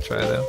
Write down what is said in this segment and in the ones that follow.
Try though.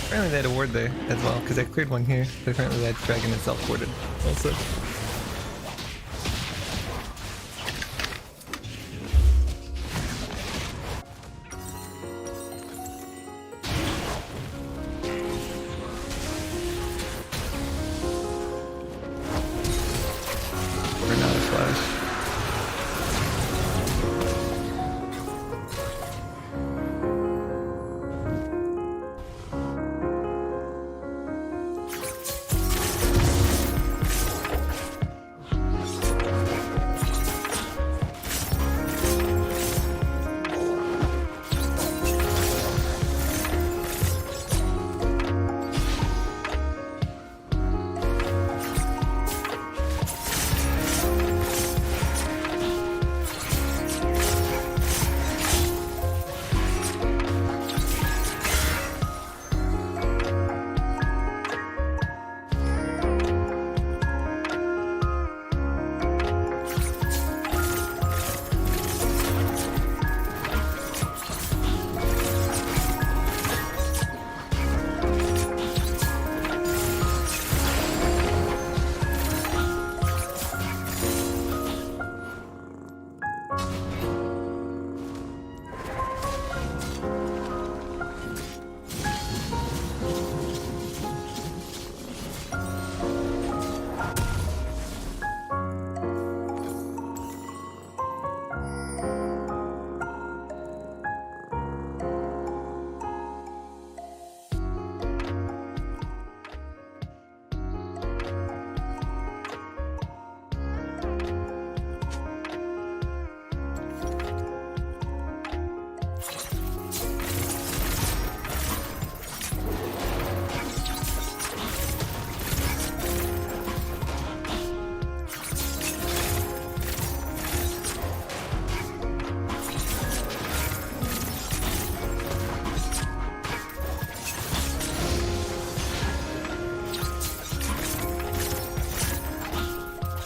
Apparently they had a ward there as well, because I cleared one here, but apparently that dragon itself warded also. We're not a flash.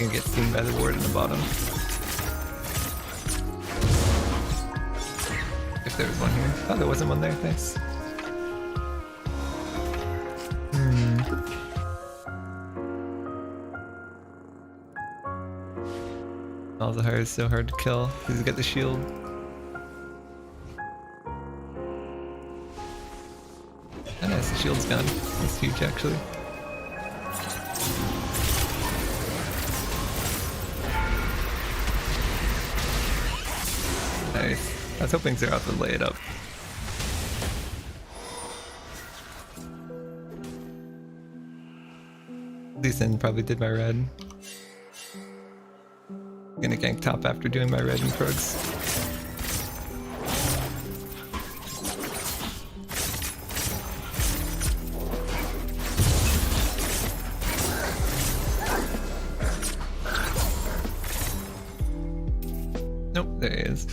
Gonna get seen by the ward in the bottom. If there was one here. Oh, there wasn't one there. Thanks. Malzahar is so hard to kill. He's got the shield. Oh, nice, the shield's gone. That's huge, actually. Nice. I was hoping Xerath would lay it up. Lee Sin probably did my red. Gonna gank top after doing my red and Krugs. Nope, there he is.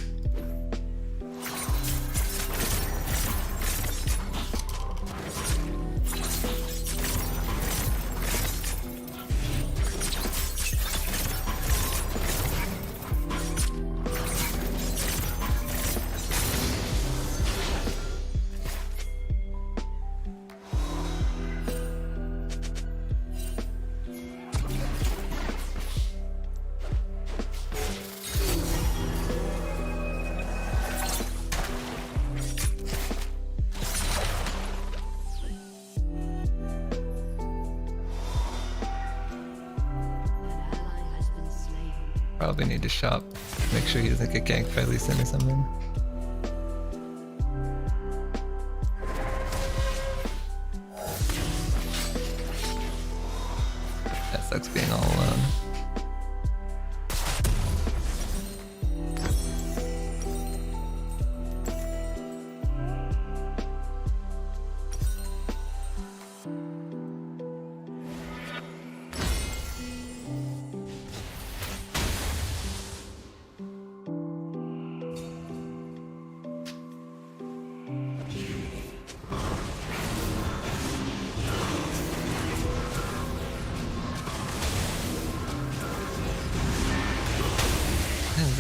Probably need to shop. Make sure he doesn't get ganked by Lee Sin or something. That sucks being all alone.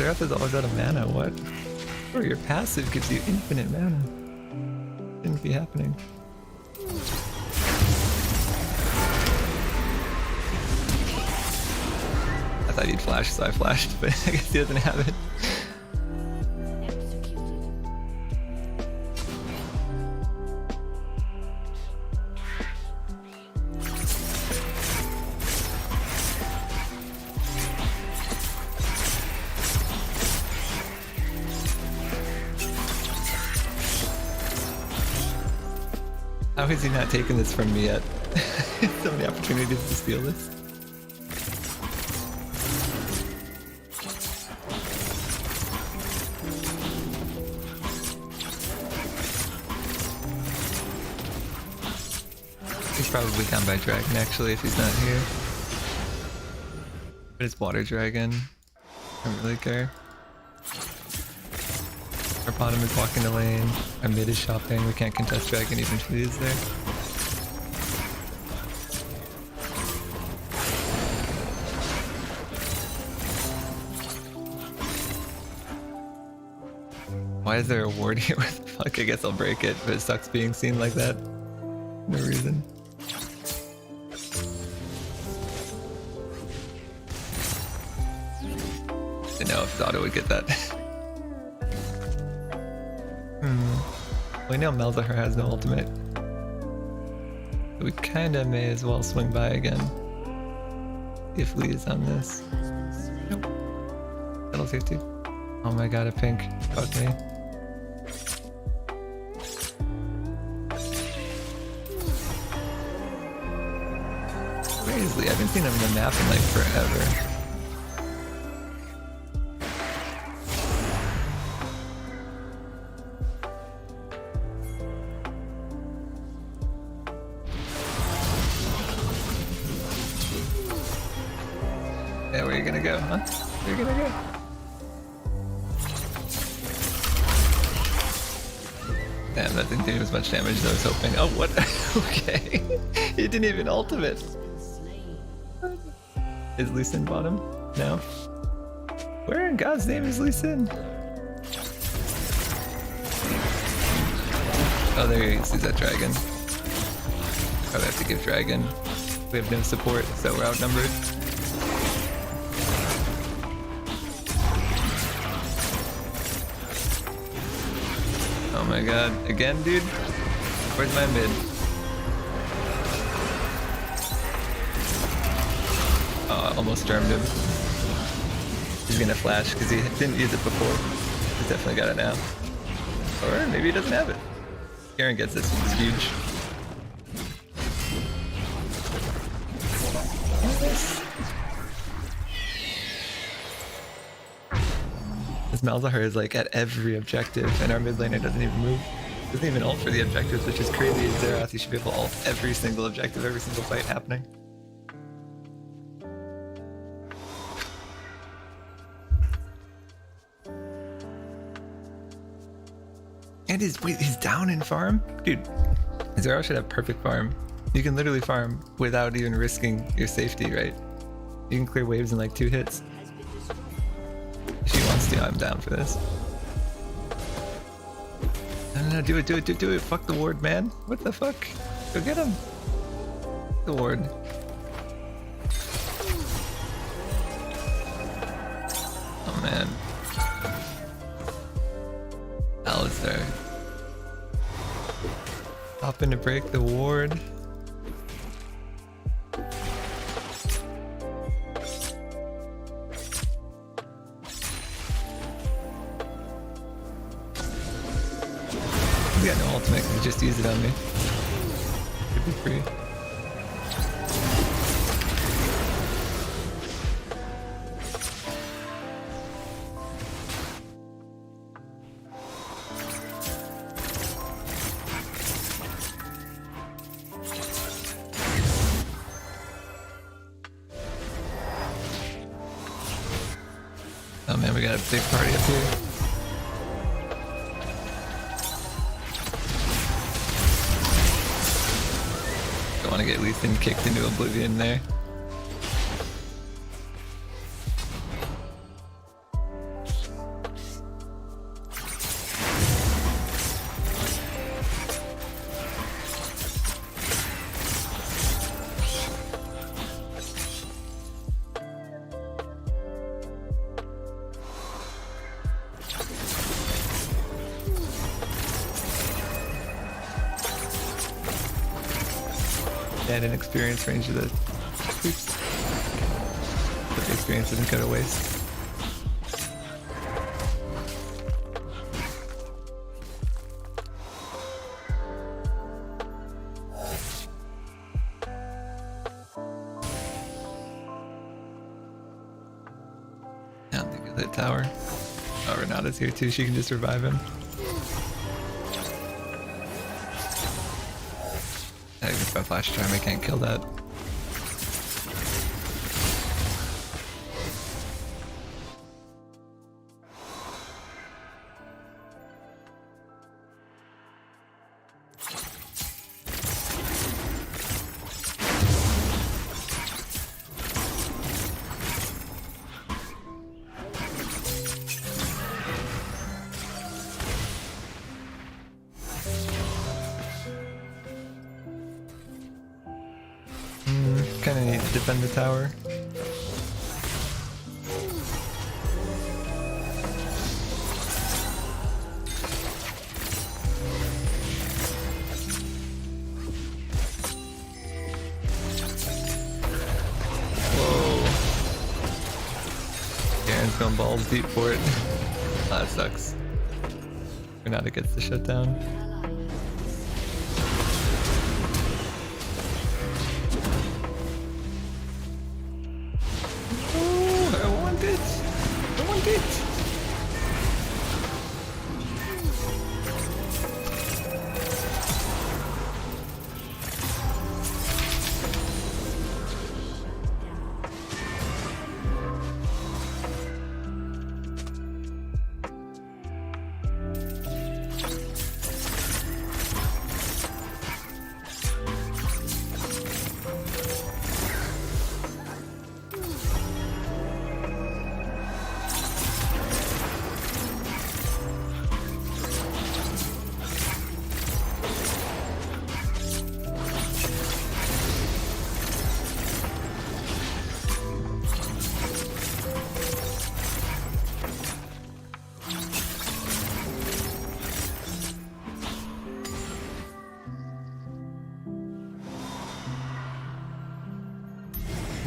Xerath is always out of mana, what? Or your passive gives you infinite mana. Shouldn't be happening. I thought he'd flash, so I flashed, but I guess he doesn't have it. How has he not taken this from me yet? So many opportunities to steal this. He's probably down by Dragon actually if he's not here. But it's Water Dragon. I don't really care. Our bottom is walking the lane. Our mid is shopping. We can't contest Dragon even if he is there. Why is there a ward here? What the fuck? I guess I'll break it, but it sucks being seen like that. No reason. Didn't know if Zotto would get that. We know Malzahar has no ultimate. So we kinda may as well swing by again. If Lee is on this. Nope. That'll save too. Oh my god, a pink. Fuck me. Where is Lee? I haven't seen him in the map in like forever. Yeah, where are you gonna go, huh? Where are you gonna go? Damn, that didn't do as much damage as I was hoping. Oh, what? Okay. It didn't even ultimate. Is Lee Sin bottom? No. Where in God's name is Lee Sin? Oh, there he is. He's that dragon. Probably have to give dragon. We have no support, so we're outnumbered. Oh my god. Again, dude? Where's my mid? Oh, I almost stormed him. He's gonna flash because he didn't use it before. He's definitely got it now. Or maybe he doesn't have it. Garen gets this. It's huge. This Malzahar is like at every objective, and our mid laner doesn't even move. Doesn't even ult for the objectives, which is crazy. Xerath, you should be able to ult every single objective, every single fight happening. And he's down in farm? Dude, Zero should have perfect farm. You can literally farm without even risking your safety, right? You can clear waves in like 2 hits. If she wants to, I'm down for this. No, do it. Fuck the ward, man. What the fuck? Go get him. The ward. Oh man. Alistair. Hopping to break the ward. He's got no ultimate, he just used it on me. Could be free. Oh man, we got a big party up here. Don't want to get Lee Sin kicked into oblivion there. And an experience range of the creeps. But the experience doesn't go to waste. I don't think he'll hit tower. Oh, Renata's here too, she can just revive him. If I flash charm, I can't kill that. Kinda need to defend the tower. Whoa. Garen's going balls deep for it. That sucks. Renata gets the shutdown.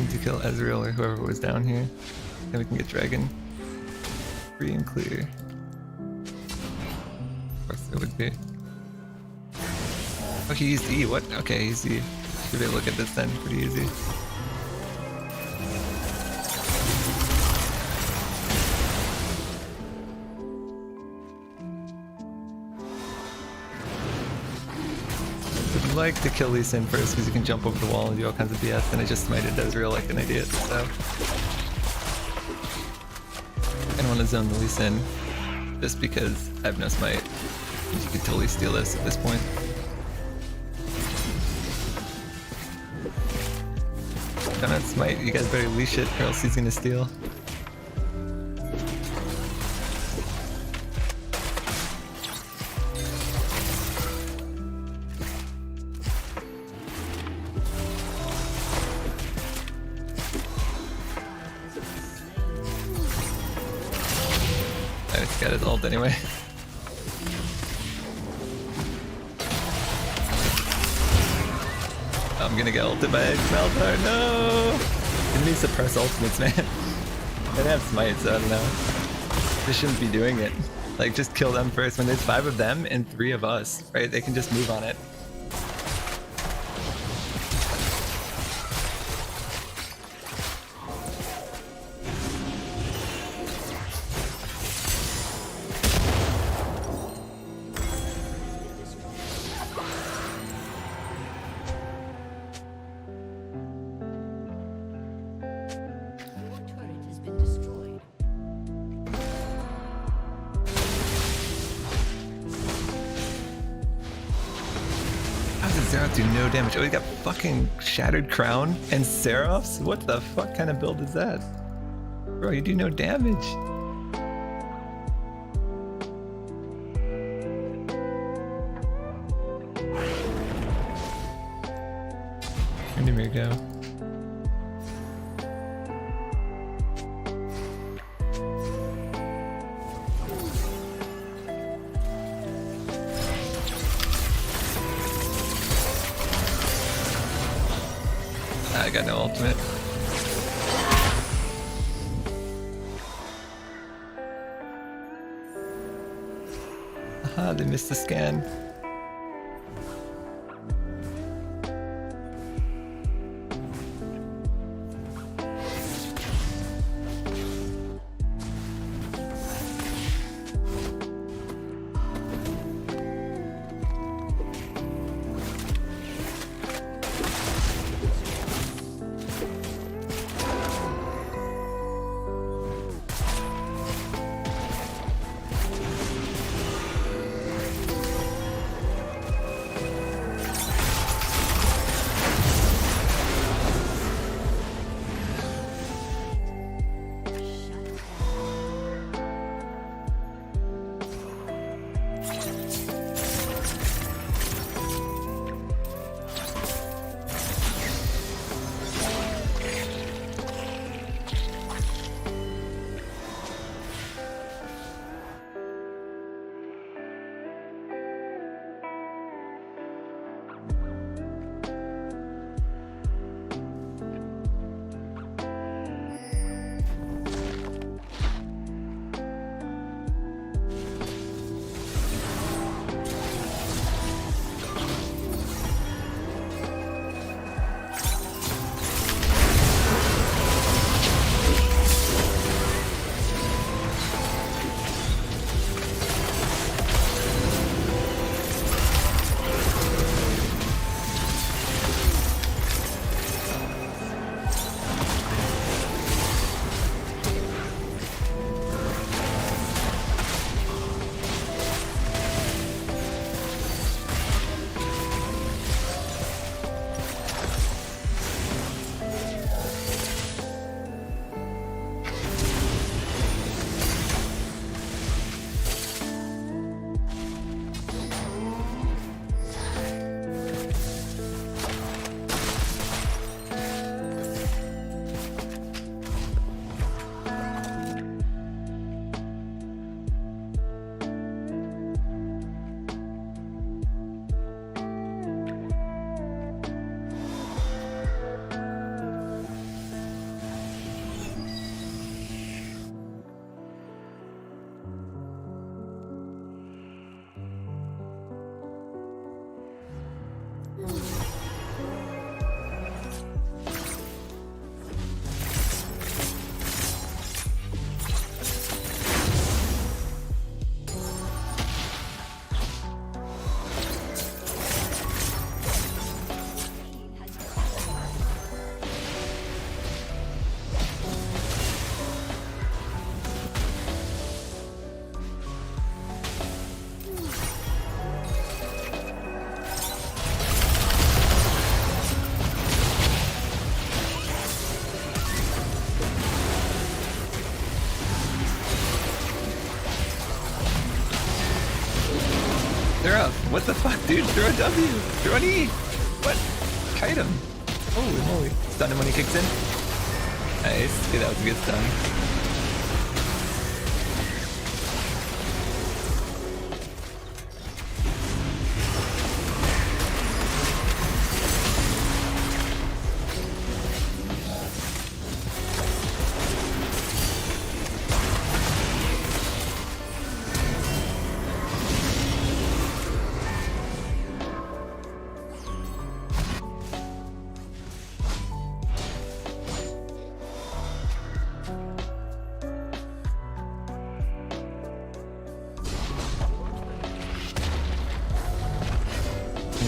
Need to kill Ezreal or whoever was down here. Then we can get Dragon. Free and clear. Of course it would be. Oh, he used E. What? Okay, he's E. Should be able to look at this then. Pretty easy. I'd like to kill Lee Sin first because you can jump over the wall and do all kinds of BS, and I just smited Ezreal like an idiot, so. I don't want to zone the Lee Sin just because I have no smite. You could totally steal this at this point. Don't have smite, you guys better leash it or else he's gonna steal. I just got his ult anyway. I'm gonna get ulted by Meltar, no! Didn't he suppress ultimates, man? They didn't have smite, so I don't know. Just shouldn't be doing it. Like, just kill them first. When there's 5 of them and 3 of us, right? They can just move on it. Seraph do no damage. Oh, he got fucking Shattered Crown and Seraphs? What the fuck kind of build is that? Bro, you do no damage. Here we go. I got no ultimate. Aha, they missed the scan. What the fuck, dude? Throw a W! Throw an E! What? Kite him! Holy moly. Stun him when he kicks in. Nice. Dude, that was a good stun.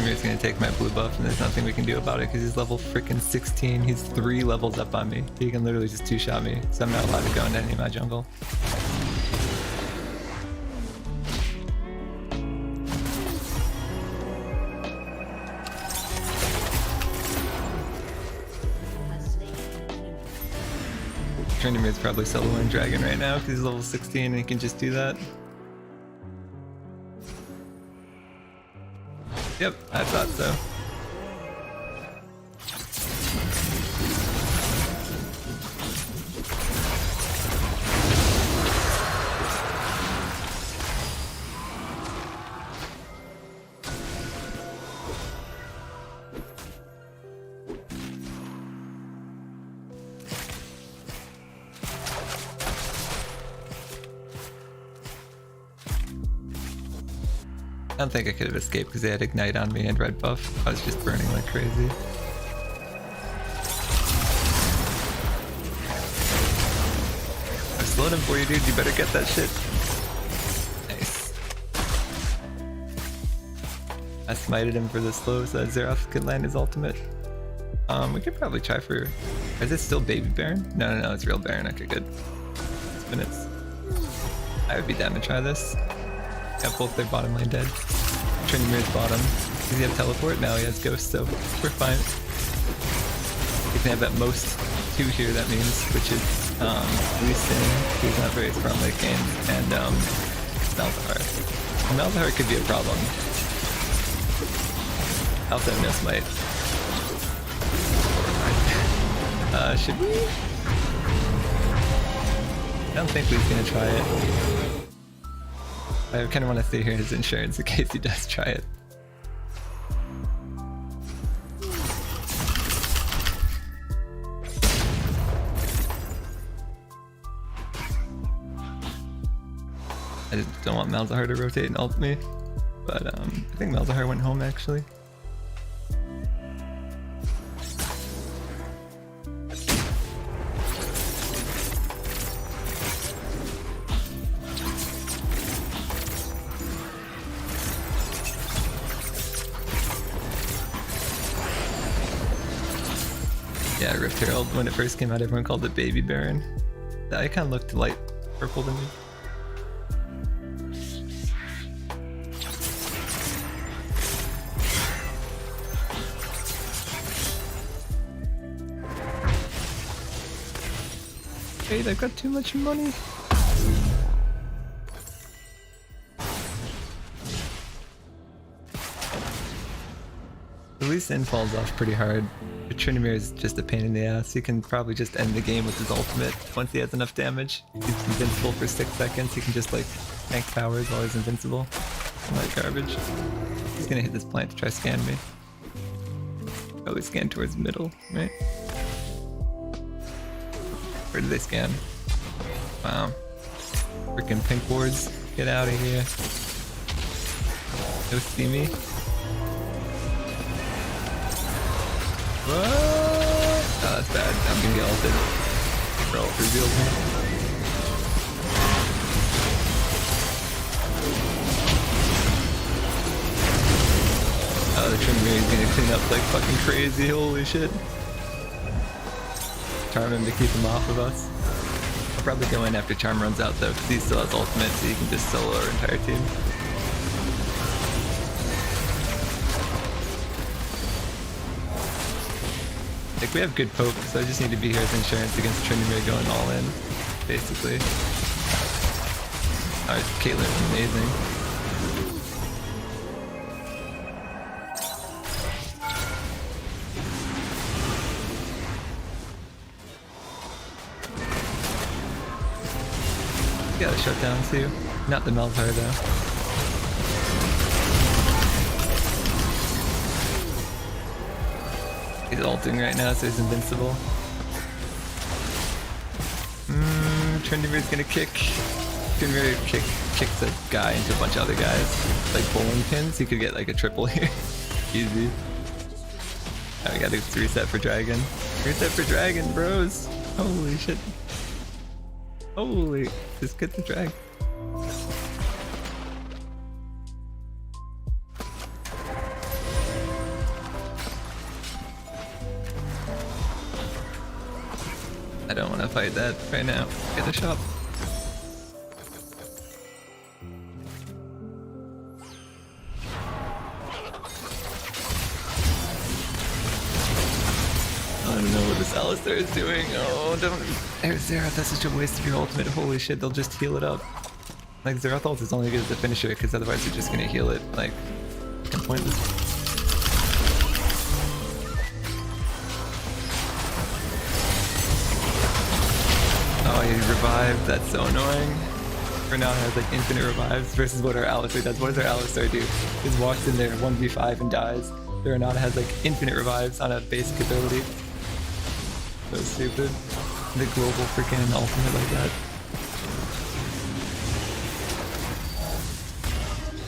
He's gonna take my blue buff and there's nothing we can do about it because he's level freaking 16. He's 3 levels up on me. He can literally just 2-shot me, so I'm not allowed to go into any of my jungle. Trinimir's probably soloing Dragon right now because he's level 16 and he can just do that. Yep, I thought so. I don't think I could have escaped because they had Ignite on me and red buff. I was just burning like crazy. I slowed him for you, dude. You better get that shit. Nice. I smited him for the slow so that Xerath could land his ultimate. We could probably try for... Is it still Baby Baron? No, it's real Baron. Okay, good. 6 minutes. I would be down to try this. Got both their bottom lane dead. Trinimir's bottom. Does he have teleport? No, he has ghost, so we're fine. He can have at most 2 here, that means, which is Lee Sin, who's not very strong late game, and Malzahar. Malzahar could be a problem. I also have no smite. Should we? I don't think Lee's gonna try it. I kind of want to stay here as insurance in case he does try it. I just don't want Malzahar to rotate and ult me, but I think Malzahar went home actually. Yeah, Rift Herald, when it first came out, everyone called it Baby Baron. The icon looked light purple to me. Wait, I've got too much money. At least Sin falls off pretty hard. But Trinimir is just a pain in the ass. He can probably just end the game with his ultimate once he has enough damage. He's invincible for 6 seconds. He can just like tank powers while he's invincible. Some like garbage. He's gonna hit this plant to try to scan me. Probably scan towards middle, right? Where do they scan? Wow. Freaking pink wards. Get out of here. Go see me. What? Oh, that's bad. I'm gonna get ulted. Bro, revealed me. Oh, the Trinimir is gonna clean up like fucking crazy. Holy shit. Charm him to keep him off of us. I'll probably go in after Charm runs out though, because he still has ultimate, so he can just solo our entire team. Like, we have good poke, so I just need to be here as insurance against Trinimir going all in, basically. Alright, Caitlyn's amazing. gotta shut down too. Not the Meltar though. He's ulting right now, so he's invincible. Tryndamere's gonna kick. Tryndamere's kicks a guy into a bunch of other guys. Like bowling pins, he could get like a triple here. Easy. Alright, we gotta reset for dragon. Reset for dragon, bros! Holy shit. Holy, just get the drag. I don't want to fight that right now. Get the shop. I don't know what this Alistar is doing. Oh, don't. Xerath, that's such a waste of your ultimate. Holy shit, they'll just heal it up. Like, Xerath ult is only good as a finisher, because otherwise they're just gonna heal it. Like, pointless. Oh, he revived. That's so annoying. Renown has like infinite revives versus what our Alistar does. What does our Alistar do? He walks in there 1v5 and dies. The Renata has like infinite revives on a basic ability. So stupid. The global freaking ultimate like that.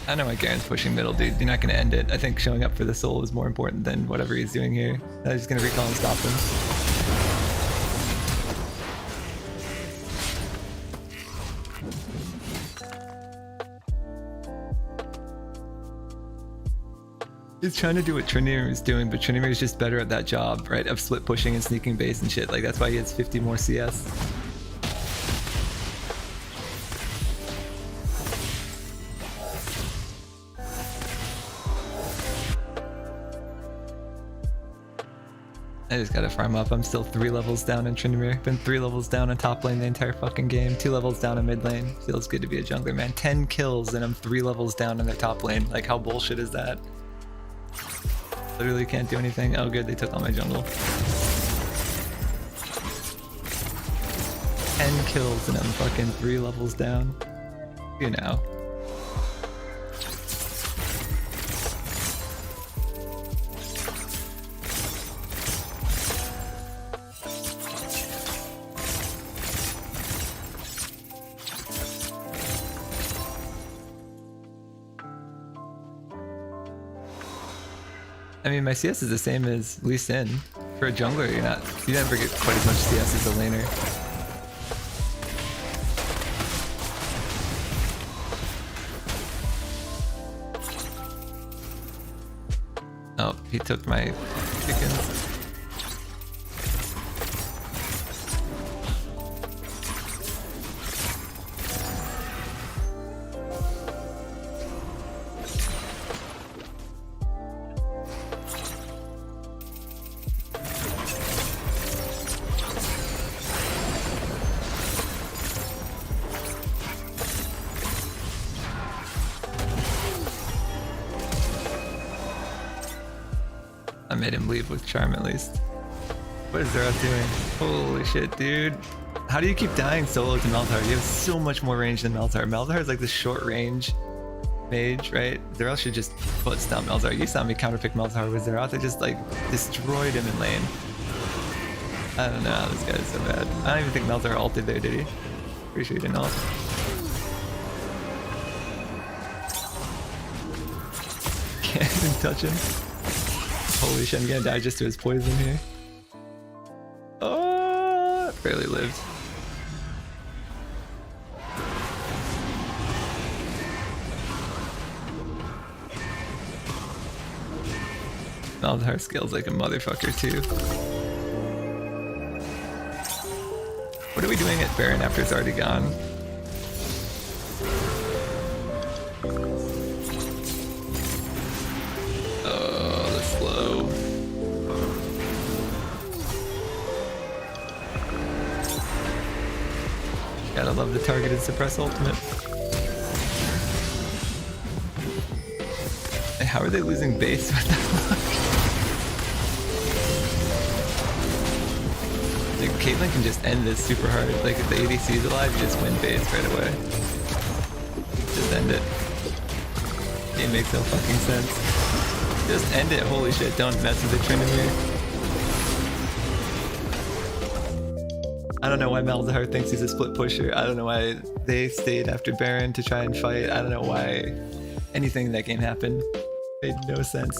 I know my Garen's pushing middle, dude. You're not gonna end it. I think showing up for the soul is more important than whatever he's doing here. I'm just gonna recall and stop him. He's trying to do what Tryndamere is doing, but Tryndamere is just better at that job, right? Of split pushing and sneaking base and shit. Like, that's why he has 50 more CS. I just gotta farm up. I'm still 3 levels down in Tryndamere. Been 3 levels down in top lane the entire fucking game. 2 levels down in mid lane. Feels good to be a jungler, man. 10 kills and I'm 3 levels down in their top lane. Like, how bullshit is that? Literally can't do anything. Oh good, they took all my jungle. 10 kills and I'm fucking 3 levels down. You know. I mean, my CS is the same as Lee Sin. For a jungler, you never get quite as much CS as a laner. Oh, he took my chickens. I made him leave with charm at least. What is Xerath doing? Holy shit, dude. How do you keep dying solo to Meltar? You have so much more range than Meltar. Meltar is like the short range mage, right? Xerath should just foot stomp Meltar. You saw me counterpick Meltar with Xerath. I just like destroyed him in lane. I don't know, this guy is so bad. I don't even think Meltar ulted there, did he? Pretty sure he didn't ult. Can't even touch him. Holy shit, I'm gonna die just to his poison here. Oh, barely lived. Malzahar skills like a motherfucker too. What are we doing at Baron after it's already gone? Gotta love the targeted suppress ultimate. Hey, how are they losing base? What the fuck? Caitlyn can just end this super hard. Like if the ADC is alive, you just win phase right away. Just end it. It makes no fucking sense. Just end it, holy shit, don't mess with the Tryndamere. I don't know why Malzahar thinks he's a split pusher. I don't know why they stayed after Baron to try and fight. I don't know why anything in that game happened. Made no sense.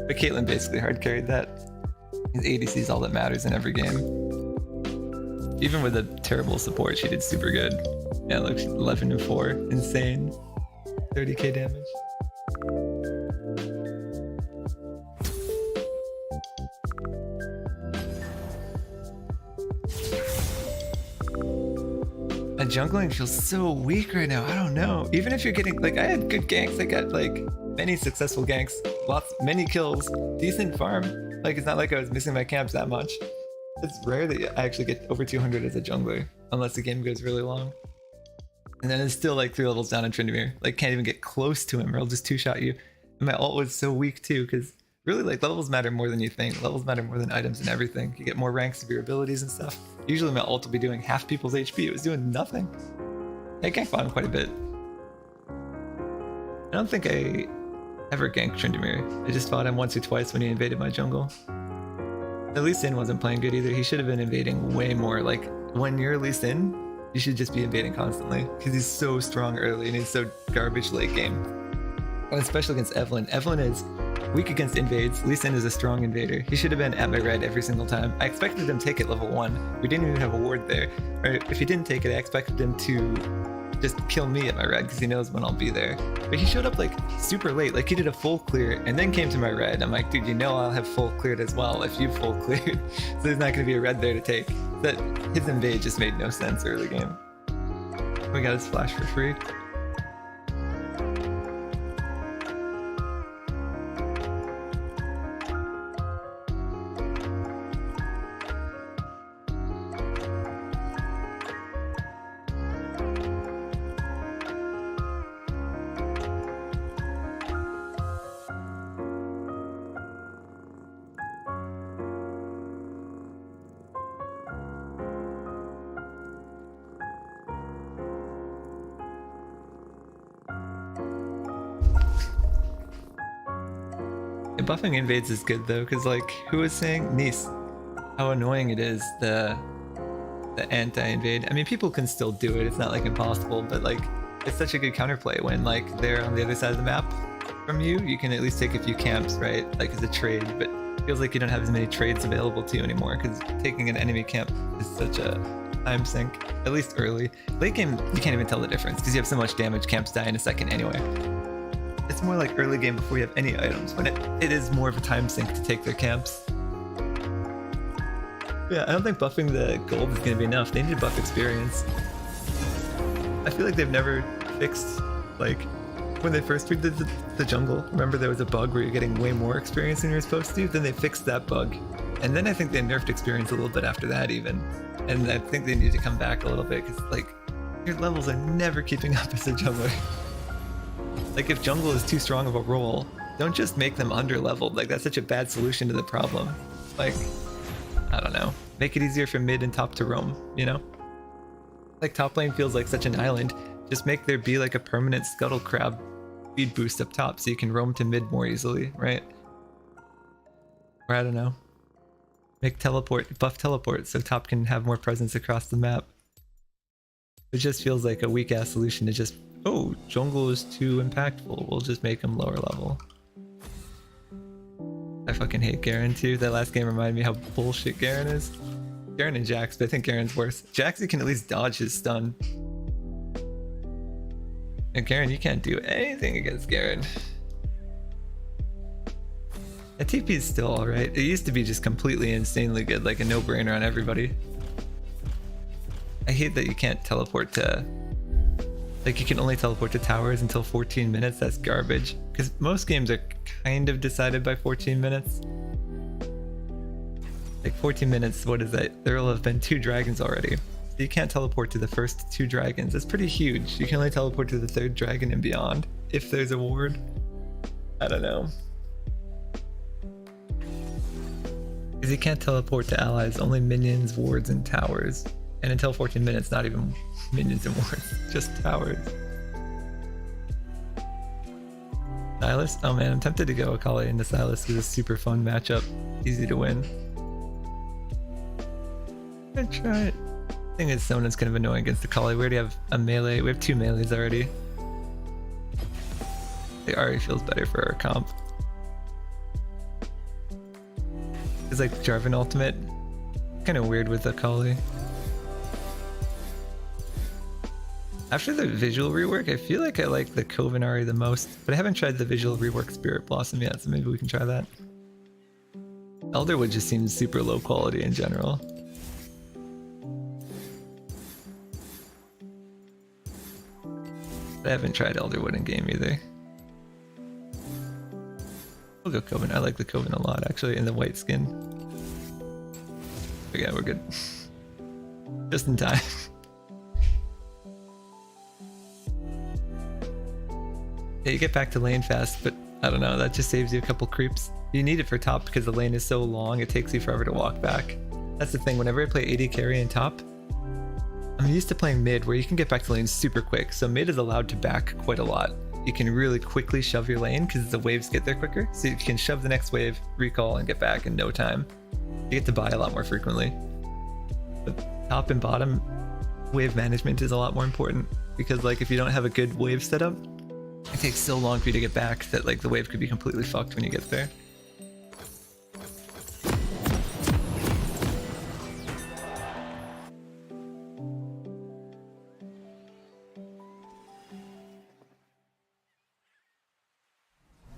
But Caitlyn basically hard carried that. His ADC is all that matters in every game. Even with a terrible support, she did super good. Yeah, look, 11 and 4. Insane. 30k damage. And jungling feels so weak right now. I don't know. Even if you're getting, like, I had good ganks. I got, like, many successful ganks. Many kills. Decent farm. Like, it's not like I was missing my camps that much. It's rare that I actually get over 200 as a jungler. Unless the game goes really long. And then it's still, like, 3 levels down on Tryndamere. Like, can't even get close to him or he'll just two-shot you. And my ult was so weak, too, because really, like, levels matter more than you think. Levels matter more than items and everything. You get more ranks of your abilities and stuff. Usually my ult will be doing half people's HP. It was doing nothing. I ganked bottom quite a bit. I don't think I ever ganked Tryndamere. I just fought him once or twice when he invaded my jungle. At Lee Sin wasn't playing good either. He should have been invading way more. Like, when you're Lee Sin, you should just be invading constantly. Because he's so strong early and he's so garbage late game. And especially against Evelynn. Evelynn is weak against invades. Lee Sin is a strong invader. He should have been at my red every single time. I expected him to take it level 1. We didn't even have a ward there. Or if he didn't take it, I expected him to just kill me at my red because he knows when I'll be there. But he showed up like super late. Like he did a full clear and then came to my red. I'm like, dude, you know I'll have full cleared as well if you full cleared. So there's not going to be a red there to take. That his invade just made no sense early game. We got his flash for free. Buffing invades is good though, because like, who was saying? Nice. How annoying it is, the anti-invade. I mean, people can still do it, it's not like impossible, but like, it's such a good counterplay when like they're on the other side of the map from you. You can at least take a few camps, right? Like as a trade, but it feels like you don't have as many trades available to you anymore because taking an enemy camp is such a time sink, at least early. Late game, you can't even tell the difference because you have so much damage, camps die in a second anyway. It's more like early game before you have any items, when it is more of a time sink to take their camps. Yeah, I don't think buffing the gold is going to be enough. They need to buff experience. I feel like they've never fixed, like, when they first redid the jungle, remember there was a bug where you're getting way more experience than you're supposed to? Then they fixed that bug. And then I think they nerfed experience a little bit after that even. And I think they need to come back a little bit, because, like, your levels are never keeping up as a jungler. Like, if jungle is too strong of a role, don't just make them under-leveled. Like, that's such a bad solution to the problem. Like, I don't know. Make it easier for mid and top to roam, you know? Like, top lane feels like such an island. Just make there be like a permanent scuttle crab speed boost up top so you can roam to mid more easily, right? Or I don't know. Make teleport, buff teleport so top can have more presence across the map. It just feels like a weak-ass solution to just, oh, jungle is too impactful, we'll just make him lower level. I fucking hate Garen too. That last game reminded me how bullshit Garen is. Garen and Jax, but I think Garen's worse. Jax, you can at least dodge his stun. And Garen, you can't do anything against Garen. That TP is still alright. It used to be just completely insanely good, like a no-brainer on everybody. I hate that you can't teleport to... Like, you can only teleport to towers until 14 minutes. That's garbage. Because most games are kind of decided by 14 minutes. Like, 14 minutes, what is that? There will have been 2 dragons already. So you can't teleport to the first 2 dragons. That's pretty huge. You can only teleport to the 3rd dragon and beyond. If there's a ward. I don't know. Because he can't teleport to allies, only minions, wards, and towers. And until 14 minutes, not even minions and wards, just towers. Silas? Oh man, I'm tempted to go Akali into Silas because it's a super fun matchup. Easy to win. I'm gonna try it. I think it's Sona's kind of annoying against Akali. We already have a melee. We have 2 melees already. The Ahri feels better for our comp. It's like Jarvan ultimate. Kind of weird with Akali. After the visual rework, I feel like I like the Coven Ahri the most, but I haven't tried the visual rework Spirit Blossom yet, so maybe we can try that. Elderwood just seems super low quality in general. I haven't tried Elderwood in game either. We'll go Coven. I like the Coven a lot, actually, in the white skin. But yeah, we're good. Just in time. Yeah, you get back to lane fast, but I don't know, that just saves you a couple creeps. You need it for top because the lane is so long, it takes you forever to walk back. That's the thing, whenever I play AD carry in top, I'm used to playing mid where you can get back to lane super quick, so mid is allowed to back quite a lot. You can really quickly shove your lane because the waves get there quicker, so you can shove the next wave, recall, and get back in no time. You get to buy a lot more frequently. But top and bottom, wave management is a lot more important because like if you don't have a good wave setup, it takes so long for you to get back that like the wave could be completely fucked when you get there.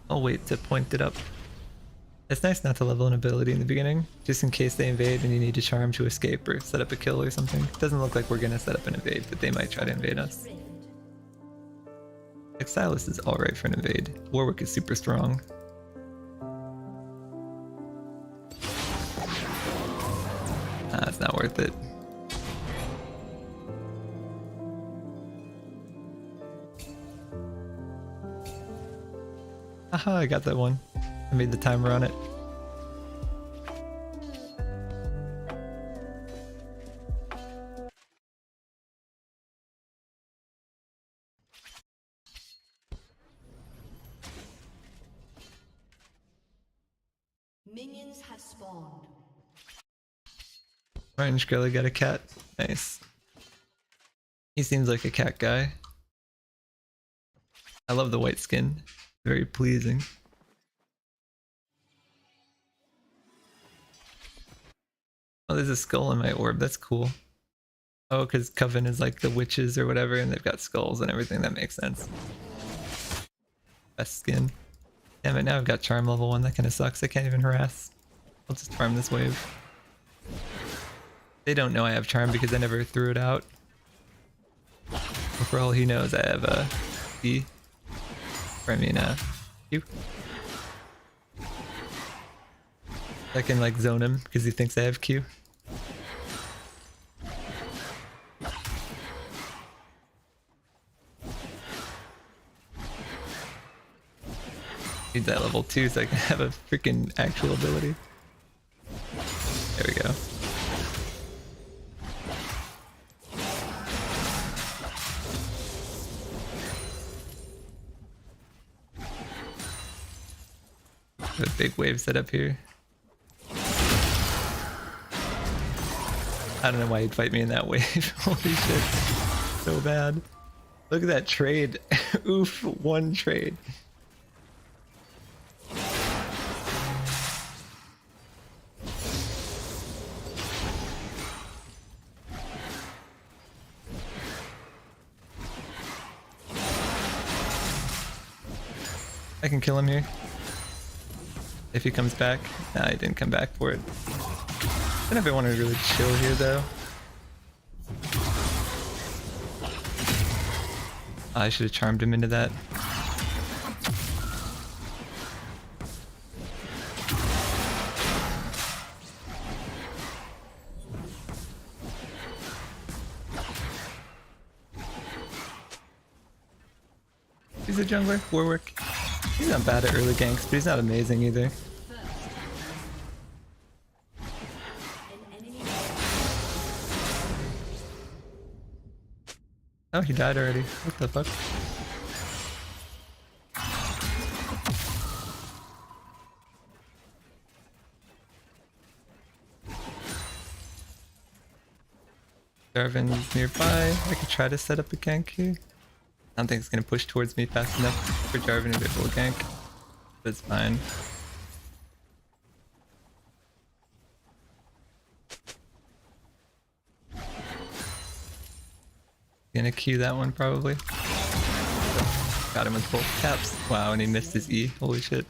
I'll wait to point it up. It's nice not to level an ability in the beginning, just in case they invade and you need to charm to escape or set up a kill or something. It doesn't look like we're gonna set up an invade, but they might try to invade us. Silas is alright for an invade. Warwick is super strong. It's not worth it. Haha, I got that one. I made the timer on it. Minions have spawned. Orange Gorilla got a cat. Nice. He seems like a cat guy. I love the white skin. Very pleasing. Oh, there's a skull in my orb. That's cool. Oh, because Coven is like the witches or whatever, and they've got skulls and everything. That makes sense. Best skin. Damn it, now I've got charm level 1. That kind of sucks. I can't even harass. I'll just farm this wave. They don't know I have charm because I never threw it out. But for all he knows, I have a E. Or I mean, Q. I can like zone him because he thinks I have Q. Need that level 2 so I can have a freaking actual ability. There we go. A big wave set up here. I don't know why you'd fight me in that wave. Holy shit. So bad. Look at that trade. Oof, 1 trade. I can kill him here. If he comes back. Nah, he didn't come back for it. I don't know if I want to really chill here though. I should have charmed him into that. He's a jungler, Warwick. He's not bad at early ganks, but he's not amazing either. Oh, he died already. What the fuck? Jarvan's nearby. I could try to set up a gank here. I don't think it's gonna push towards me fast enough for Jarvan to be able to gank. But it's fine. Gonna Q that one probably. Got him with both caps. Wow, and he missed his E. Holy shit.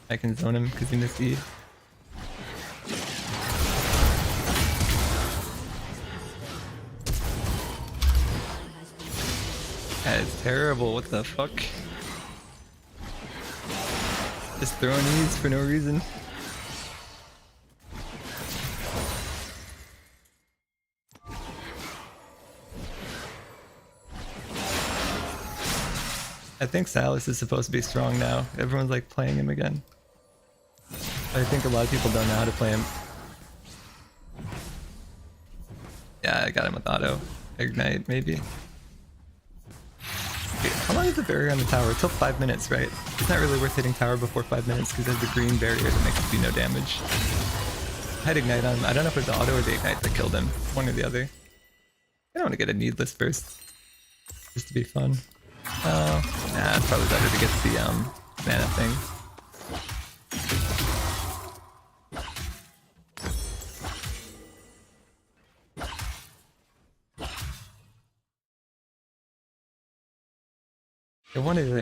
I can zone him because he missed E. That is terrible, what the fuck? Just throwing E's for no reason. I think Silas is supposed to be strong now. Everyone's like playing him again. I think a lot of people don't know how to play him. Yeah, I got him with auto. Ignite, maybe. Wait, how long is the barrier on the tower? Till 5 minutes, right? It's not really worth hitting tower before 5 minutes because there's the green barrier that makes it do no damage. I had Ignite on him. I don't know if it was the auto or the Ignite that killed him. One or the other. I don't want to get a needless burst. Just to be fun. Oh, nah, it's probably better to get the mana thing.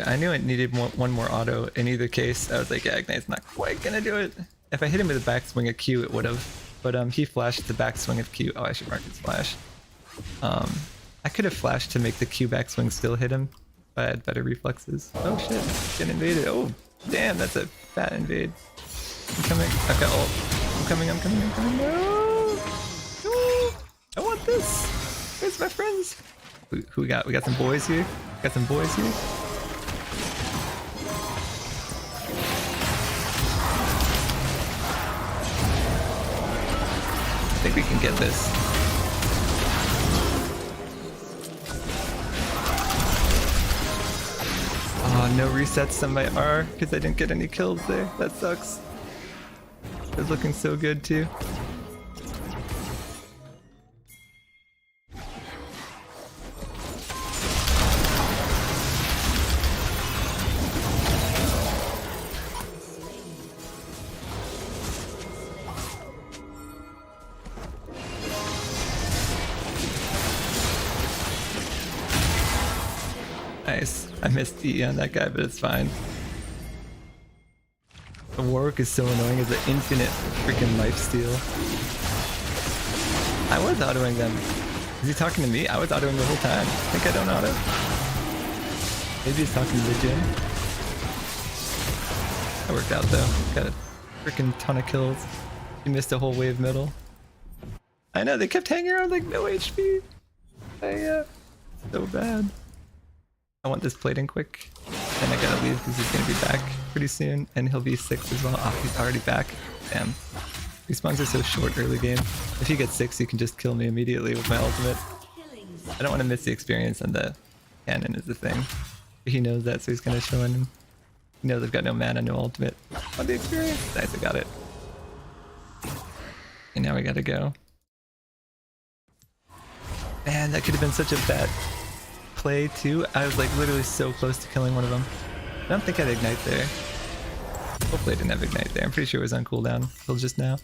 I knew I needed one more auto in either case. I was like, yeah, Ignite's not quite gonna do it. If I hit him with a backswing of Q, it would have. But he flashed the backswing of Q. Oh, I should mark his flash. I could have flashed to make the Q backswing still hit him. If I had better reflexes. Oh shit, get invaded. Oh, damn, that's a fat invade. I'm coming. I've got ult. I'm coming. No! No! I want this! Where's my friends? Who we got? We got some boys here. Got some boys here. I think we can get this. Oh, no resets on my R because I didn't get any kills there. That sucks. It was looking so good too. Nice. I missed E on that guy, but it's fine. The Warwick is so annoying as an infinite freaking lifesteal. I was autoing them. Is he talking to me? I was autoing the whole time. I think I don't auto. Maybe he's talking to the gym. That worked out though. Got a freaking ton of kills. He missed a whole wave middle. I know, they kept hanging around like no HP. So bad. I want this plating quick. Then I gotta leave because he's gonna be back pretty soon. And he'll be 6 as well. Oh, he's already back. Damn. Respawns are so short early game. If he gets 6, he can just kill me immediately with my ultimate. I don't want to miss the experience, and the cannon is the thing. He knows that, so he's gonna show in. He knows I've got no mana, no ultimate. On the experience. Nice, I got it. And now we gotta go. Man, that could have been such a bad play too. I was like literally so close to killing one of them. I don't think I had Ignite there. Hopefully I didn't have Ignite there. I'm pretty sure it was on cooldown till just now.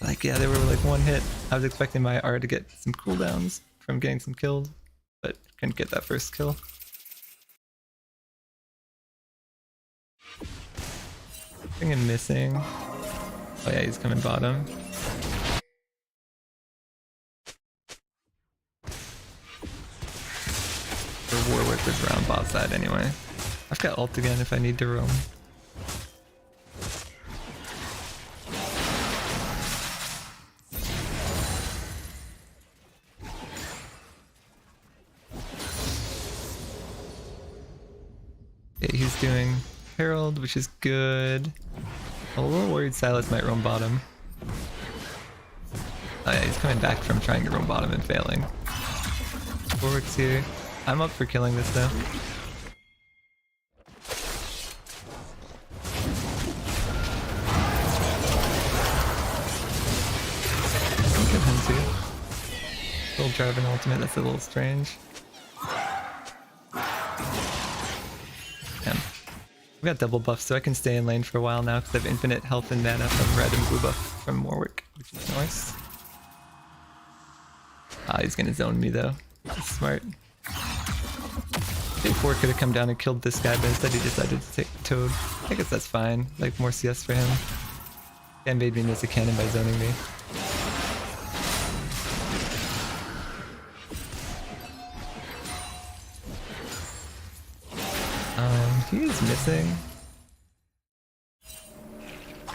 Like, yeah, they were like one hit. I was expecting my R to get some cooldowns from getting some kills, but couldn't get that first kill. I think I'm missing. Oh yeah, he's coming bottom. The Warwick was around bot side anyway. I've got ult again if I need to roam. Okay, he's doing Herald, which is good. I'm a little worried Silas might roam bottom. Oh yeah, he's coming back from trying to roam bottom and failing. Warwick's here. I'm up for killing this though. I'll kill him too. Little driving ultimate, that's a little strange. Damn. I've got double buffs, so I can stay in lane for a while now because I have infinite health and mana from red and blue buff from Warwick, which is nice. Ah, he's gonna zone me though. That's smart. J4 could have come down and killed this guy, but instead he decided to take Toad. I guess that's fine. Like, more CS for him. Guy made me miss a cannon by zoning me. He is missing.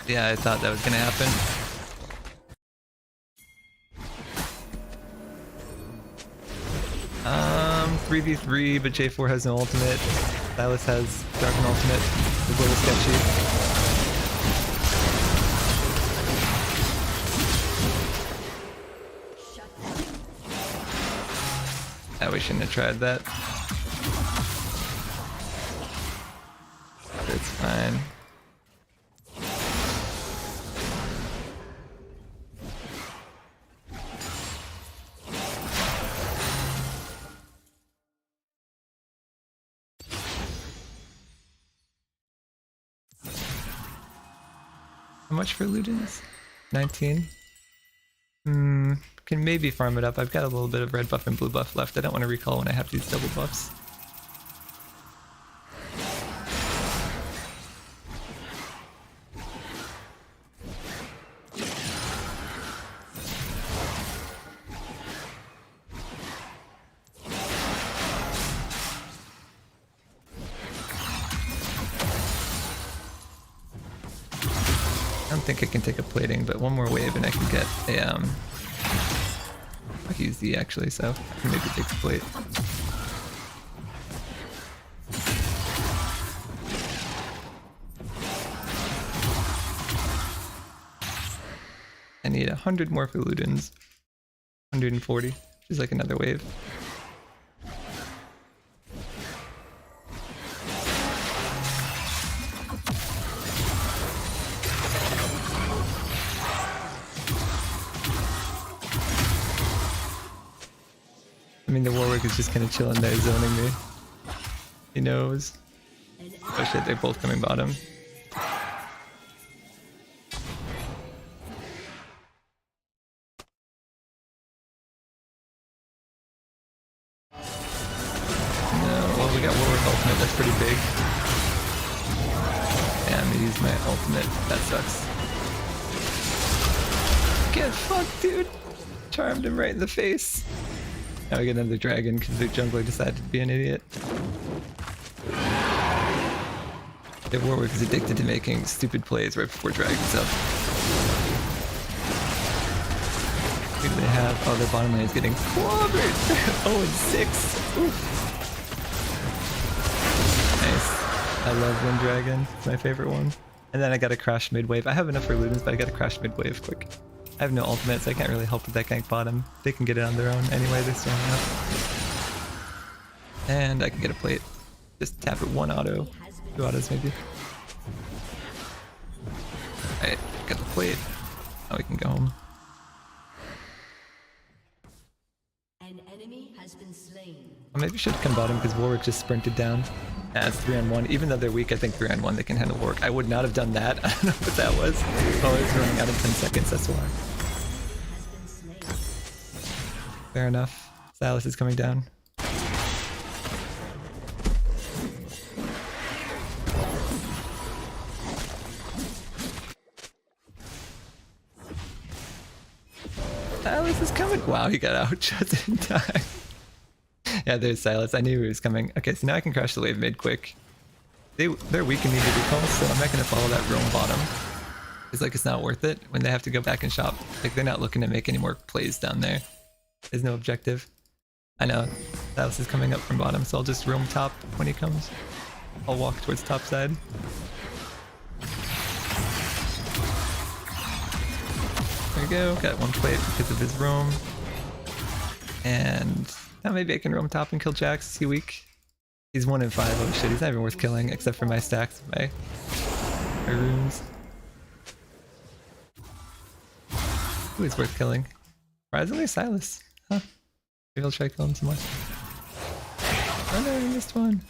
Yeah, I thought that was gonna happen. 3v3, but J4 has no ultimate. Silas has Dragon ultimate. It's a little sketchy. Yeah, we shouldn't have tried that. But it's fine. How much for Ludens? 19? Can maybe farm it up. I've got a little bit of red buff and blue buff left. I don't want to recall when I have these double buffs. I don't think I can take a plating, but one more wave and I can get a I can use Z actually, so I can maybe take the plate. I need 100 more for Ludens. 140, which is like another wave. I mean, the Warwick is just kind of chilling there, zoning me. He knows. Oh shit, they're both coming bottom. No, well, we got Warwick ultimate, that's pretty big. Damn, he used my ultimate, that sucks. Get fucked, dude! Charmed him right in the face. Now we get another dragon because their jungler decided to be an idiot. The Warwick is addicted to making stupid plays right before dragons up. Who do they have? Oh, their bottom lane is getting clobbered! 0-6! Oof. Nice. I love Wind Dragon. It's my favorite one. And then I got a crash mid-wave. I have enough for Ludens, but I got a crash mid-wave quick. I have no ultimate, so I can't really help with that gank bottom. They can get it on their own anyway, they're strong enough. And I can get a plate. Just tap it 1 auto. 2 autos maybe. Alright, got the plate. Now we can go home. An enemy has been slain. Well, maybe I should come bottom because Warwick just sprinted down. Yeah, it's 3-on-1. Even though they're weak, I think 3-on-1 they can handle Warwick. I would not have done that. I don't know what that was. Oh, it's running out of 10 seconds, that's why. Fair enough. Silas is coming down. Silas is coming. Wow, he got out just in time. Yeah, there's Silas. I knew he was coming. Okay, so now I can crash the wave mid quick. They're weak and need to recall, so I'm not going to follow that roam bottom. It's like it's not worth it when they have to go back and shop. Like, they're not looking to make any more plays down there. There's no objective. I know. Silas is coming up from bottom, so I'll just roam top when he comes. I'll walk towards top side. There we go. Got one plate because of his roam. And Now maybe I can roam top and kill Jax. Is he weak? He's 1 in 5. Oh shit, he's not even worth killing except for my stacks, my runes. Ooh, he's worth killing. Surprisingly, Silas. Huh. Maybe I'll try killing some more. Oh no, I missed one.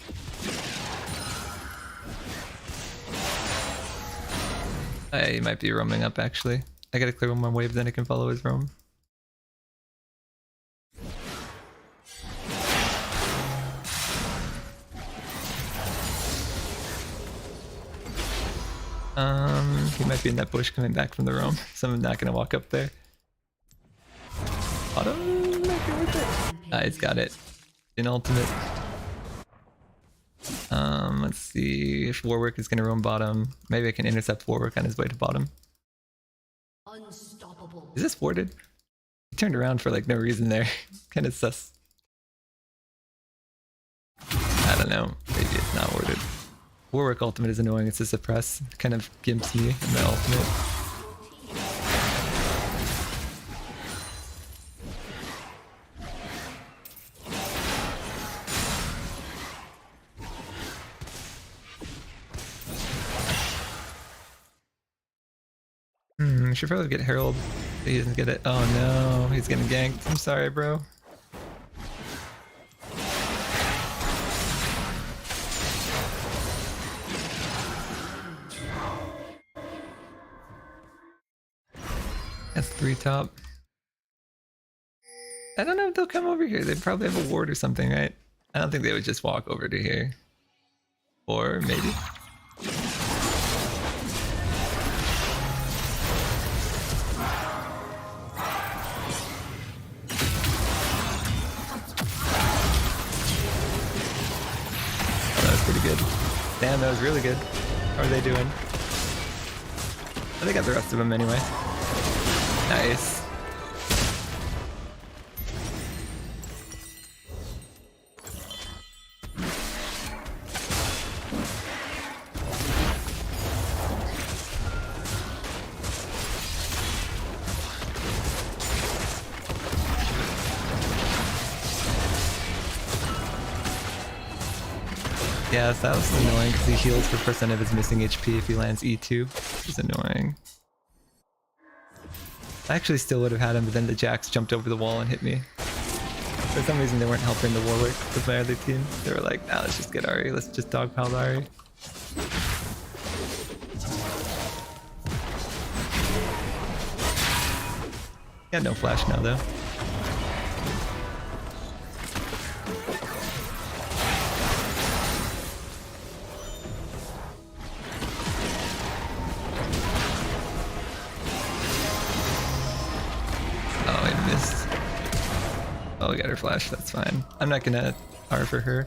He might be roaming up actually. I gotta clear one more wave, then I can follow his roam. He might be in that bush coming back from the roam, so I'm not gonna walk up there. Auto, he's got it. In ultimate. Let's see if Warwick is gonna roam bottom. Maybe I can intercept Warwick on his way to bottom. Unstoppable. Is this warded? He turned around for like no reason there. Kind of sus. I don't know. Maybe it's not warded. Warwick ultimate is annoying. It's a suppress. It kind of gimps me in my ultimate. Should probably get Herald. He doesn't get it. Oh no, he's getting ganked. I'm sorry, bro. That's 3 top. I don't know if they'll come over here. They probably have a ward or something, right? I don't think they would just walk over to here. Or maybe. Good. Damn, that was really good. How are they doing? Oh, they got the rest of them anyway. Nice. Yeah, that was annoying because he heals for percent of his missing HP if he lands E2, which is annoying. I actually still would have had him, but then the Jax jumped over the wall and hit me. For some reason they weren't helping the Warwick with my other team. They were like, nah, let's just get Ari, let's just dogpile Ari. He had no flash now though. Oh, we got her flash, that's fine. I'm not gonna R for her.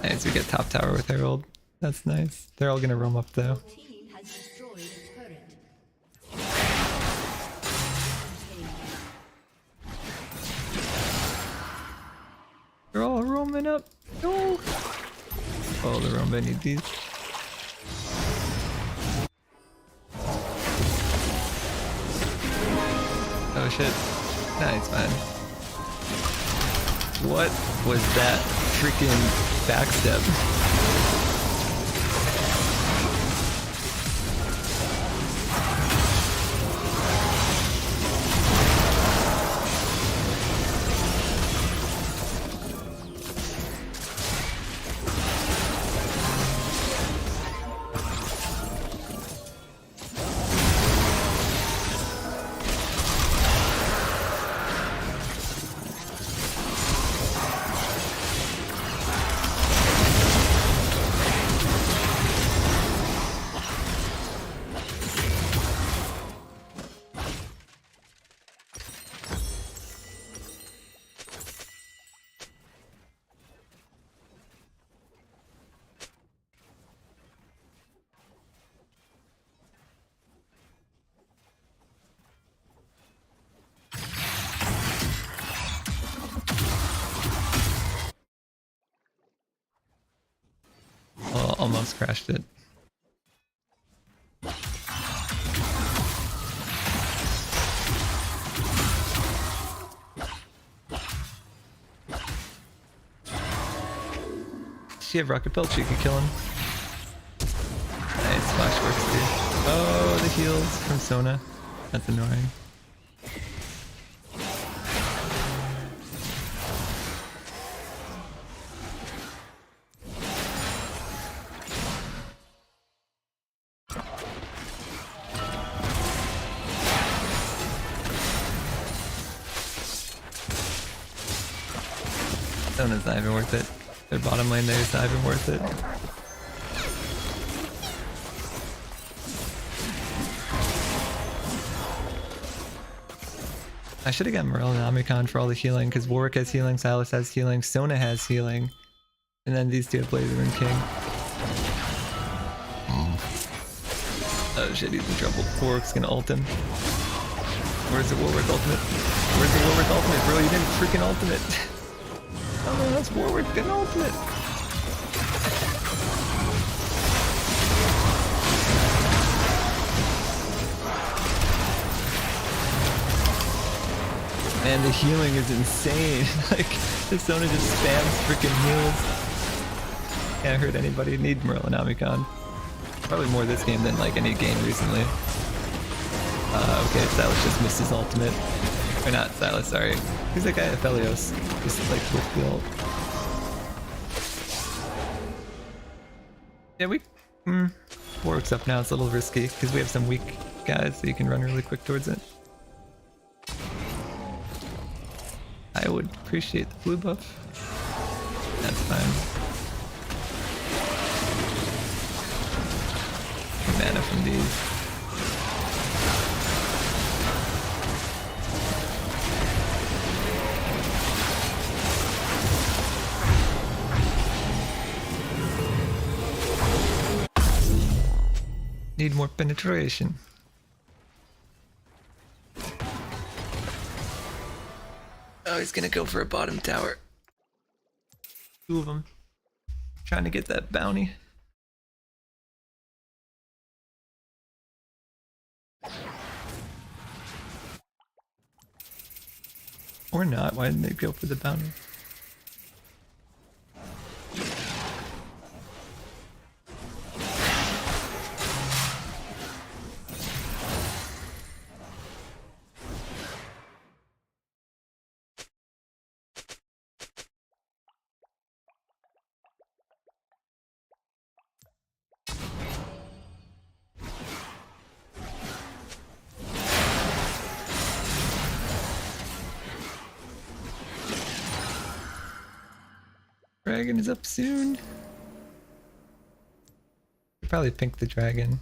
Nice, we get top tower with Herald. That's nice. They're all gonna roam up though. They're all roaming up. No! Oh, the roam, I need these. Oh shit. Nah, it's fine. What was that freaking backstep? Oh, almost crashed it. She have rocket belt, she could kill him. Nice, flash works too. Oh, the heals from Sona. That's annoying. Sona's not even worth it. Their bottom lane there is not even worth it. I should have got Morel and Omicron for all the healing, because Warwick has healing, Silas has healing, Sona has healing, and then these two have Blazer and King. Oh shit, he's in trouble. Warwick's gonna ult him. Where's the Warwick ultimate? Where's the Warwick ultimate, bro? You didn't freaking ultimate. Oh no, that's Warwick gonna ultimate. Man, the healing is insane. Like, the Sona just spams freaking heals. Can't hurt anybody. Need Merle and Omicron. Probably more this game than like any game recently. Okay, Silas just missed his ultimate. Or not Silas, sorry. Who's that guy? Aphelios. Just like with the ult. Yeah, we... Warwick's up now. It's a little risky because we have some weak guys so you can run really quick towards it. I would appreciate the blue buff. That's fine. Mana from these. Need more penetration. Oh, he's gonna go for a bottom tower. Two of them. Trying to get that bounty. Or not, why didn't they go for the bounty? Dragon is up soon. Probably pink the dragon.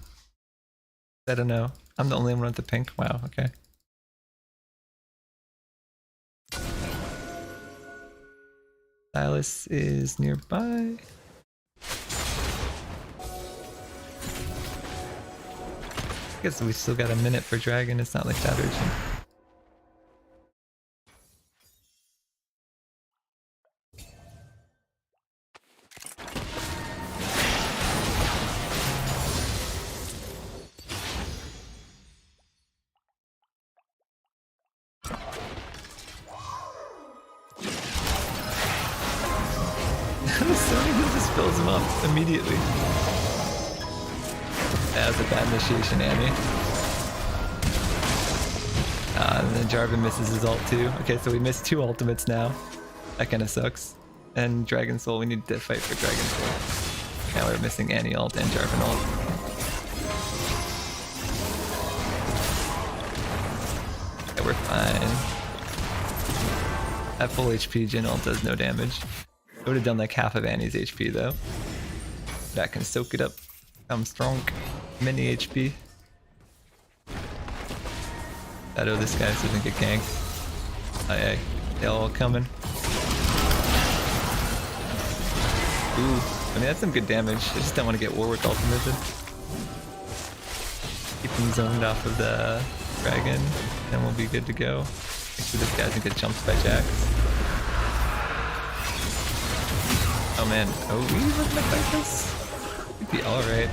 I don't know. I'm the only one with the pink. Wow, okay. Silas is nearby. I guess we still got a minute for dragon. It's not like that urgent. Fills him up immediately. That was a bad initiation, Annie. And then Jarvan misses his ult too. Okay, so we missed two ultimates now. That kind of sucks. And Dragon Soul, we need to fight for Dragon Soul. Now we're missing Annie ult and Jarvan ult. Okay, we're fine. At full HP, Jhin ult does no damage. I would have done like half of Annie's HP though. That can soak it up. I'm strong. Mini HP. Shadow this guy so he doesn't get ganked. Aye aye. They all coming. Ooh. I mean that's some good damage. I just don't want to get Warwick ultimated. Keep him zoned off of the dragon. Then we'll be good to go. Make sure this guy doesn't get jumped by Jax. Oh man, oh we look like this? We'd be alright.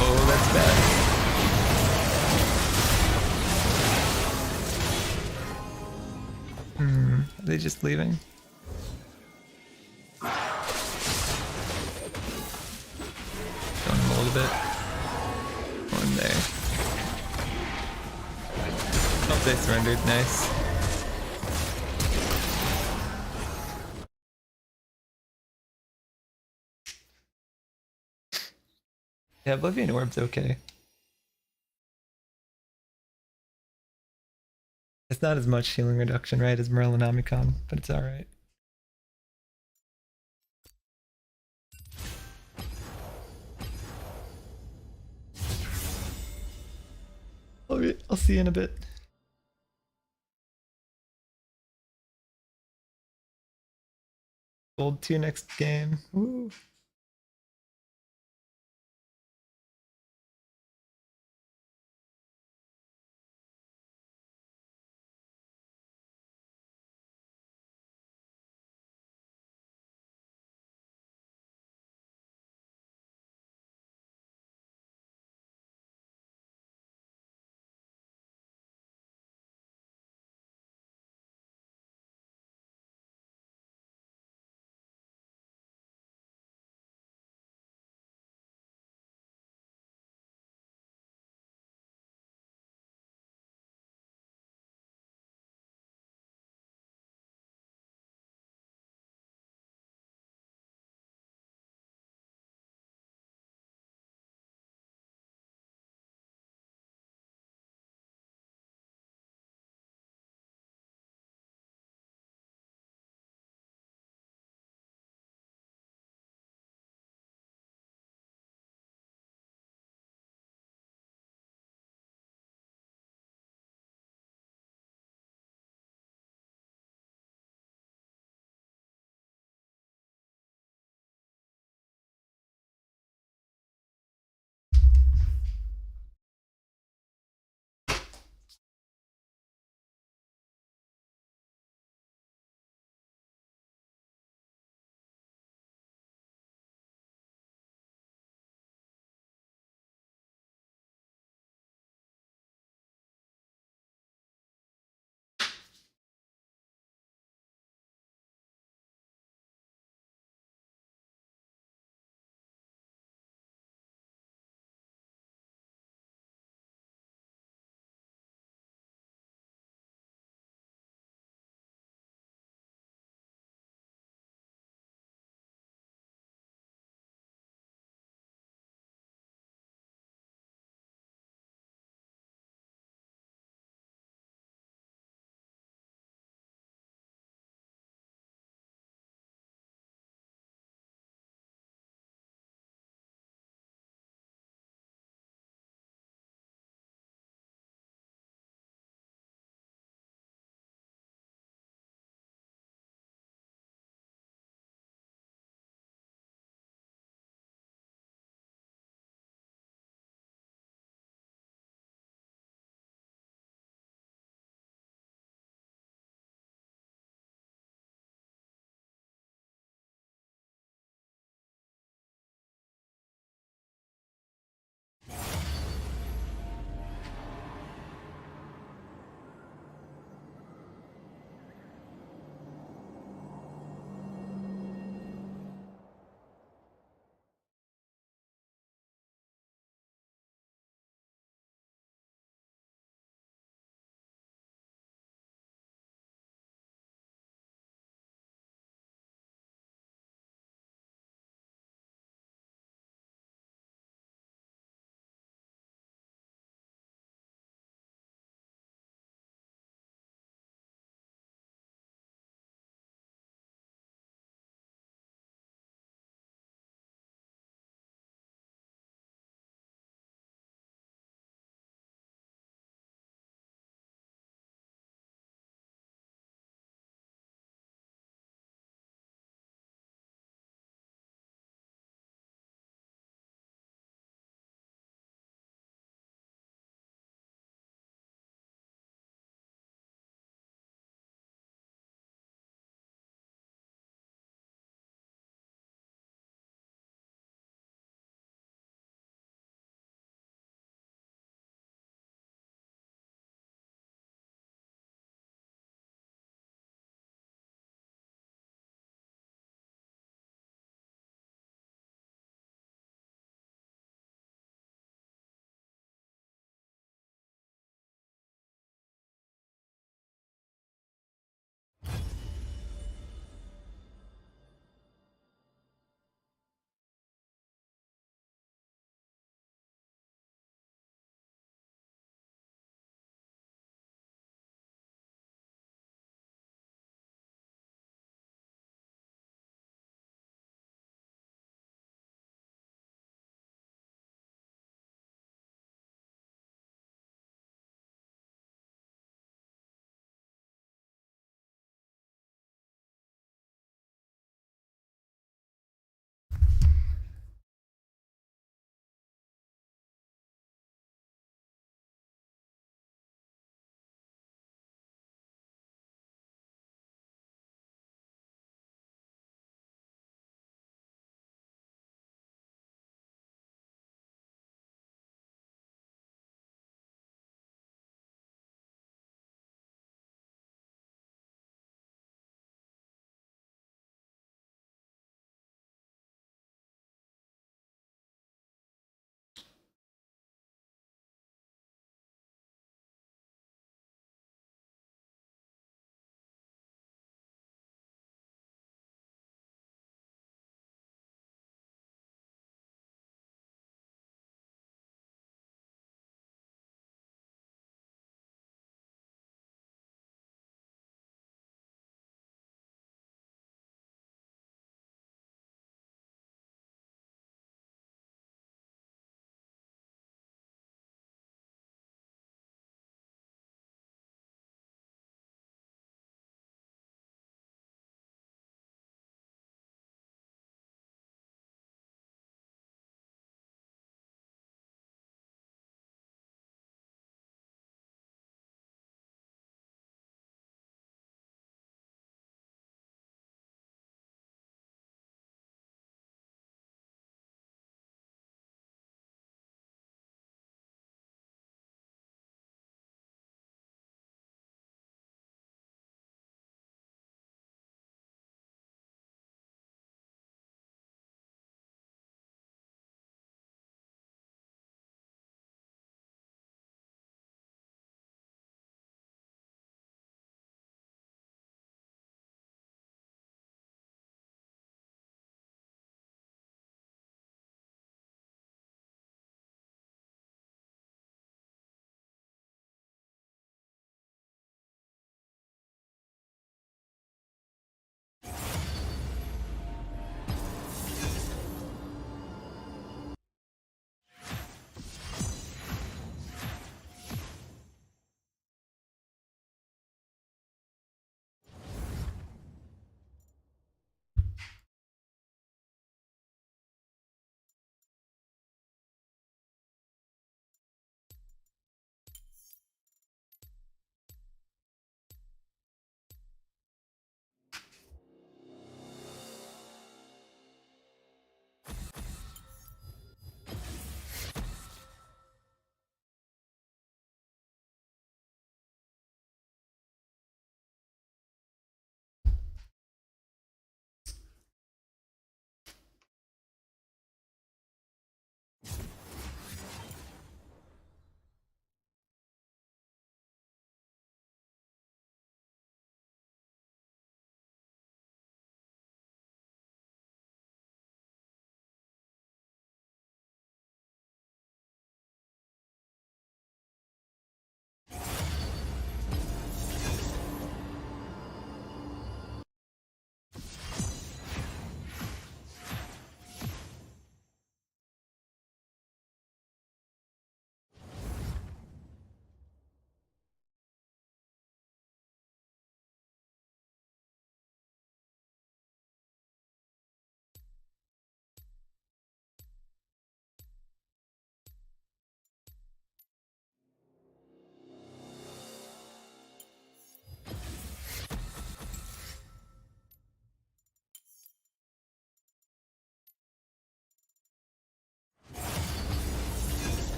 Oh, that's bad. they just leaving? Going him a little bit. One there. Oh, they surrendered. Nice. Yeah, Oblivion Orb's okay. It's not as much healing reduction, right, as Morellonomicon, but it's alright. Alright, I'll see you in a bit. Gold 2 next game. Woo.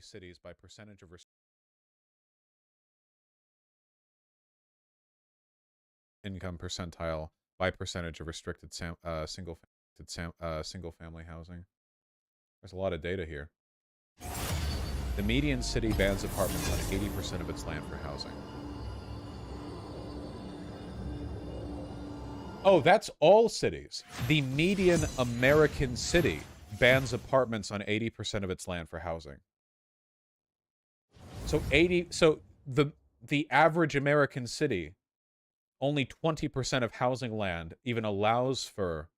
cities by percentage of income percentile by percentage of restricted single family housing. There's a lot of data here. The median city bans apartments on 80% of its land for housing. Oh, that's all cities. The median American city bans apartments on 80% of its land for housing. So the average American city, only 20% of housing land even allows for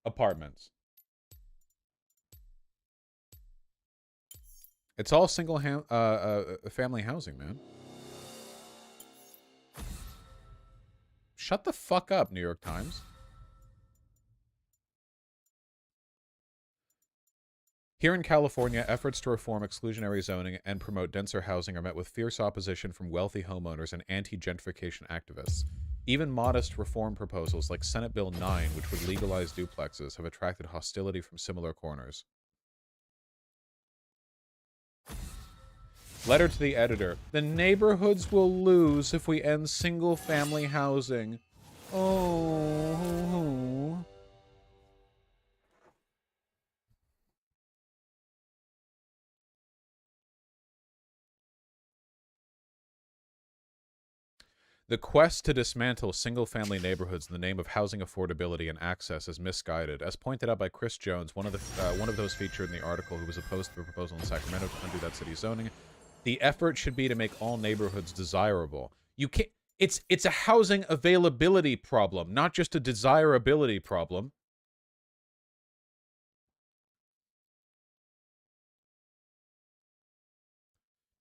apartments. It's all single family housing, man. Shut the fuck up, New York Times. Here in California, efforts to reform exclusionary zoning and promote denser housing are met with fierce opposition from wealthy homeowners and anti-gentrification activists. Even modest reform proposals like Senate Bill 9, which would legalize duplexes, have attracted hostility from similar corners. Letter to the editor. The neighborhoods will lose if we end single-family housing. Oh. The quest to dismantle single-family neighborhoods in the name of housing affordability and access is misguided. As pointed out by Chris Jones, one of those featured in the article who was opposed to the proposal in Sacramento to undo that city's zoning, the effort should be to make all neighborhoods desirable. You can't. It's a housing availability problem, not just a desirability problem.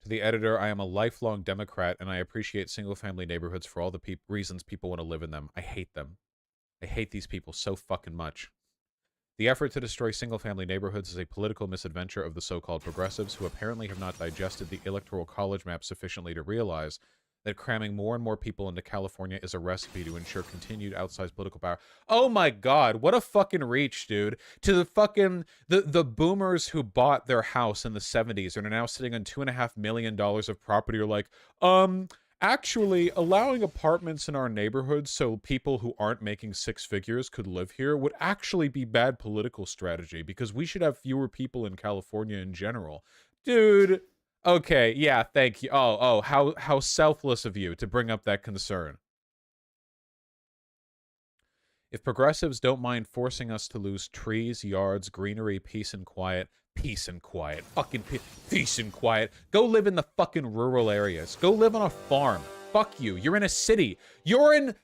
To the editor, I am a lifelong Democrat, and I appreciate single-family neighborhoods for all the reasons people want to live in them. I hate them. I hate these people so fucking much. The effort to destroy single-family neighborhoods is a political misadventure of the so-called progressives who apparently have not digested the electoral college map sufficiently to realize that cramming more and more people into California is a recipe to ensure continued outsized political power. Oh my god, what a fucking reach, dude. To the fucking the boomers who bought their house in the 70s and are now sitting on $2.5 million of property are like, actually, allowing apartments in our neighborhoods so people who aren't making six figures could live here would actually be bad political strategy because we should have fewer people in California in general. Dude, okay, yeah, thank you. Oh, how selfless of you to bring up that concern. If progressives don't mind forcing us to lose trees, yards, greenery, peace and quiet, fucking peace and quiet, go live in the fucking rural areas. Go live on a farm. Fuck you. You're in a city. You're in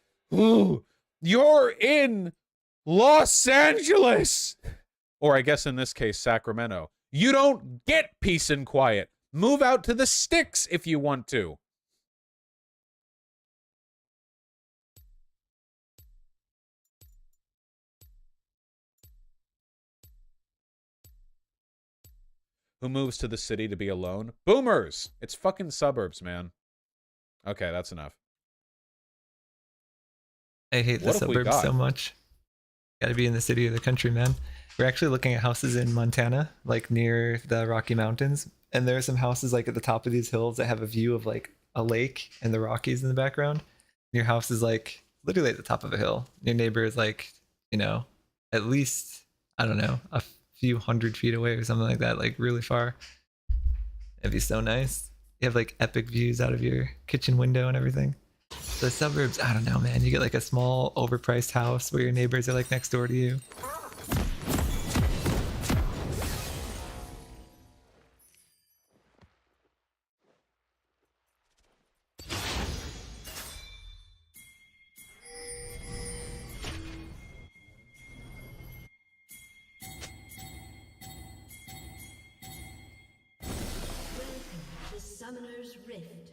Los Angeles. Or I guess in this case, Sacramento. You don't get peace and quiet. Move out to the sticks if you want to. Who moves to the city to be alone? Boomers! It's fucking suburbs, man. Okay, that's enough. I hate the suburbs so much. Gotta be in the city or the country, man. We're actually looking at houses in Montana, like near the Rocky Mountains. And there are some houses like at the top of these hills that have a view of like a lake and the Rockies in the background. Your house is like literally at the top of a hill. Your neighbor is like, you know, at least, I don't know, a few 100 feet away or something like that, like really far. It'd be so nice. You have like epic views out of your kitchen window and everything. The suburbs, I don't know, man. You get like a small overpriced house where your neighbors are like next door to you. The Summoner's Rift.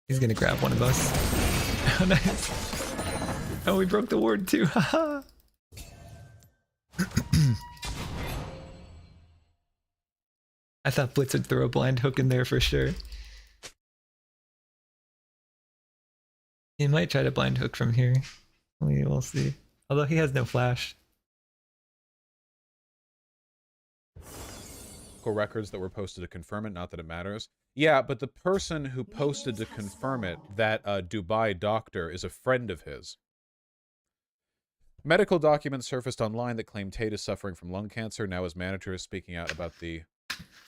He's gonna grab one of us. Oh, nice. Oh, we broke the ward too. Haha. I thought Blitz would throw a blind hook in there for sure. He might try to blind hook from here. We'll see. Although he has no flash. Records that were posted to confirm it, not that it matters. Yeah, but the person who posted to confirm it, that Dubai doctor, is a friend of his. Medical documents surfaced online that claim Tate is suffering from lung cancer. Now his manager is speaking out about the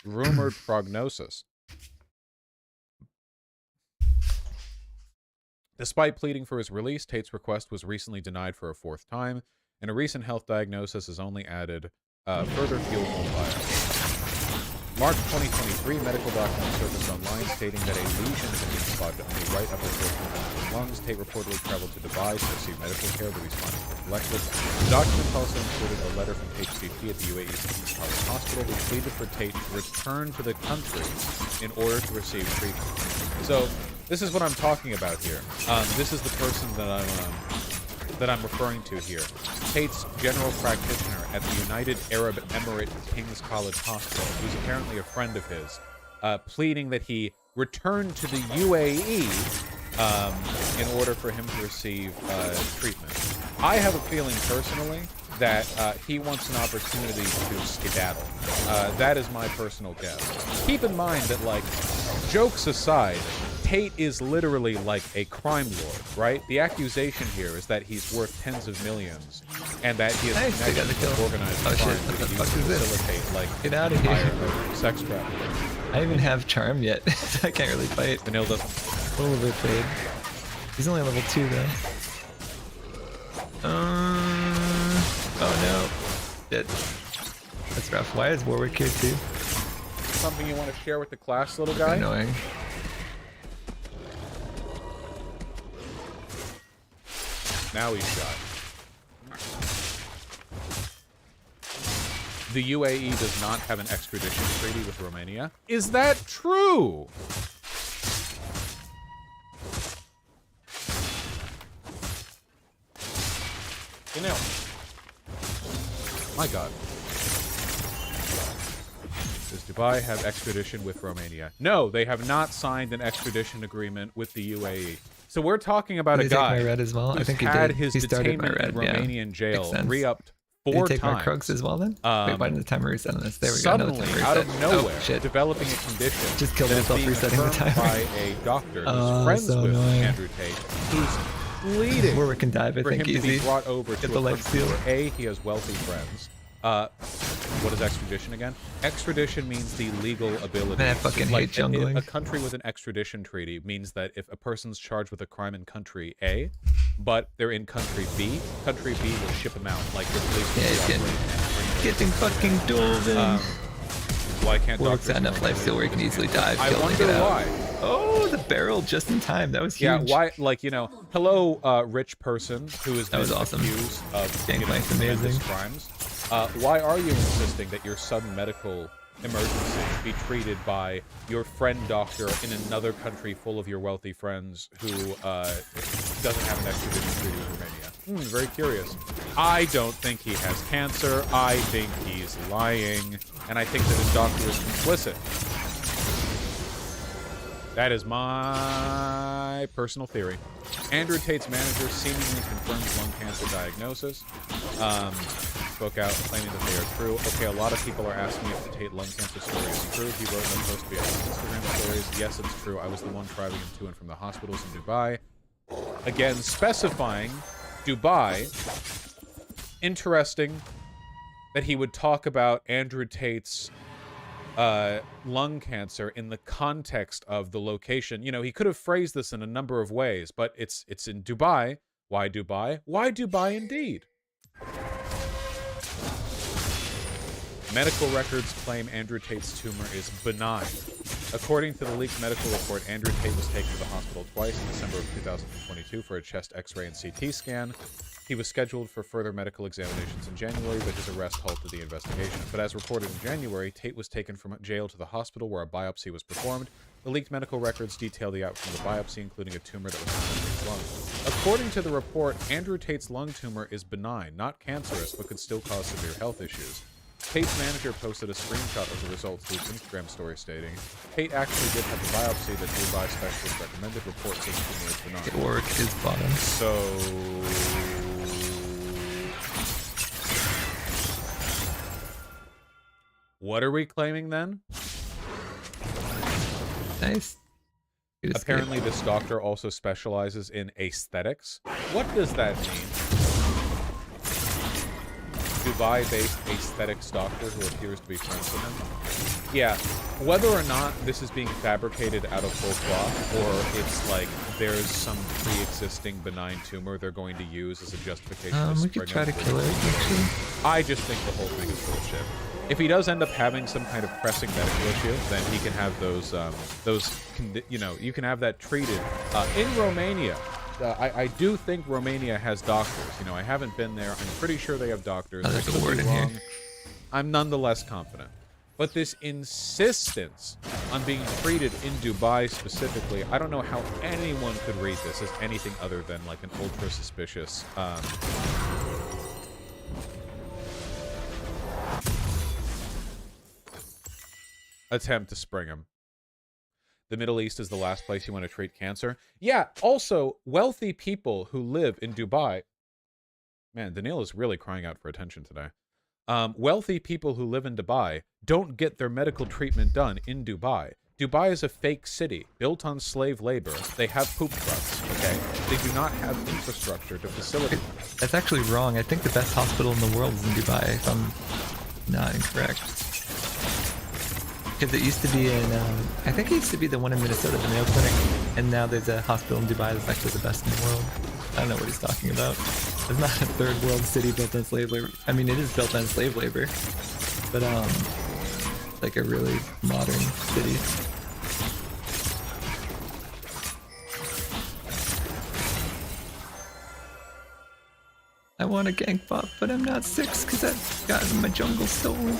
rumored prognosis. Despite pleading for his release, Tate's request was recently denied for a 4th time, and a recent health diagnosis has only added further fuel to the fire. March 2023, medical documents surfaced online stating that a lesion had been spotted on the right upper portion of his lungs. Tate reportedly traveled to Dubai to receive medical care. The response was collected. The documents also included a letter from Tate's GP at the UAE's King's College Hospital, who pleaded for Tate to return to the country in order to receive treatment. So, this is what I'm talking about here. This is the person that I'm referring to here. Tate's general practitioner at the United Arab Emirate King's College Hospital, who's apparently a friend of his, pleading that he return to the UAE in order for him to receive treatment. I have a feeling personally that he wants an opportunity to skedaddle. That is my personal guess. Keep in mind that, like, jokes aside, Tate is literally like a crime lord, right? The accusation here is that he's worth tens of millions, and that he is connected to organized crime that he used to facilitate, like, get out of here, sex trafficking. I don't even have charm yet, so I can't really fight. Vanille doesn't. A little bit played. He's only level 2 though. Oh no. Dead. That's rough. Why is Warwick here too? Something you want to share with the class, little guy? Annoying. Now he's shot. The UAE does not have an extradition treaty with Romania. Is that true? You know, my God. Does Dubai have extradition with Romania? No, they have not signed an extradition agreement with the UAE. So we're talking about a guy my red as well? I think he had did. his He started my detainment red, in Romanian jail Makes re-upped Did 4 he take times. my Krugs as well then? Wait, why didn't the timer reset on this? There we go. Suddenly, No timer out reset. of nowhere, Oh, shit. developing a condition Just killed that is myself being resetting the affirmed timer. by a doctor who's Oh, friends so with annoying. Andrew Tate, who's pleading Warwick can dive, I for think, him to be easy. brought over Get to the a life country steal. where A, he has wealthy friends. What is extradition again? Extradition means the legal ability. Man, I fucking hate jungling. A country with an extradition treaty means that if a person's charged with a crime in country A, but they're in country B will ship them out. Like the police will Yeah, cooperate. getting fucking dueled in. Why can't Warwick's doctors got enough life steal where he can easily dive. I kill, and wonder get out. why. Oh, the barrel just in time. That was huge. Yeah, why? Like, you know, hello, rich person who has been was awesome. accused of Gangplank's tremendous amazing. crimes. Why are you insisting that your sudden medical emergency be treated by your friend doctor in another country full of your wealthy friends who doesn't have an extradition treaty with Romania? Very curious. I don't think he has cancer. I think he's lying. And I think that his doctor is complicit. That is my personal theory. Andrew Tate's manager seemingly confirms lung cancer diagnosis. Spoke out claiming that they are true. Okay, a lot of people are asking if the Tate lung cancer story is true. He wrote them supposed to be on Instagram stories. Yes, it's true. I was the one driving him to and from the hospitals in Dubai. Again, specifying Dubai. Interesting that he would talk about Andrew Tate's lung cancer in the context of the location. You know, he could have phrased this in a number of ways, but it's in Dubai. Why Dubai? Why Dubai indeed? Medical records claim Andrew Tate's tumor is benign. According to the leaked medical report, Andrew Tate was taken to the hospital twice in December of 2022 for a chest x-ray and CT scan. He was scheduled for further medical examinations in January, but his arrest halted the investigation. But as reported in January, Tate was taken from jail to the hospital where a biopsy was performed. The leaked medical records detail the outcome of the biopsy, including a tumor that was found in his lung. According to the report, Andrew Tate's lung tumor is benign, not cancerous, but could still cause severe health issues. Kate's manager posted a screenshot of the results to his Instagram story stating, Kate actually did have the biopsy that Dubai specialist recommended. Report says tumor is benign. Okay, Warwick is bottom. So... what are we claiming then? Nice. Good escape. Apparently this doctor also specializes in aesthetics. What does that mean? Dubai-based aesthetics doctor who appears to be friends with him. Yeah, whether or not this is being fabricated out of full cloth, or it's like there's some pre-existing benign tumor they're going to use as a justification to We could try to kill it, actually. I just think the whole thing is bullshit. If he does end up having some kind of pressing medical issue, then he can have you can have that treated in Romania. I do think Romania has doctors. You know, I haven't been there. I'm pretty sure they have doctors. Oh, there's I could a word be in wrong. here. I'm nonetheless confident. But this insistence on being treated in Dubai specifically, I don't know how anyone could read this as anything other than like an ultra suspicious attempt to spring him. The Middle East is the last place you want to treat cancer. Yeah, also, wealthy people who live in Dubai... Man, Daniil is really crying out for attention today. Wealthy people who live in Dubai don't get their medical treatment done in Dubai. Dubai is a fake city, built on slave labor. They have poop trucks, okay? They do not have infrastructure to facilitate. That's actually wrong. I think the best hospital in the world is in Dubai, if I'm not incorrect. Because it used to be in, I think it used to be the one in Minnesota, the Mayo Clinic, and now there's a hospital in Dubai that's actually the best in the world. I don't know what he's talking about. It's not a third world city built on slave labor. I mean, it is built on slave labor, but like a really modern city. I want a gank bot, but I'm not 6 because I've gotten my jungle stolen.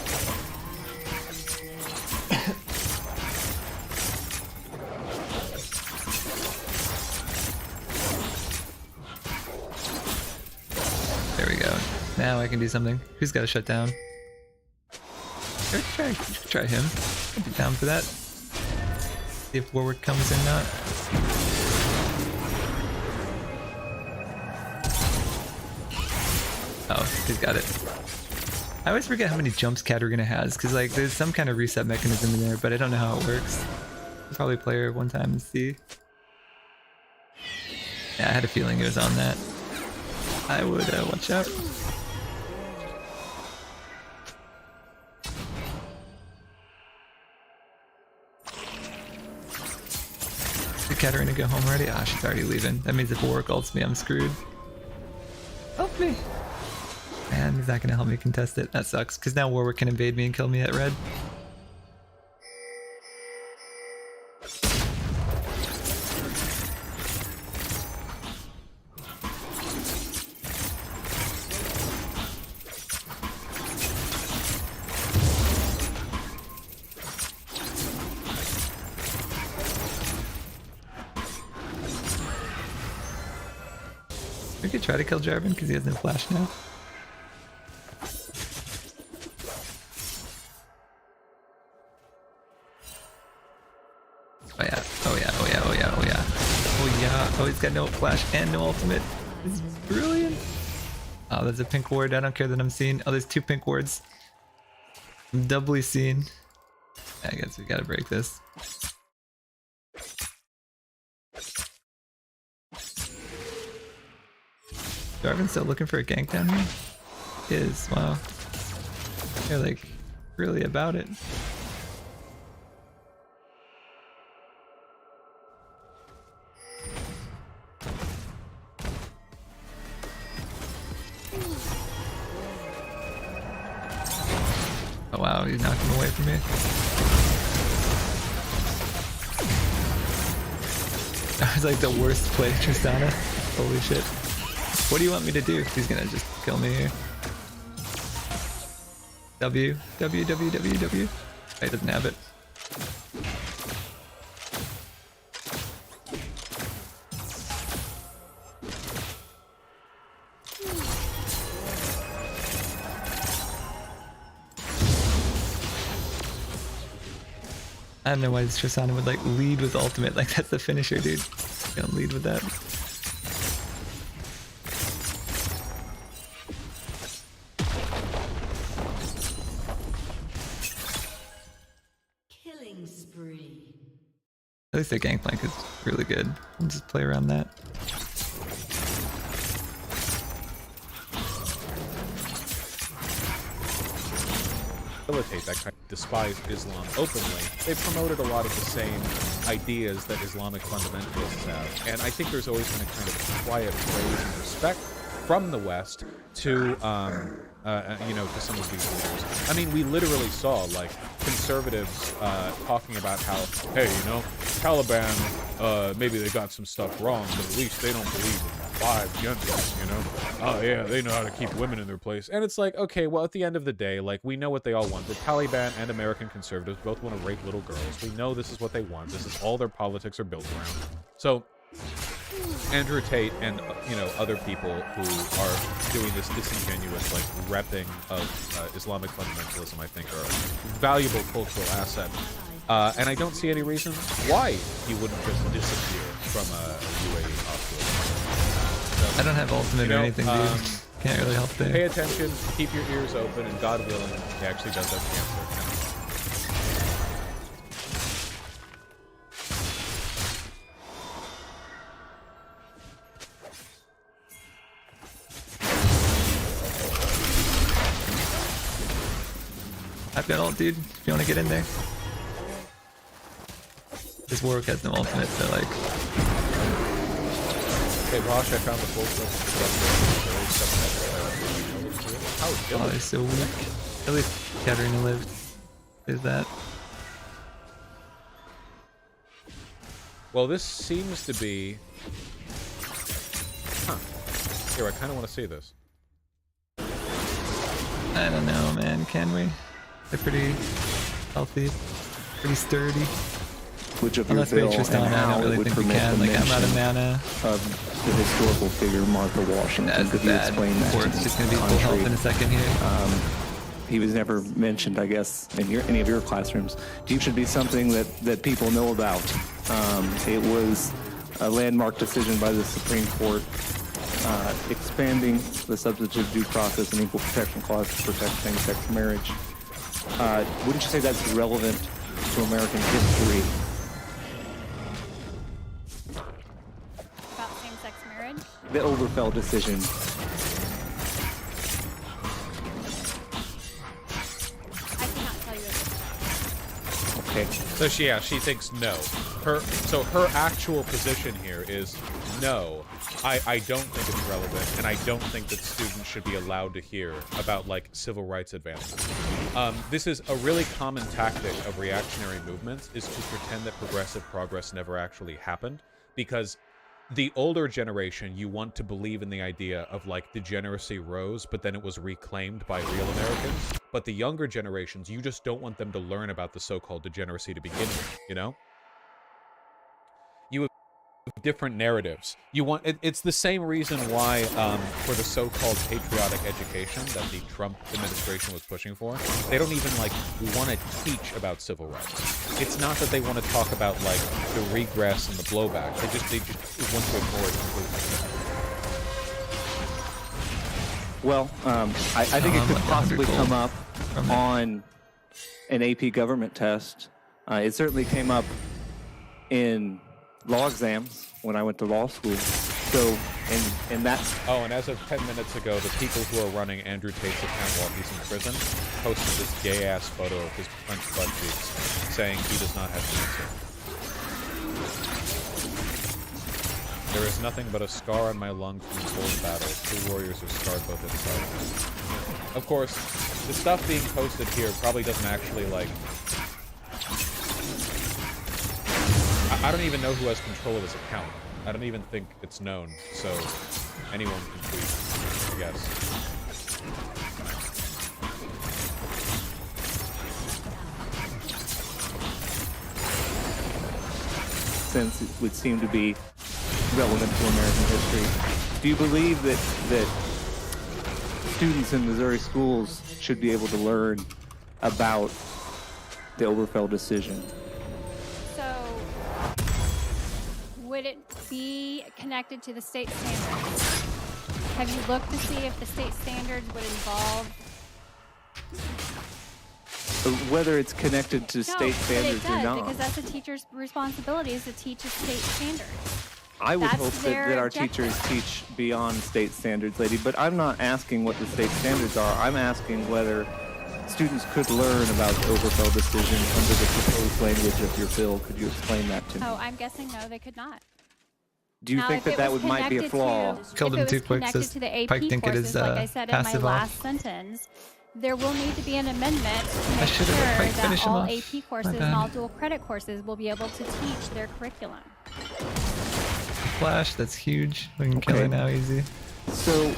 There we go. Now I can do something. Who's got to shut down? Try him. I'd be down for that. See if Warwick comes in not. Oh, he's got it. I always forget how many jumps Katarina has, because like there's some kind of reset mechanism in there, but I don't know how it works. I'll probably play her one time and see. Yeah, I had a feeling it was on that. I would watch out. Did Katarina go home already? Ah, she's already leaving. That means if Warwick ults me, I'm screwed. Help me! Man, he's not gonna help me contest it. That sucks, because now Warwick can invade me and kill me at red. We could try to kill Jarvan because he has no flash now. Oh yeah, oh yeah, oh yeah, oh yeah, oh yeah. Oh yeah, oh he's got no flash and no ultimate. This is brilliant. Oh, there's a pink ward. I don't care that I'm seen. Oh, there's 2 pink wards. I'm doubly seen. I guess we gotta break this. Jarvan's still looking for a gank down here? He is, wow. They're like really about it. Oh wow, he's knocking away from me. That was like the worst play, Tristana. Holy shit. What do you want me to do? He's gonna just kill me here. W. Oh, he doesn't have it. I don't know why this Tristana would like lead with ultimate. Like that's the finisher, dude. Don't lead with that. Killing spree. At least their gangplank is really good. We'll just play around that. Facilitate that kind of despise Islam openly. They've promoted a lot of the same ideas that Islamic fundamentalists have, and I think there's always been a kind of quiet praise and respect from the West to, you know, to some of these leaders. I mean, we literally saw like conservatives talking about how, hey, you know, Taliban, maybe they got some stuff wrong, but at least they don't believe in 5 genders, you know? Oh yeah, they know how to keep women in their place. And it's like, okay, well, at the end of the day, like, we know what they all want. The Taliban and American conservatives both want to rape little girls. We know this is what they want. This is all their politics are built around. So, Andrew Tate and, you know, other people who are doing this disingenuous, like, repping of Islamic fundamentalism, I think, are a valuable cultural asset. And I don't see any reason why he wouldn't just disappear from a UAE hospital. I don't have ultimate or anything, dude. Can't really help there. Pay attention, keep your ears open, and God willing, he actually does have cancer. I've got ult, dude. If you want to get in there. This Warwick has no ultimate, so like... Okay, Rosh, I found the full clip. Oh, they're so weak. At least Katarina lived. Is that? Well, this seems to be... Huh. Here, I kind of want to see this. I don't know, man. Can we? They're pretty healthy, pretty sturdy. Which of your Unless bill they and Tristana, I how don't it really would think we permit can. the Like, I'm out of mention mana. of the historical figure Martha Washington. That's Could you bad. explain that to Warwick's me? just gonna be full health in a second here. He was never mentioned, I guess, in any of your classrooms. Do you should be something that people know about? It was a landmark decision by the Supreme Court expanding the substantive due process and equal protection clause to protect same-sex marriage. Wouldn't you say that's relevant to American history? About same-sex marriage? The Oberfeld decision. I cannot tell you at this point. Okay. So she thinks no. Her actual position here is no. I don't think it's relevant, and I don't think that students should be allowed to hear about, like, civil rights advances. This is a really common tactic of reactionary movements, is to pretend that progressive progress never actually happened, because the older generation, you want to believe in the idea of, like, degeneracy rose, but then it was reclaimed by real Americans. But the younger generations, you just don't want them to learn about the so-called degeneracy to begin with, you know? You have different narratives. You want it's the same reason why for the so-called patriotic education that the Trump administration was pushing for, they don't even like want to teach about civil rights. It's not that they want to talk about like the regress and the blowback. They just want to ignore it completely. Well, I think it could like possibly 100 come up from it. on an AP government test. It certainly came up in law exams when I went to law school. So, and that's... Oh, and as of 10 minutes ago, the people who are running Andrew Tate's account while he's in prison posted this gay-ass photo of his clenched butt cheeks, saying he does not have cancer. There is nothing but a scar on my lung from the cold battle. 2 warriors are scarred both inside. Of course, the stuff being posted here probably doesn't actually, like... I don't even know who has control of his account. I don't even think it's known, so anyone can tweet, I guess. Since it would seem to be relevant to American history. Do you believe that students in Missouri schools should be able to learn about the Oberfeld decision? be connected to the state standards. Have you looked to see if the state standards would involve? Whether it's connected to state No, standards but it or does, not. because that's a teacher's responsibility is to teach a state standards. I would That's hope their that our objective. teachers teach beyond state standards, lady, but I'm not asking what the state standards are. I'm asking whether students could learn about the Oberfell decision under the proposed language of your bill. Could you explain that to me? Oh, I'm guessing no, they could not. Do you Now, think if that it was might be a connected flaw? to- Killed if him it too was quick, connected says to the AP Pike think it courses, is, like I said in my passive last off. sentence, there will need to be an amendment to make should sure have let Pike that finish him all off. AP My courses bad. and all dual credit courses will be able to teach their curriculum. Flash, that's huge. We can kill Okay. it now easy. So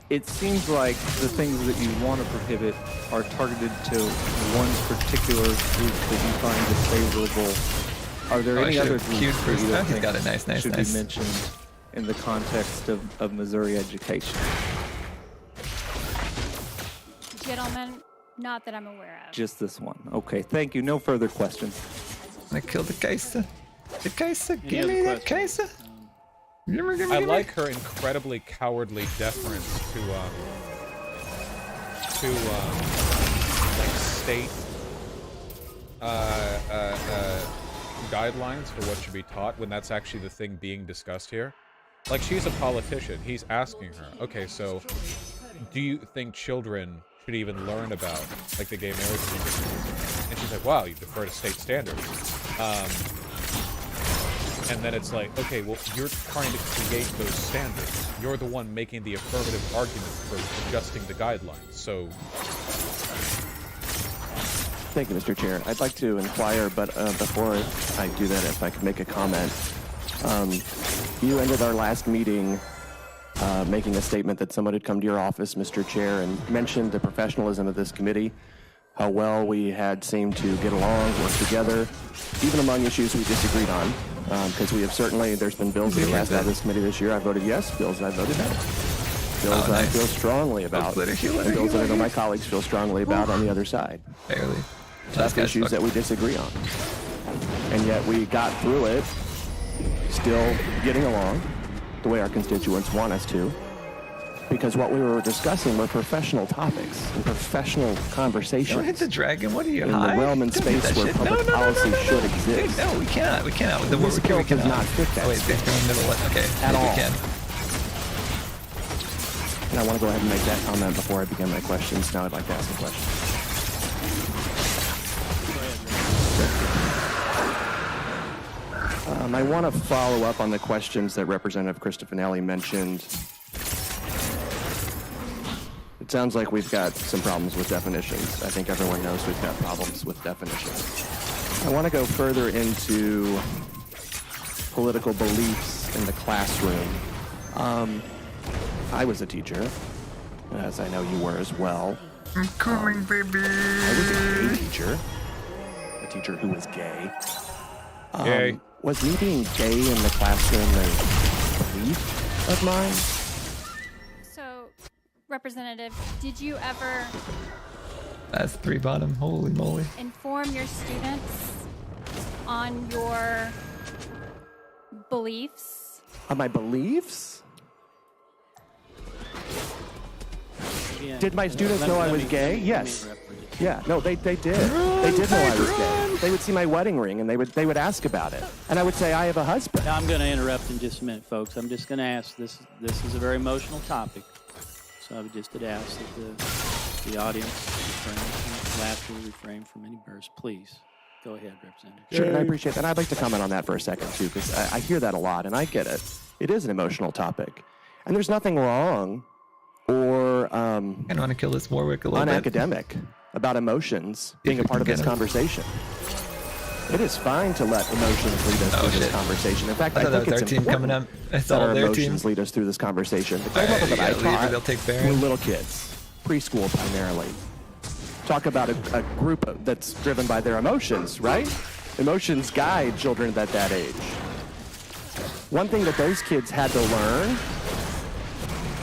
it seems like the things that you want to prohibit are targeted to one particular group that you find disfavorable. Are there Oh, I any should other have groups queued that first. you Oh, he's think got it. Nice, nice, should nice. be mentioned in the context of Missouri education? Gentlemen, not that I'm aware of. Just this one. Okay, thank you. No further questions. I killed the Kaiser. The Kaiser, Any give other me that questions? Kaiser. Gimme, gimme, I gimme. like her incredibly cowardly deference to like state guidelines for what should be taught when that's actually the thing being discussed here. Like, she's a politician. He's asking her, okay, so do you think children should even learn about like the gay marriage thing? And she's like, wow, you defer to state standards. And then it's like, okay, well, you're trying to create those standards. You're the one making the affirmative argument for adjusting the guidelines. So, Thank you, Mr. Chair. I'd like to inquire, but before I do that, if I could make a comment. You ended our last meeting making a statement that someone had come to your office, Mr. Chair, and mentioned the professionalism of this committee, how well we had seemed to get along, work together, even among issues we disagreed on, because we have certainly, there's been bills that have passed out of this committee this year. I voted yes, bills I voted no. Bills Oh, I nice. feel strongly about, glitter, and bills that I know my colleagues feel strongly about on the other side. Barely. Tough issues that we disagree on. And yet we got through it, still getting along the way our constituents want us to, because what we were discussing were professional topics and professional conversations. Don't hit the dragon. What are you, In the high? realm and Don't hit space that where shit. public policy should exist. Dude, no, we cannot. We cannot. The This word bill we does cannot. not fit that Oh, wait, space. it's in the middle. Okay, At maybe all. we can. And I want to go ahead and make that comment before I begin my questions. Now I'd like to ask a question. I want to follow up on the questions that Representative Cristofanelli mentioned. It sounds like we've got some problems with definitions. I think everyone knows we've got problems with definitions. I want to go further into political beliefs in the classroom. I was a teacher, as I know you were as well. I'm coming, baby. I was a gay teacher, a teacher who was gay. Gay. Was me being gay in the classroom a belief of mine? So, Representative, did you ever That's 3 bottom. Holy moly. inform your students on your beliefs? On my beliefs? Yeah. Did my students Let- know let I was me- gay? let me Yes. interrupt for just- Yeah, no, they did. They did know I was gay. They would see my wedding ring and they would ask about it. And I would say, I have a husband. Now, I'm going to interrupt in just a minute, folks. I'm just going to ask, this is a very emotional topic. So I would just ask that the audience refrain from laughter, refrain from any bursts. Please, go ahead, Representative. Sure, and I appreciate that. I'd like to comment on that for a second, too, because I hear that a lot, and I get it. It is an emotional topic. And there's nothing wrong or I want to kill this Warwick a little bit. unacademic about emotions being we a part can of this get 'em. conversation. It is fine to let emotions lead us through this shit. conversation. In fact, I I thought that think was it's our team important coming up. It's that all our their emotions team. lead us through this conversation. The grade Alright, level you that I gotta leave or taught they'll take were Baron. little kids, preschool primarily. Talk about a group that's driven by their emotions, right? Emotions guide children at that age. One thing that those kids had to learn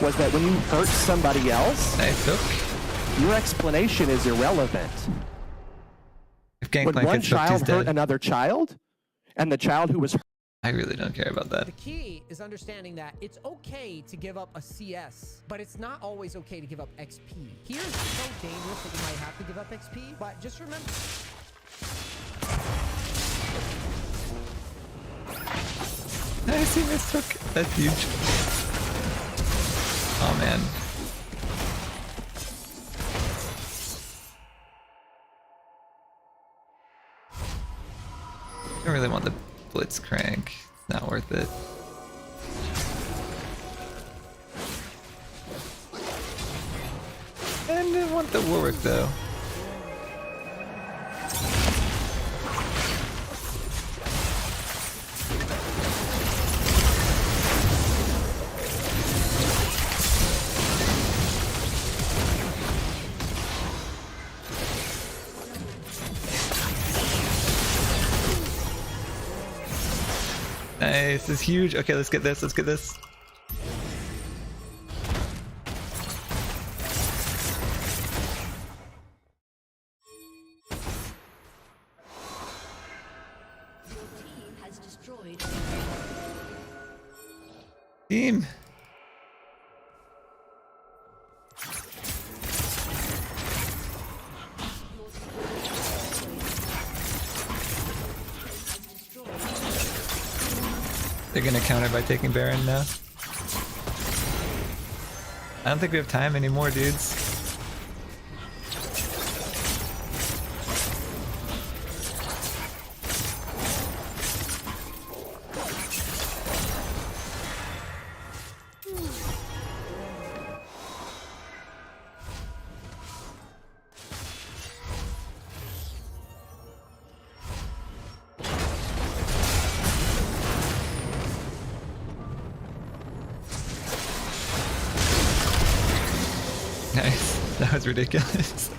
was that when you hurt somebody else, Nice hook. your explanation is irrelevant. If When Gangplank one gets hooked, he's child hurt dead. another child, and the child who was hurt I really don't care about that. The key is understanding that it's okay to give up a CS, but it's not always okay to give up XP. Here's so dangerous that you might have to give up XP, but just remember. Nice, he mistook. That's huge. Oh man. I don't really want the Blitz crank. It's not worth it. And I want the Warwick though. Nice, this is huge. Okay, let's get this, let's get this. Your team has destroyed. Team. They're gonna counter by taking Baron now. I don't think we have time anymore, dudes. Nice. That was ridiculous.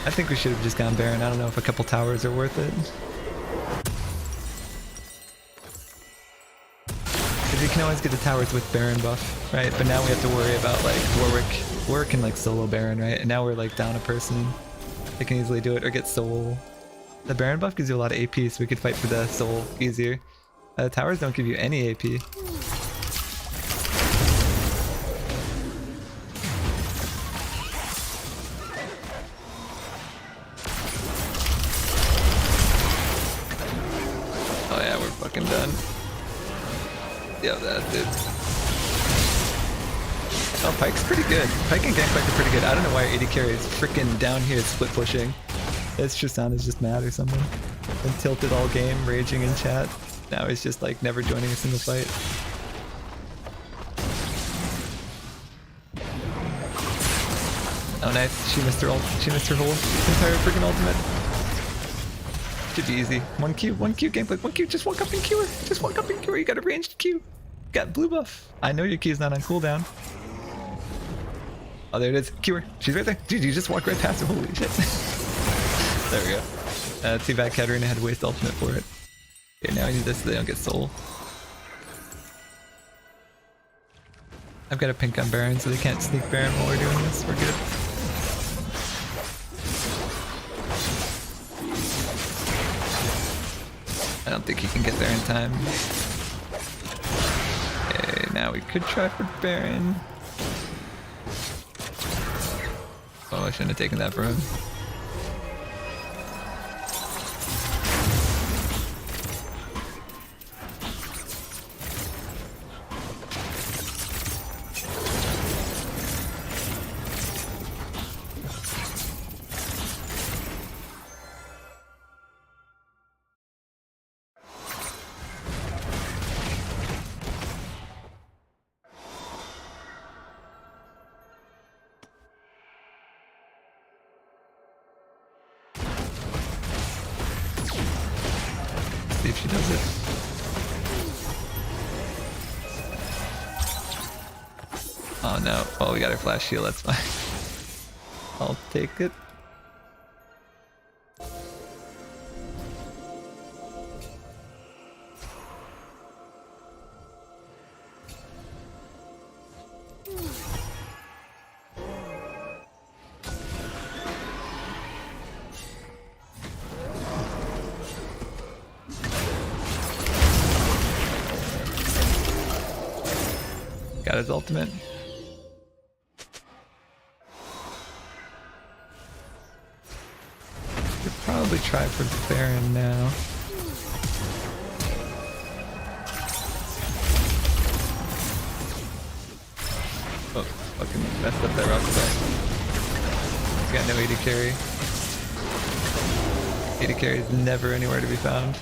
I think we should have just gone Baron. I don't know if a couple towers are worth it. Because you can always get the towers with Baron buff, right? But now we have to worry about like Warwick can like solo Baron, right? And now we're like down a person. They can easily do it or get soul. The Baron buff gives you a lot of AP, so we could fight for the soul easier. Towers don't give you any AP. Oh yeah, we're fucking done. Yeah, that's it. Oh, Pyke's pretty good. Pyke and Gangplank are pretty good. I don't know why our AD carry is freaking down here split pushing. It's Tristan is just mad or something. And tilted all game, raging in chat. Now he's just like never joining a single fight. Oh nice, she missed her ult. She missed her whole entire freaking ultimate. Should be easy. 1Q gameplay, 1Q, just walk up and Q her. Just walk up and Q her, you got a ranged Q. Got blue buff. I know your Q's not on cooldown. Oh there it is, Q her. She's right there. Dude, you just walked right past her, holy shit. There we go. Too bad Katarina had to waste ultimate for it. Okay, now I need this so they don't get soul. I've got a pink on Baron so they can't sneak Baron while we're doing this. We're good. I don't think he can get there in time. Okay, now we could try for Baron. Oh, I shouldn't have taken that for him. See if she does it. Oh no. Oh, we got her flash shield, that's fine. I'll take it. got his ultimate. Could probably try for the Baron now. Oh, fucking messed up that rock spell. He's got no AD carry. AD carry is never anywhere to be found.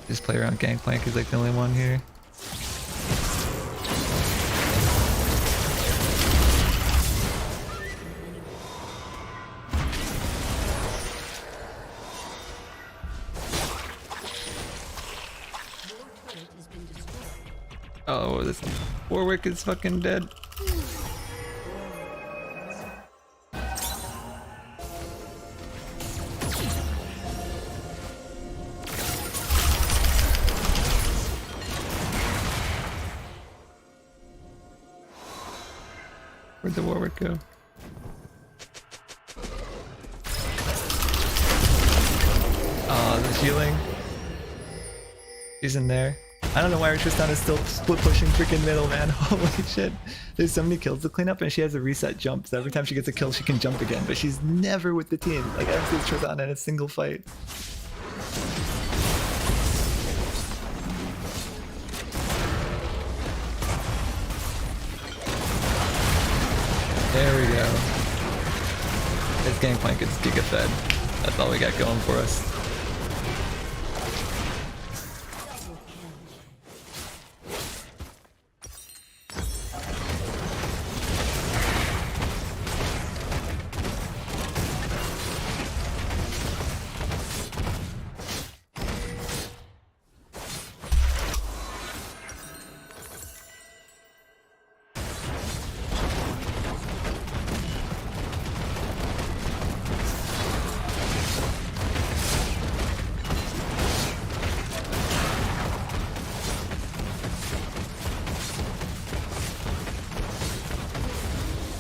Just play around Gangplank, he's like the only one here. Oh, this Warwick is fucking dead. Where'd the Warwick go? Oh, the healing. He's in there. I don't know why Tristan is still split pushing freaking middle, man. Holy shit. There's so many kills to clean up and she has a reset jump, so every time she gets a kill she can jump again, but she's never with the team. Like, I haven't seen Tristan in a single fight. There we go. This Gangplank is Giga fed. That's all we got going for us.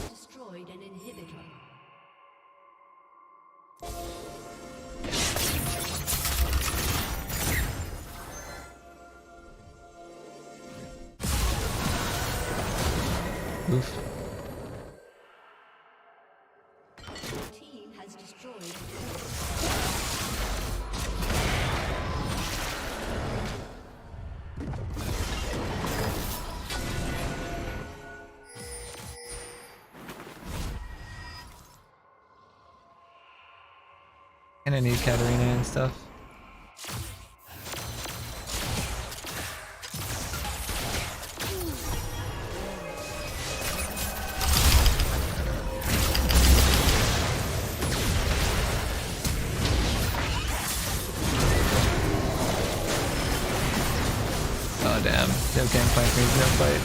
Destroyed an inhibitor. Oof. Your team has destroyed. Kinda need Katarina and stuff. Oh damn, no Gangplank means no fight.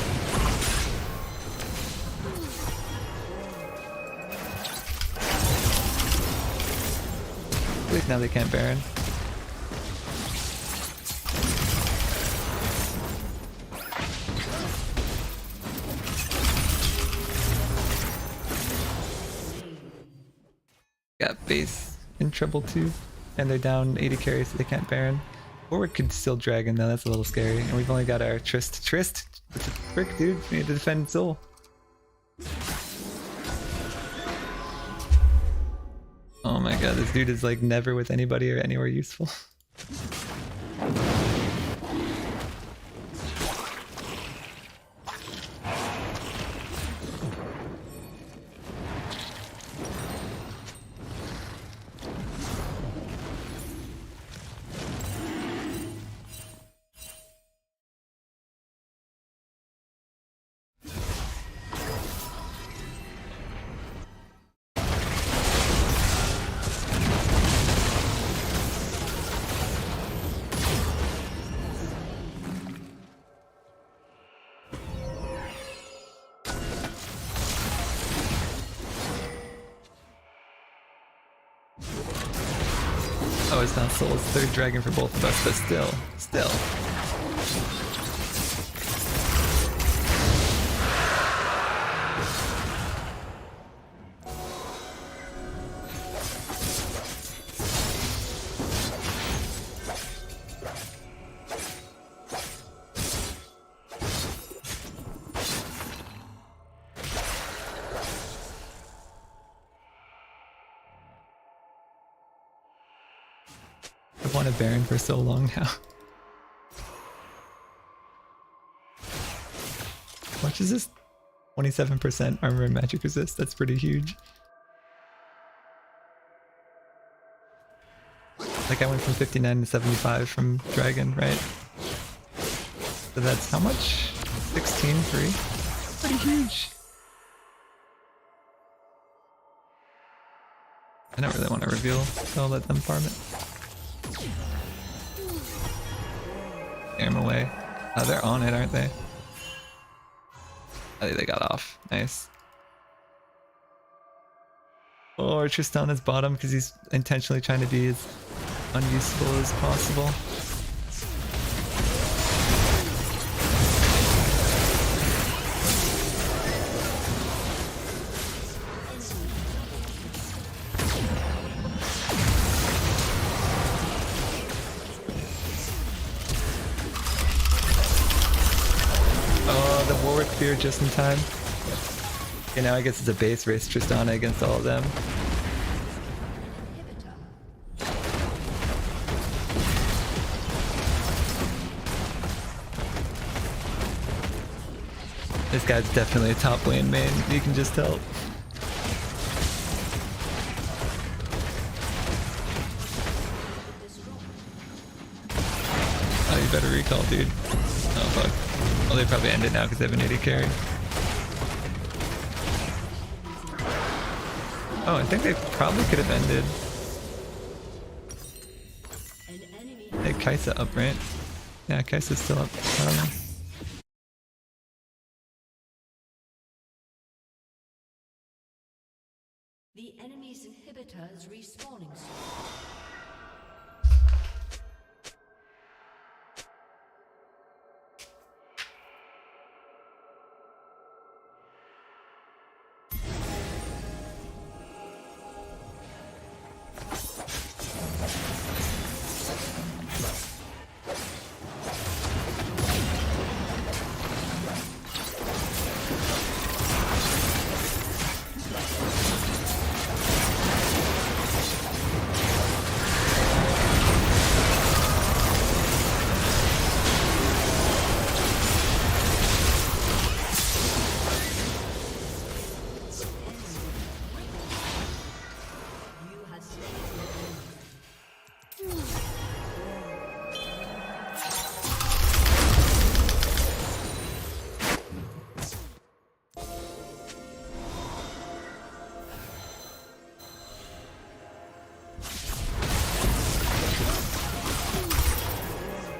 At least now they can't Baron. Got base in trouble too. And they're down 80 carries so they can't Baron. Warwick could still Dragon though, that's a little scary. And we've only got our Trist. Trist? It's a frick, dude. We need to defend Soul. Oh my god, this dude is like never with anybody or anywhere useful. Oh, it's not Soul's third dragon for both of us, but still. I've wanted Baron for so long now. How much is this? 27% armor and magic resist. That's pretty huge. Like I went from 59 to 75 from Dragon, right? So that's how much? 16-3? Pretty huge. I don't really want to reveal, so I'll let them farm it. Scare them away. Oh, they're on it, aren't they? I think they got off. Nice. Oh, Tristana's bottom because he's intentionally trying to be as unuseful as possible. Oh, the Warwick Fear just in time. Okay, now I guess it's a base race Tristana against all of them. This guy's definitely a top lane main, you can just tell. Oh, you better recall, dude. Oh, fuck. Well, they probably end it now because they have an 80 carry. Oh, I think they probably could have ended. Hey, Kaisa up, right? Yeah, Kaisa's still up. I don't know. The enemy's inhibitor is respawning soon.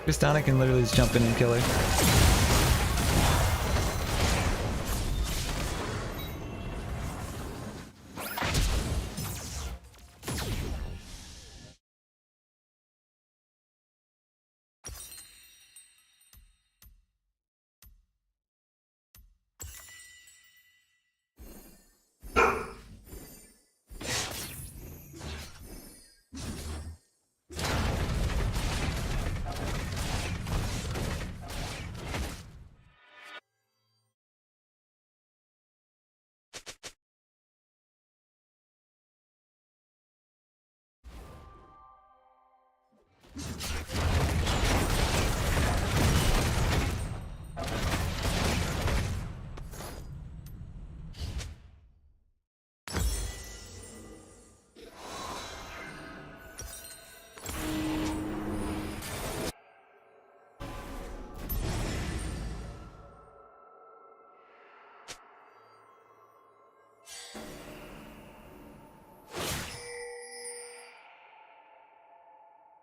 Tristana can literally just jump in and kill her.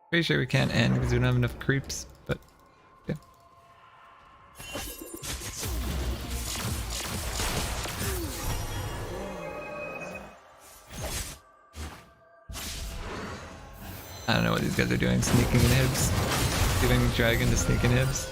Pretty sure we can't end because we don't have enough creeps, but yeah. I don't know what these guys are doing, sneaking inhibs. Giving Dragon to sneak inhibs.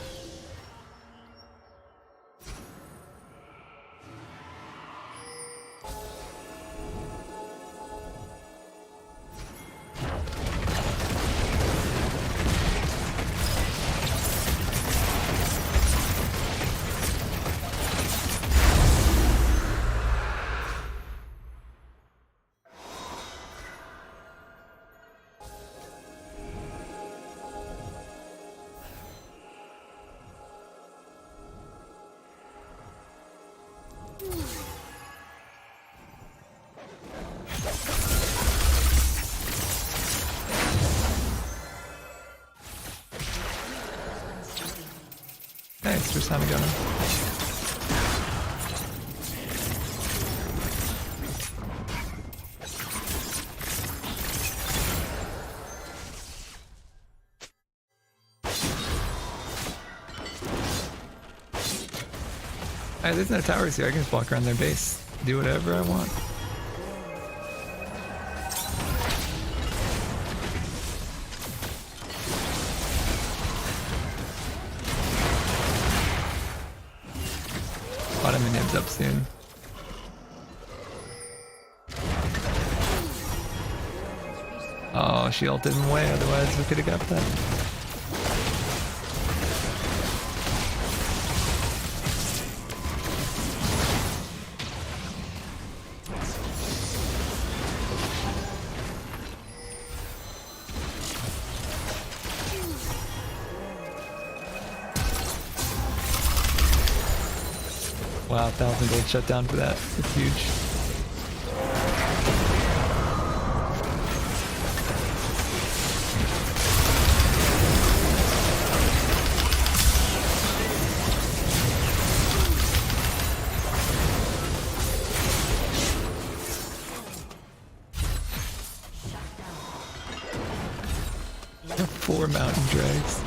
Nice, where's Hana going? Alright, there's no towers here. I can just walk around their base, do whatever I want. Bottom and nibs up soon. Oh, she ulted him away, otherwise we could have got that. Wow, 1,000 gold shut down for that. It's huge. Four mountain drags.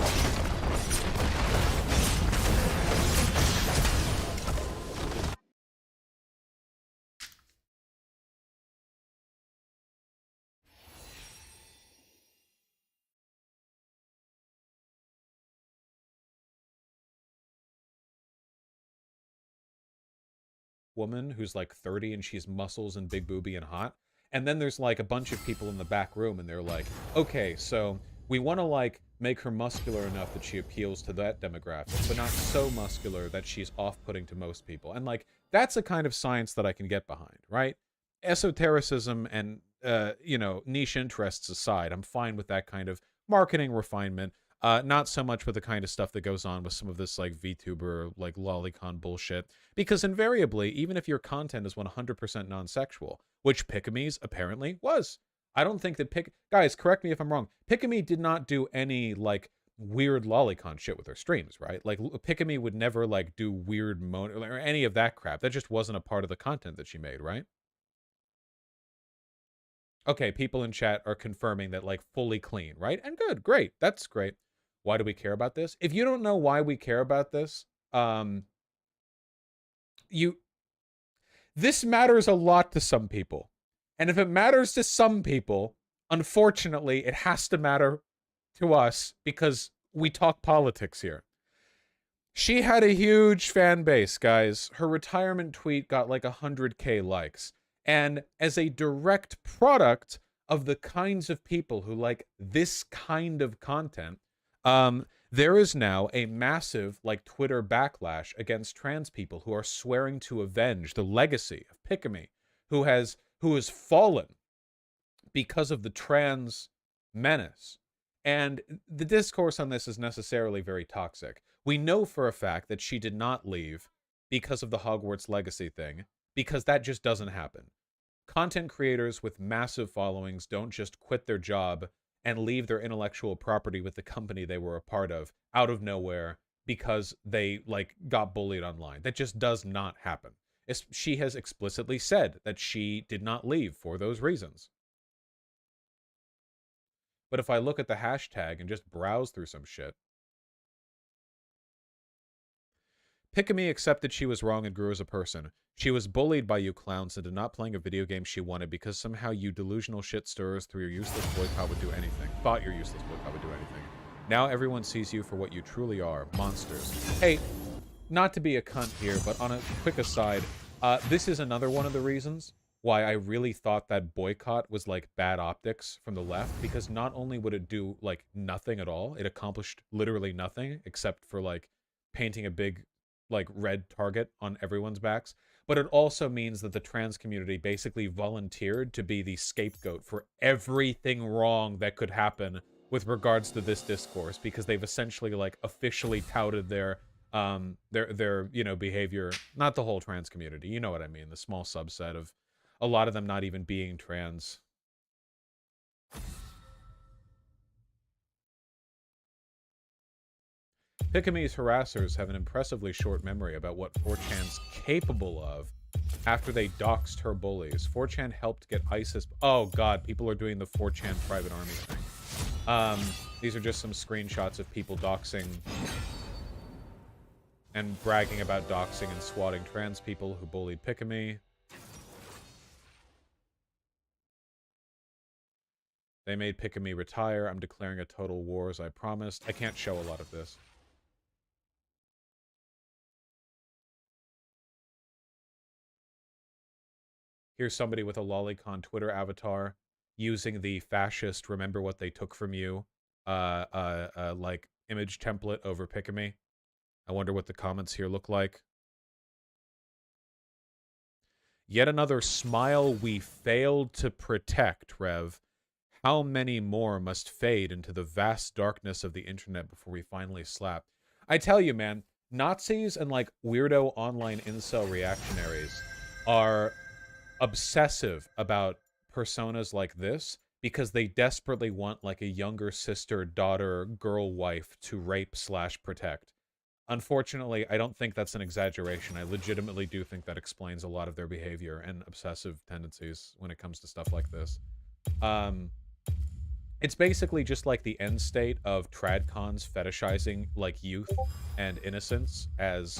Woman who's like 30 and she's muscles and big booby and hot. And then there's like a bunch of people in the back room and they're like, okay, so we want to like make her muscular enough that she appeals to that demographic, but not so muscular that she's off-putting to most people. And like, that's a kind of science that I can get behind, right? Esotericism and, you know, niche interests aside, I'm fine with that kind of marketing refinement. Not so much with the kind of stuff that goes on with some of this like VTuber, like lolicon bullshit. Because invariably, even if your content is 100% non-sexual, which Pickamee's apparently was. I don't think that guys, correct me if I'm wrong. Pikami did not do any like weird lolicon shit with her streams, right? Like Pikami would never like do weird or any of that crap. That just wasn't a part of the content that she made, right? Okay, people in chat are confirming that like fully clean, right? And good, great. That's great. Why do we care about this? If you don't know why we care about this, this matters a lot to some people. And if it matters to some people, unfortunately, it has to matter to us because we talk politics here. She had a huge fan base, guys. Her retirement tweet got like 100K likes. And as a direct product of the kinds of people who like this kind of content, there is now a massive like Twitter backlash against trans people who are swearing to avenge the legacy of Pikami, who has fallen because of the trans menace. And the discourse on this is necessarily very toxic. We know for a fact that she did not leave because of the Hogwarts legacy thing, because that just doesn't happen. Content creators with massive followings don't just quit their job and leave their intellectual property with the company they were a part of out of nowhere because they like got bullied online. That just does not happen. She has explicitly said that she did not leave for those reasons. But if I look at the hashtag and just browse through some shit, Pikami accepted she was wrong and grew as a person. She was bullied by you clowns into not playing a video game she wanted because somehow you delusional shit stirrers through your useless boycott would do anything. Thought your useless boycott would do anything. Now everyone sees you for what you truly are, monsters. Hey, not to be a cunt here, but on a quick aside, this is another one of the reasons why I really thought that boycott was like bad optics from the left, because not only would it do like nothing at all, it accomplished literally nothing except for like painting a big like red target on everyone's backs, but it also means that the trans community basically volunteered to be the scapegoat for everything wrong that could happen with regards to this discourse, because they've essentially like officially touted their you know, behavior. Not the whole trans community, you know what I mean, the small subset of a lot of them not even being trans. Pickamee's harassers have an impressively short memory about what 4chan's capable of after they doxed her bullies. 4chan helped get ISIS... Oh, God, people are doing the 4chan private army thing. These are just some screenshots of people doxing and bragging about doxing and swatting trans people who bullied Pickame. They made Pickame retire. I'm declaring a total war as I promised. I can't show a lot of this. Here's somebody with a lolicon Twitter avatar using the fascist remember what they took from you like image template over Pickame. I wonder what the comments here look like. Yet another smile we failed to protect, Rev. How many more must fade into the vast darkness of the internet before we finally slap? I tell you, man, Nazis and like weirdo online incel reactionaries are obsessive about personas like this because they desperately want like a younger sister, daughter, girl wife to rape / protect. Unfortunately, I don't think that's an exaggeration. I legitimately do think that explains a lot of their behavior and obsessive tendencies when it comes to stuff like this. It's basically just like the end state of tradcons fetishizing like youth and innocence as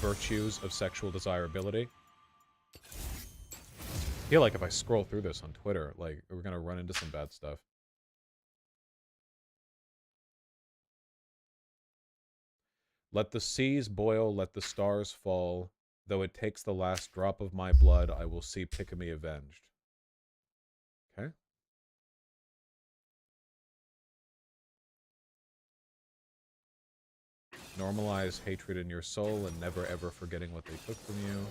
virtues of sexual desirability. I feel like if I scroll through this on Twitter, like, we're gonna run into some bad stuff. Let the seas boil, let the stars fall. Though it takes the last drop of my blood, I will see Pickame avenged. Okay. Normalize hatred in your soul and never ever forgetting what they took from you.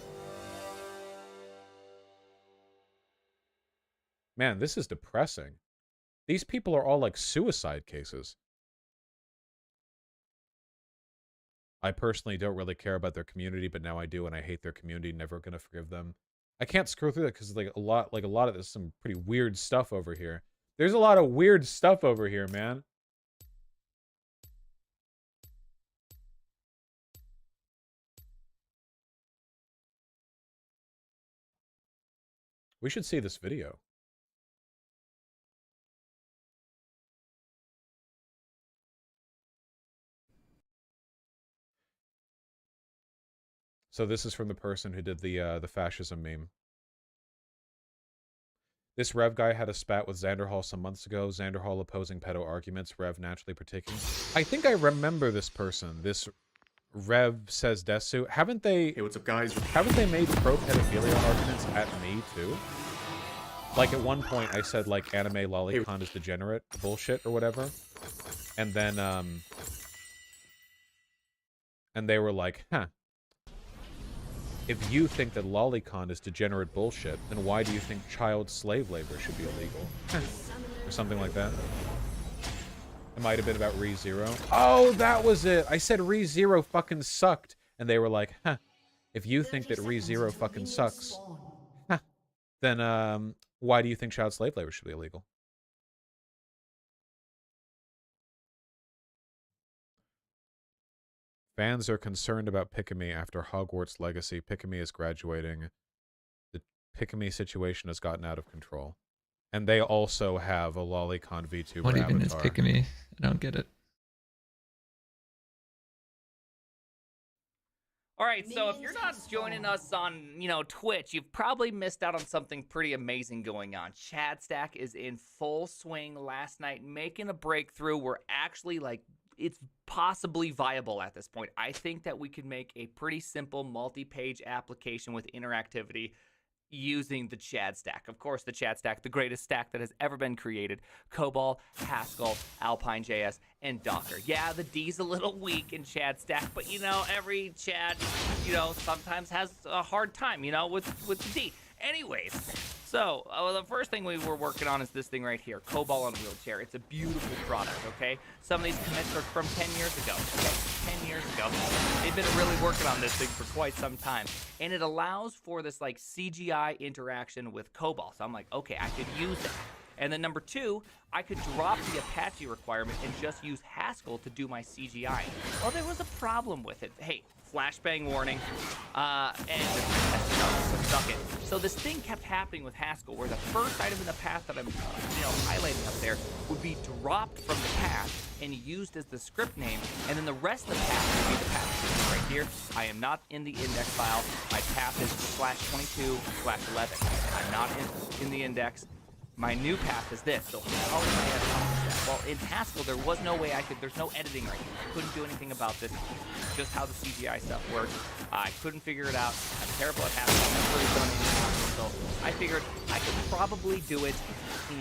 Man, this is depressing. These people are all like suicide cases. I personally don't really care about their community, but now I do, and I hate their community. Never gonna forgive them. I can't scroll through that because like a lot of this some pretty weird stuff over here. There's a lot of weird stuff over here, man. We should see this video. So this is from the person who did the fascism meme. This Rev guy had a spat with Xanderhall some months ago. Xanderhall opposing pedo arguments, Rev naturally partaking. I think I remember this person. This Rev says Desu. Haven't they... Hey, what's up, guys? Haven't they made pro-pedophilia arguments at me, too? Like, at one point, I said, like, anime lolicon is degenerate bullshit or whatever. And then, and they were like, huh. If you think that lolicon is degenerate bullshit, then why do you think child slave labor should be illegal? Or something like that. It might have been about ReZero. Oh, that was it! I said ReZero fucking sucked. And they were like, huh. If you think that ReZero fucking sucks, huh, then, why do you think child slave labor should be illegal? Fans are concerned about Pickame after Hogwarts Legacy. Pickame is graduating. The Pickame situation has gotten out of control. And they also have a lolicon VTuber What even avatar. is Pickame? I don't get it. All right, so if you're not joining us on, Twitch, you've probably missed out on something pretty amazing going on. Chad Stack is in full swing last night, making a breakthrough. We're actually, it's possibly viable at this point. I think that we could make a pretty simple multi-page application with interactivity using the Chad Stack. Of course, the Chad Stack, the greatest stack that has ever been created. COBOL, Haskell, Alpine.js, and Docker. Yeah, the D's a little weak in Chad Stack, but every Chad, sometimes has a hard time, with the D. Anyways, so the first thing we were working on is this thing right here, COBOL on Wheelchair. It's a beautiful product, okay? Some of these commits are from 10 years ago, okay? 10 years ago. They've been really working on this thing for quite some time. And it allows for this, CGI interaction with COBOL. So I'm like, okay, I could use it. And then number 2, I could drop the Apache requirement and just use Haskell to do my CGI. Well, there was a problem with it. Hey, flashbang warning, and suck it. So this thing kept happening with Haskell, where the first item in the path that I'm, highlighting up there would be dropped from the path and used as the script name, and then the rest of the path would be the path right here. I am not in the index file. My path is /22/11. I'm not in the index. My new path is this. So how did I accomplish that? Well, in Haskell, there was no way there's no editing right here. I couldn't do anything about this. Just how the CGI stuff works. I couldn't figure it out. I'm terrible at Haskell. I've never really done anything. So I figured I could probably do it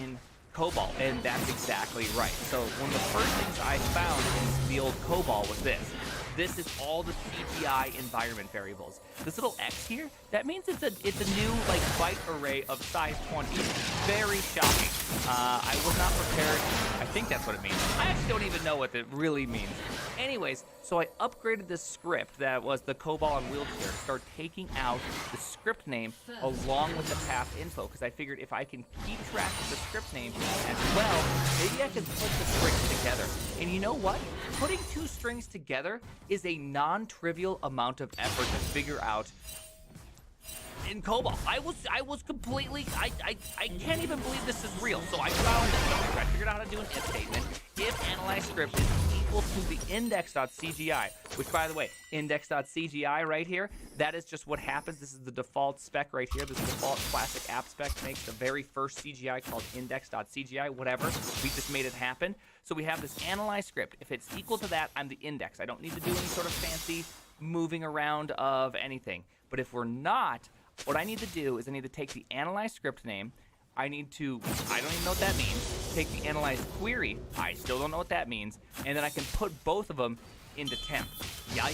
in COBOL, and that's exactly right. So one of the first things I found in the old COBOL was this. This is all the CGI environment variables. This little X here, that means it's a new byte array of size 20. Very shocking. I was not prepared. I think that's what it means. I actually don't even know what it really means. Anyways, so I upgraded this script that was the COBOL on wheelchair to start taking out the script name along with the path info, because I figured if I can keep track of the script name as well, maybe I can put the strings together. And you know what? Putting 2 strings together is a non-trivial amount of effort to figure out in COBOL. I was completely, I can't even believe this is real. So I found this. I figured out how to do an if statement. If analyze script is equal to the index.cgi, which by the way, index.cgi right here, that is just what happens. This is the default spec right here. This default classic app spec makes the very first CGI called index.cgi, whatever. We just made it happen. So we have this analyze script. If it's equal to that, I'm the index. I don't need to do any sort of fancy moving around of anything. But if we're not, what I need to do is I need to take the analyze script name. I don't even know what that means. Take the analyze query. I still don't know what that means. And then I can put both of them into temp. Yeah.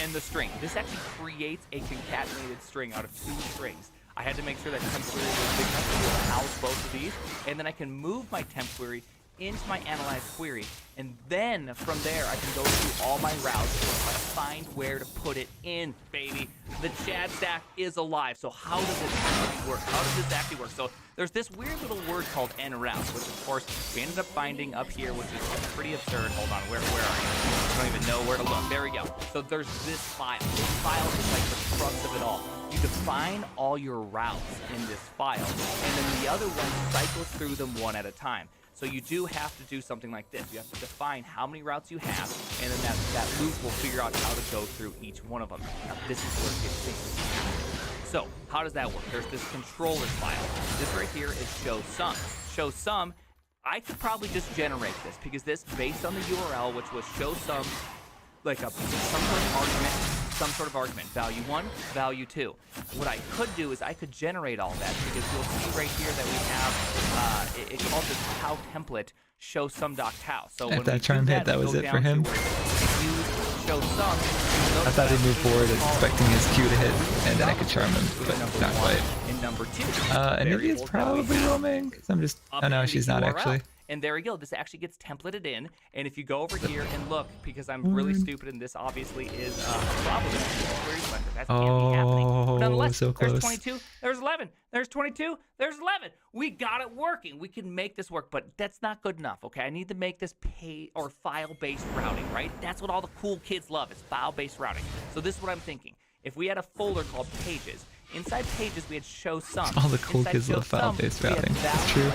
And the string. This actually creates a concatenated string out of 2 strings. I had to make sure that temp query was big enough to house both of these. And then I can move my temp query into my analyze query, and then from there I can go through all my routes and try to find where to put it in, baby. The Chad stack is alive. So how does it actually work? How does this actually work? So there's this weird little word called nroutes, which of course we ended up finding up here, which is pretty absurd. Hold on, where are you? I don't even know where to look. There we go. So there's this file. This file is like the crux of it all. You define all your routes in this file, and then the other one cycles through them one at a time. So you do have to do something like this. You have to define how many routes you have, and then that loop will figure out how to go through each one of them. Now, this is where it gets things. So how does that work? There's this controllers file. This right here is show sum. Show sum, I could probably just generate this, because this, based on the URL, which was show sum, like some sort of argument, value 1, value 2. What I could do is I could generate all that, because you'll see right here that we have, it's called this cow template, show sum.cow. So if that charm hit, that was it for him. Show sum, I thought he'd move forward expecting his Q to hit, and then I could charm him, but not quite. And number 2. And maybe it's probably roaming, because I'm just, oh no, she's not actually. And there we go. This actually gets templated in. And if you go over here and look, because I'm really stupid, and this obviously is a problem. That can't be happening. But nonetheless, so close. There's 22. There's 11. There's 22. There's 11. We got it working. We can make this work, but that's not good enough. Okay, I need to make this file-based routing, right? That's what all the cool kids love. Is file-based routing. So this is what I'm thinking. If we had a folder called Pages, inside Pages we had show sum. All the cool kids love file-based routing. That's true.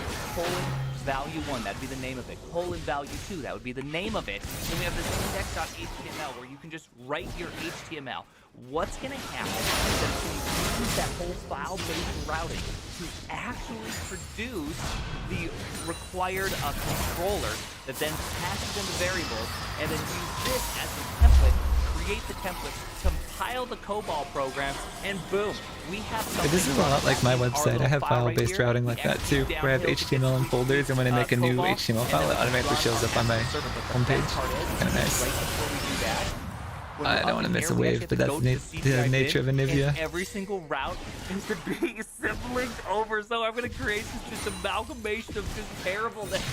Value 1, that'd be the name of it. Value 2, that would be the name of it. Then we have this index.html where you can just write your HTML. What's going to happen is that it's going to use that whole file-based routing to actually produce the required controller that then passes in the variables, and then use this as the template, create the template, compile the COBOL program, and boom, we have something. This is a lot like my website. I have file-based routing like that too, where I have HTML in folders, and when I make a new HTML file, it automatically shows up on my homepage. Kind of nice. I don't want to miss a wave, but that's the nature of Anivia. Every single route is to be siblings over, so I'm going to create just amalgamation of just terribleness.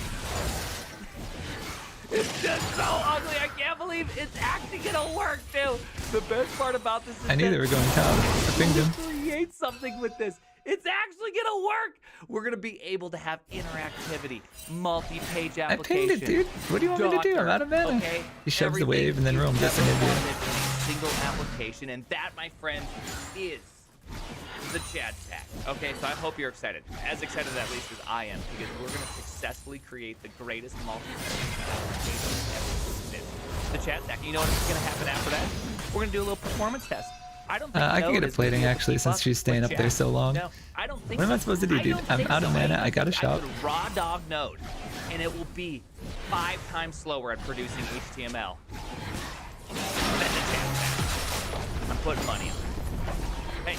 It's just so ugly. I can't believe it's actually gonna work too. The best part about this is I knew they were going top. I pinged him. Create something with this. It's actually gonna work. We're gonna be able to have interactivity, multi-page I application. pinged it, dude. What do you want me to do? I'm out of mana. Okay? He shoves the Everything wave and then you've roams us ever in India. wanted in a single application, and that, my friends, is the Chad stack. Okay, so I hope you're excited. As excited at least as I am, because we're gonna successfully create the greatest multi-page application ever existed. The Chad stack. You know what's gonna happen after that? We're gonna do a little performance test. I don't think I can Node get a is gonna be plating able to actually keep since up she's staying with up there Chad. so long. No, I don't think What am I so. supposed to do, I dude? don't I'm think out of so. mana. I gotta think shop. could raw dog Node, and it will be 5 times slower at producing HTML than the Chad stack. I'm putting money on it. Hey,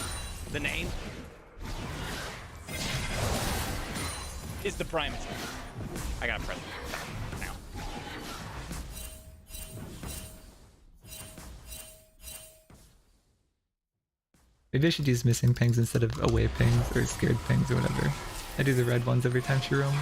the name is the Primacy. I gotta press it now. Maybe I should use missing pings instead of away pings or scared pings or whatever. I do the red ones every time she roams.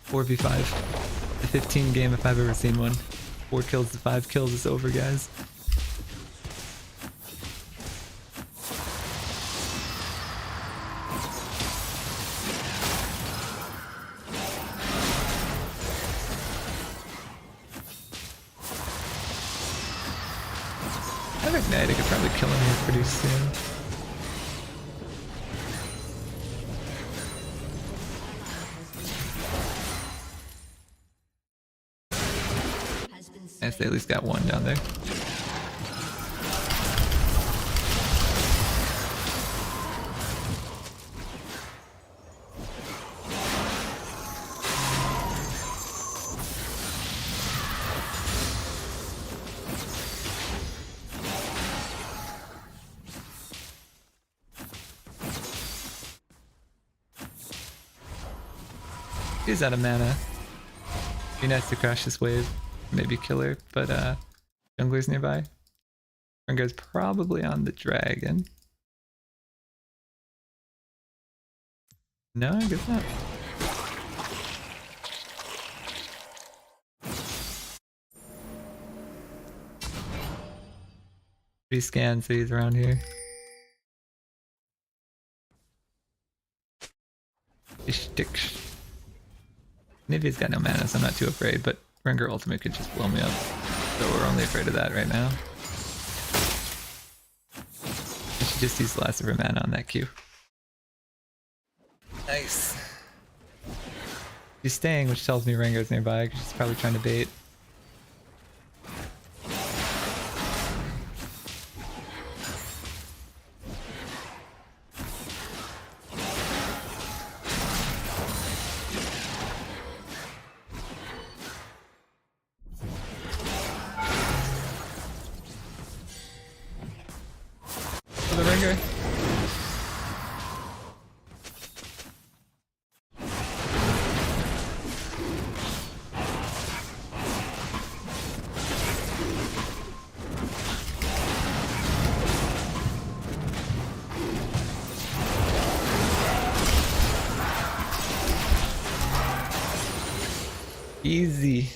Four v 5. The 15 game if I've ever seen one. 4 kills to 5 kills is over, guys. I have Ignite, I could probably kill him here pretty soon. Nice, they at least got one down there. He's out of mana. Be nice to crash this wave. Maybe kill her, but jungler's nearby. Rengar's probably on the dragon. No, I guess not. He scans, so he's around here. Nivea's got no mana, so I'm not too afraid, but Rengar ultimate could just blow me up. So we're only afraid of that right now. And she just used the last of her mana on that Q. Nice. She's staying, which tells me Rengar's nearby, because she's probably trying to bait. For the Rengar. Easy.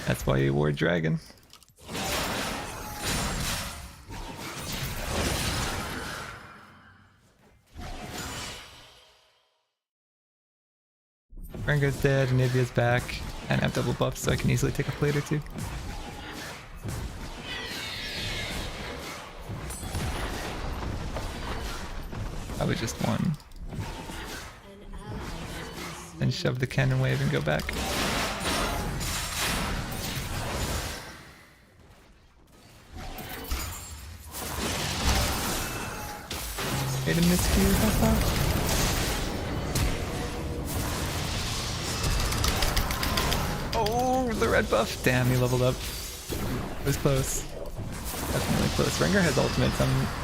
That's why you wore dragon. Rengar's dead, Nivea's back, and I have double buffs, so I can easily take a plate or two. Probably just one. Then shove the cannon wave and go back. Made a miscue, I thought. Oh, the red buff. Damn, he leveled up. It was close. Definitely close. Rengar has ultimate.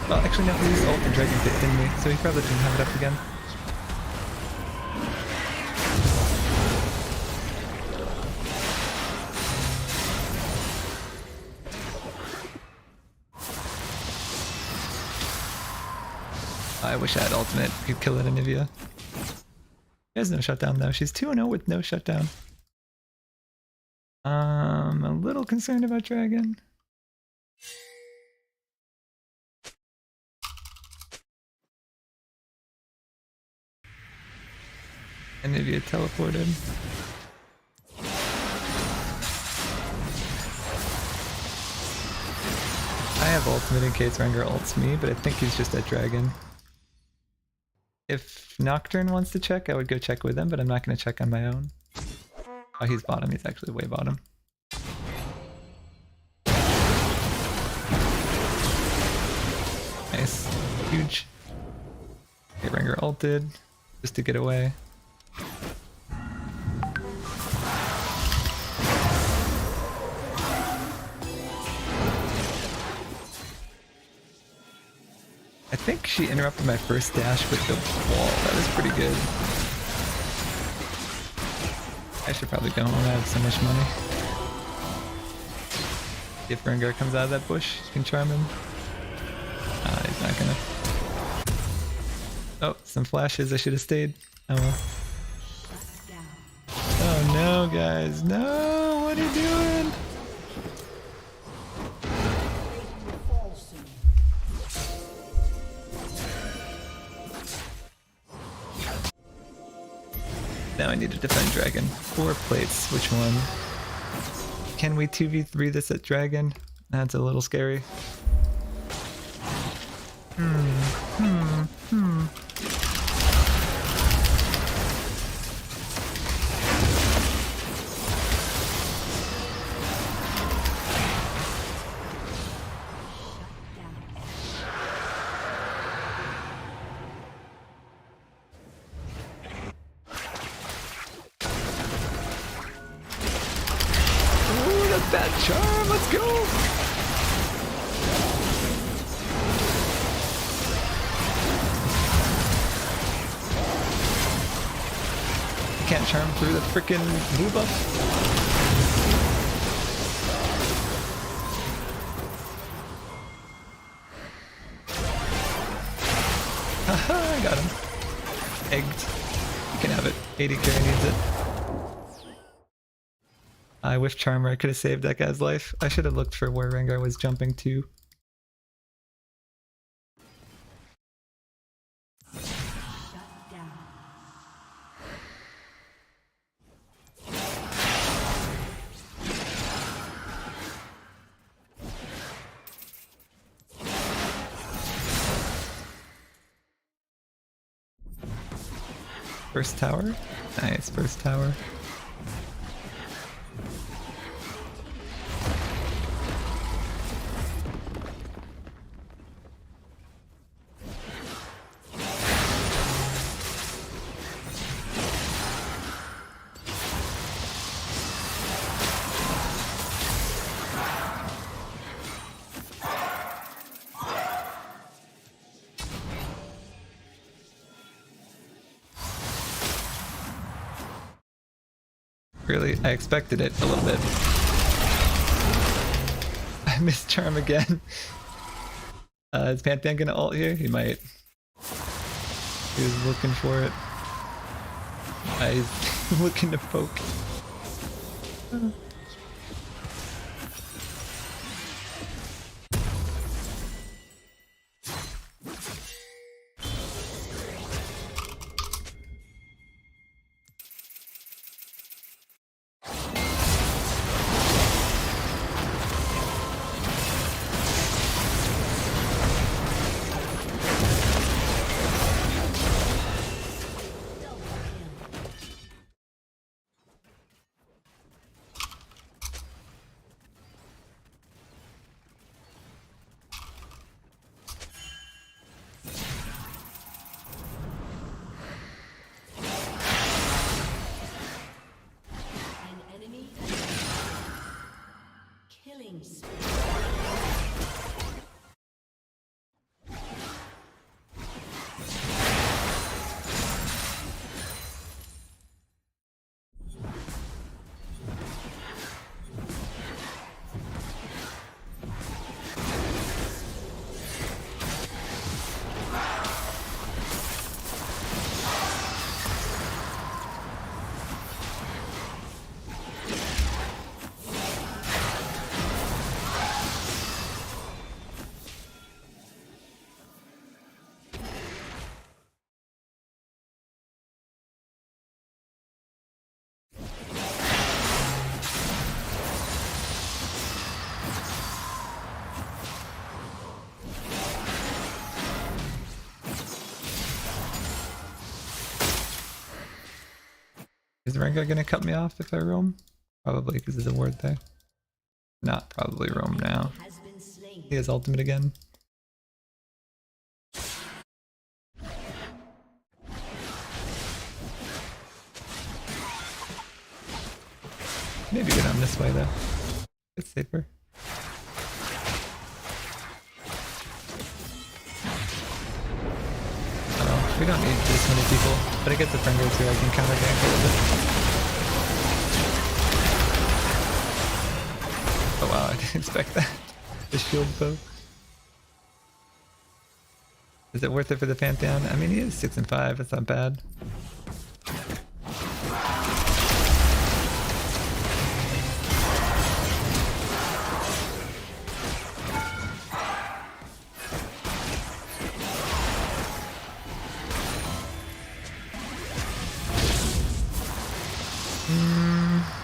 Well, actually, no, he used ult and Dragon Pit, didn't he? So he probably didn't have it up again. I wish I had ultimate. Could kill it Anivia. She has no shutdown though. She's 2-0 with no shutdown. A little concerned about Dragon. Anivia teleported. I have ultimate in case Rengar ults me, but I think he's just at Dragon. If Nocturne wants to check, I would go check with him, but I'm not going to check on my own. Oh, he's bottom. He's actually way bottom. Nice. Huge. Okay, Rengar ulted just to get away. I think she interrupted my first dash with the wall. That was pretty good. I should probably go home. I have so much money. If Rengar comes out of that bush, you can charm him. He's not gonna. Oh, some flashes. I should have stayed. Oh well. Oh no, guys. No! What are you doing? Now I need to defend Dragon. 4 plates. Which one? Can we 2v3 this at Dragon? That's a little scary. That charm, let's go! Can't charm through the frickin' blue buff. Haha, I got him. Egged. You can have it. 80 carry needs it. I with Charmer, I could have saved that guy's life. I should have looked for where Rengar was jumping to. First tower? Nice, first tower. Really, I expected it a little bit. I missed Charm again. Is Pantheon gonna ult here? He might. He was looking for it. He's looking to poke. Killing spree. Is Rengar gonna cut me off if I roam? Probably, because there's a ward there. Not probably roam now. Has been slain. He has ultimate again. Maybe go down this way though. It's safer. Oh, we don't need this many people, but I get the friend goes here, I can counter gank a little bit. Oh wow, I didn't expect that. The shield bow. Is it worth it for the Pantheon? I mean, he is 6 and 5, that's not bad.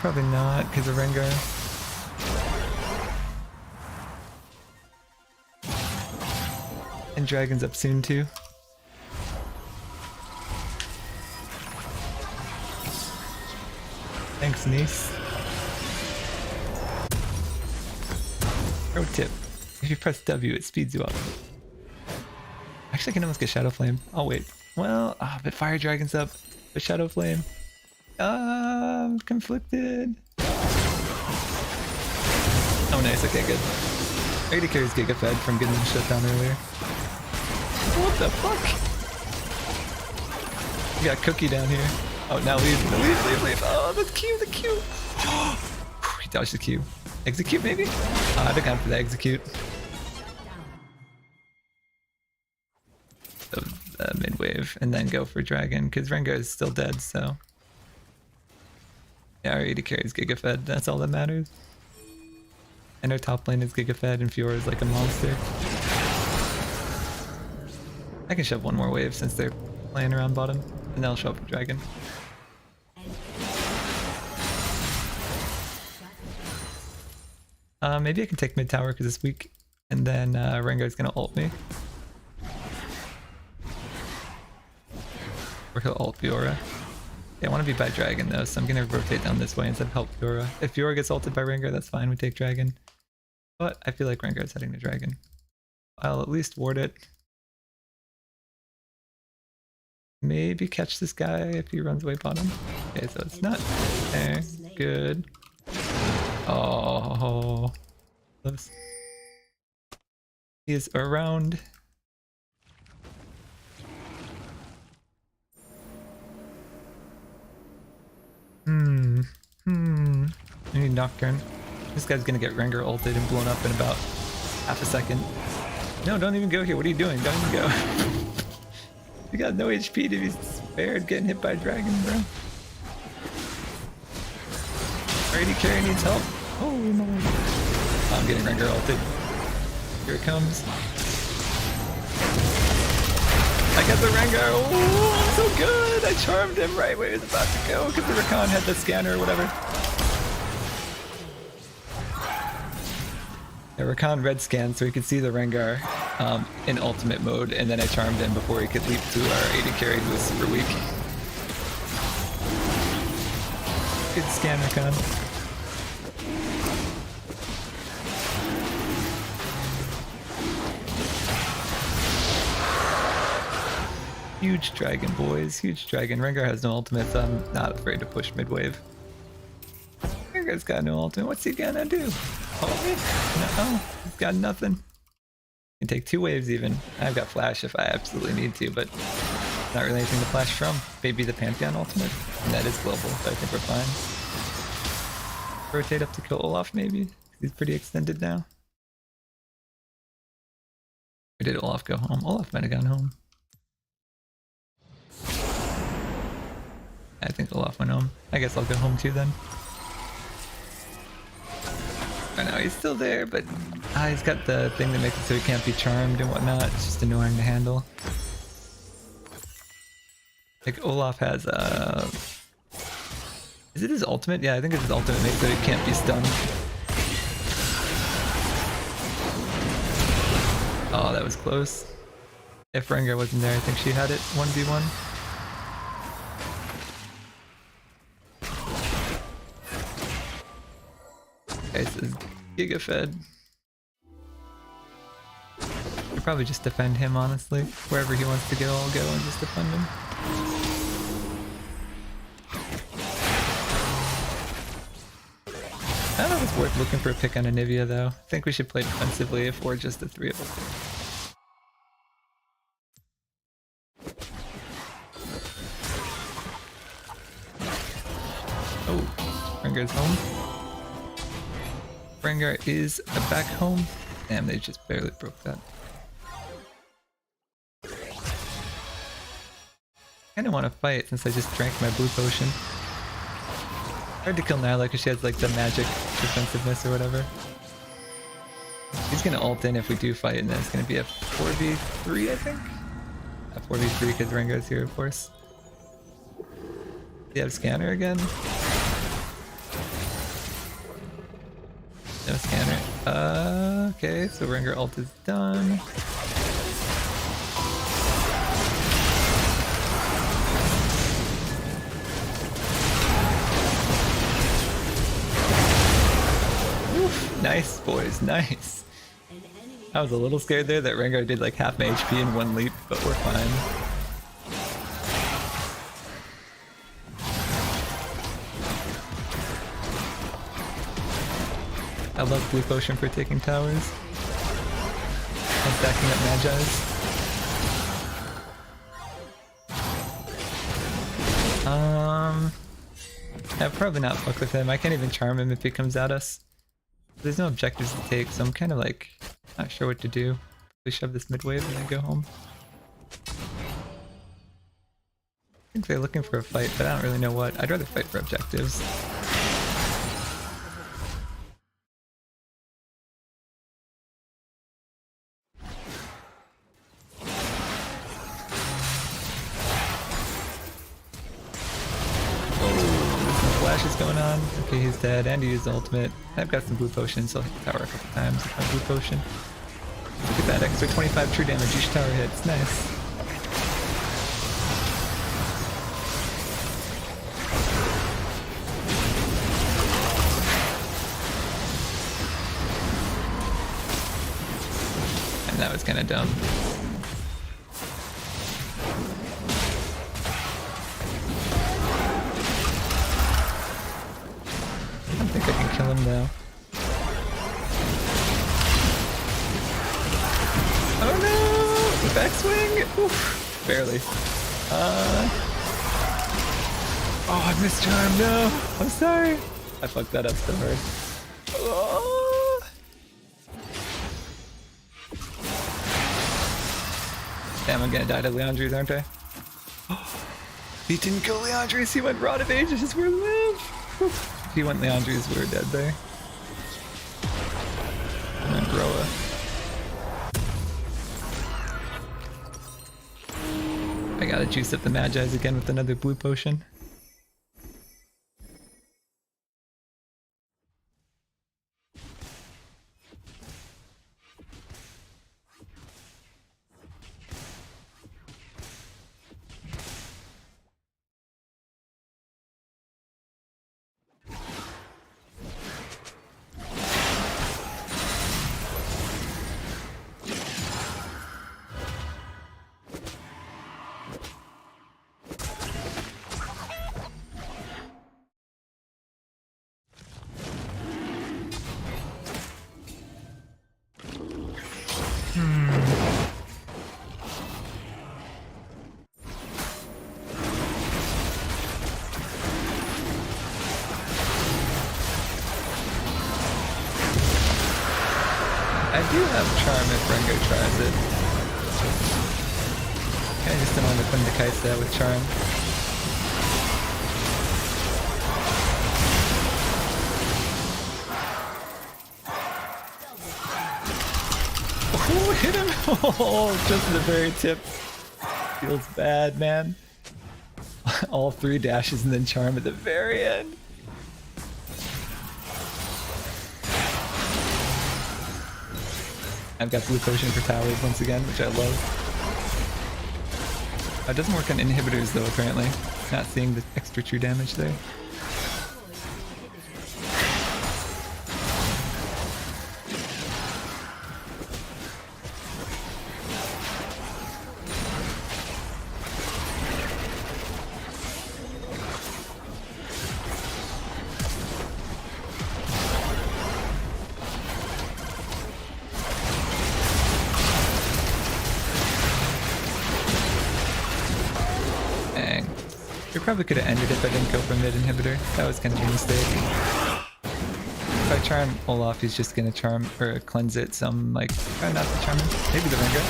Probably not, because of Rengar. And Dragon's up soon too. Thanks, niece. Pro tip. If you press W, it speeds you up. Actually, I can almost get Shadow Flame. I'll wait. Well, but Fire Dragon's up. But Shadow Flame. I'm conflicted. Oh, nice. Okay, good. I already carries Giga Fed from getting him shut down earlier. What the fuck? We got Cookie down here. Oh, now leave. Oh, the Q. He dodged the Q. Execute, maybe? I'd have gone for the execute. So, mid wave, and then go for Dragon, because Rengar is still dead, so. Yeah, our AD carries Giga Fed, that's all that matters. And our top lane is Giga Fed, and Fiora is like a monster. I can shove one more wave since they're playing around bottom, and then I'll show up with Dragon. Maybe I can take mid tower because it's weak, and then Rengar's gonna ult me. Or he'll ult Fiora. Yeah, I want to be by Dragon though, so I'm gonna rotate down this way instead of help Fiora. If Fiora gets ulted by Rengar, that's fine, we take Dragon. But I feel like Rengar's heading to Dragon. I'll at least ward it. Maybe catch this guy if he runs away bottom. Okay, so it's not there. Good. Oh, close. He is around. I need Nocturne. This guy's gonna get Rengar ulted and blown up in about half a second. No, don't even go here. What are you doing? Don't even go. You got no HP to be spared getting hit by a dragon, bro. Our AD carry needs help. Oh no. I'm getting Rengar ulted. Here it comes. I got the Rengar. Oh, I'm so good. I charmed him right where he was about to go because the Rakan had the scanner or whatever. Yeah, Rakan red scanned so he could see the Rengar in ultimate mode, and then I charmed him before he could leap to our AD carry who was super weak. Good scan, Rakan. Huge dragon, boys. Huge dragon. Rengar has no ultimate, so I'm not afraid to push mid-wave. Rengar's got no ultimate. What's he gonna do? Oh, no. He's got nothing. He can take 2 waves even. I've got flash if I absolutely need to, but not really anything to flash from. Maybe the Pantheon ultimate. And that is global, so I think we're fine. Rotate up to kill Olaf, maybe. He's pretty extended now. Or did Olaf go home? Olaf might have gone home. I think Olaf went home. I guess I'll go home too then. I know he's still there, but he's got the thing that makes it so he can't be charmed and whatnot. It's just annoying to handle. Like Olaf has is it his ultimate? Yeah, I think it's his ultimate makes it so he can't be stunned. Oh, that was close. If Rengar wasn't there, I think she had it 1v1. This is Giga Fed. I'll probably just defend him, honestly. Wherever he wants to go, I'll go and just defend him. I don't know if it's worth looking for a pick on Anivia, though. I think we should play defensively if we're just the three of us. Oh, Rengar's home. Rengar is back home. Damn, they just barely broke that. I kinda wanna fight since I just drank my blue potion. Hard to kill Nyla because she has like the magic defensiveness or whatever. He's gonna ult in if we do fight, and then it's gonna be a 4v3, I think? A 4v3 because Rengar's here, of course. Do you have scanner again? No scanner. Okay, so Rengar ult is done. Oof, nice, boys, nice. I was a little scared there that Rengar did like half my HP in one leap, but we're fine. I love blue potion for taking towers and stacking up Magi's. I'd probably not fuck with him. I can't even charm him if he comes at us. There's no objectives to take, so I'm kind of like not sure what to do. We shove this mid wave and then go home. I think they're looking for a fight, but I don't really know what. I'd rather fight for objectives. Is going on. Okay, he's dead, and he used the ultimate. I've got some blue potions, so I'll hit the tower a couple times with my blue potion. Look at that extra 25 true damage each tower hits. Nice. And that was kind of dumb. I think I can kill him now. Oh no! The backswing! Oof, barely. Oh, I missed charm, no! I'm sorry! I fucked that up so hard. Oh. Damn, I'm gonna die to Leandri's, aren't I? He didn't kill Leandri's, he went Rod of Ages, we're live! If he went Leandri's, we were dead there. And then Groa. I gotta juice up the Magi's again with another blue potion. I do have charm if Rengar tries it. I just don't want to put the kites there with charm. Oh, hit him! Oh, just at the very tip. Feels bad, man. All 3 dashes and then charm at the very end. I've got blue potion for towers once again, which I love. It doesn't work on inhibitors though, apparently. Not seeing the extra true damage there. We probably could have ended if I didn't go for mid inhibitor. That was kind of a mistake. If I charm Olaf, he's just gonna charm or cleanse it, so I'm like, try not to charm him. Maybe the Rengar.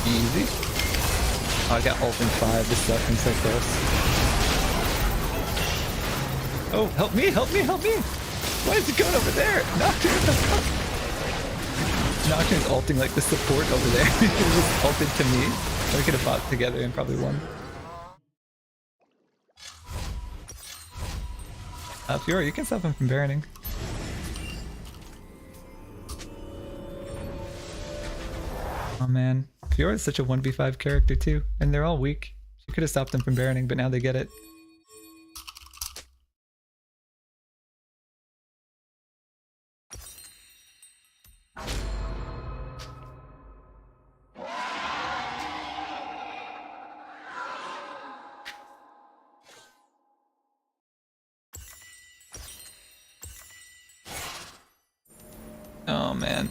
Easy. Oh, I got ult in 5. This stuff I'm so close. Oh, help me, help me, help me! Why is it going over there? Nocturne, what the fuck? Nocturne's ulting like the support over there. He just ulted to me. We could have fought together and probably won. Fiora, you can stop him from Baroning. Oh man. Fiora is such a 1v5 character too, and they're all weak. She could have stopped them from Baroning, but now they get it. Oh man.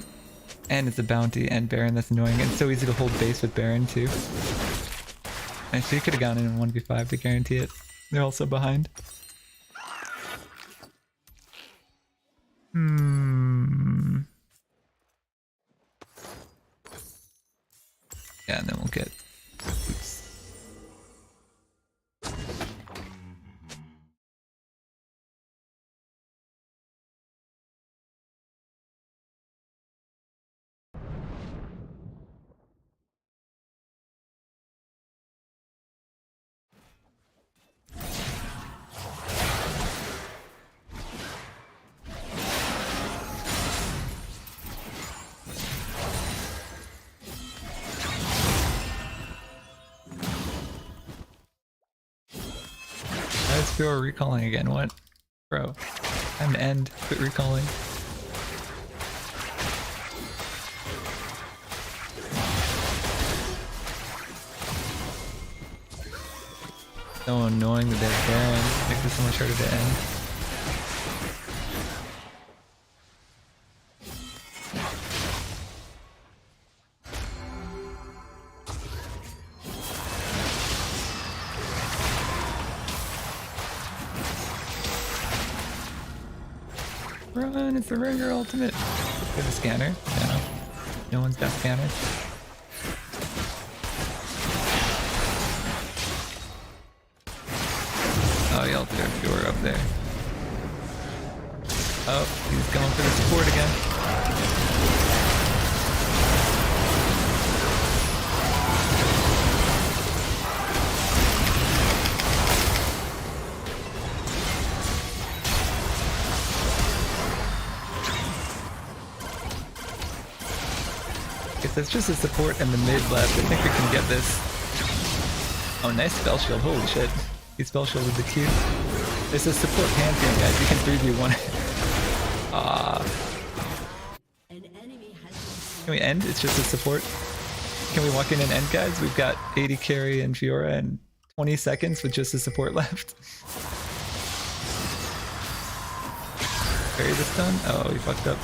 And it's a bounty and Baron, that's annoying. And it's so easy to hold base with Baron too. Actually, you could have gone in 1v5 to guarantee it. They're also behind. Yeah, and then we'll get... Oops. Let's go recalling again. What? Bro. Time to end. Quit recalling. So annoying that they're Baron. Makes it so much harder to end. Run, it's the Rengar ultimate. Get a scanner. No. No one's got scanner. Oh, he ulted our Fiora up there. Oh, he's going for the support again. If it's just a support and the mid left, I think we can get this. Oh, nice spell shield. Holy shit. He spell shielded the Q. It's a support pantheon, guys. You can 3v1. Can we end? It's just a support. Can we walk in and end, guys? We've got 80 carry and Fiora and 20 seconds with just a support left. Carry this done? Oh, he fucked up.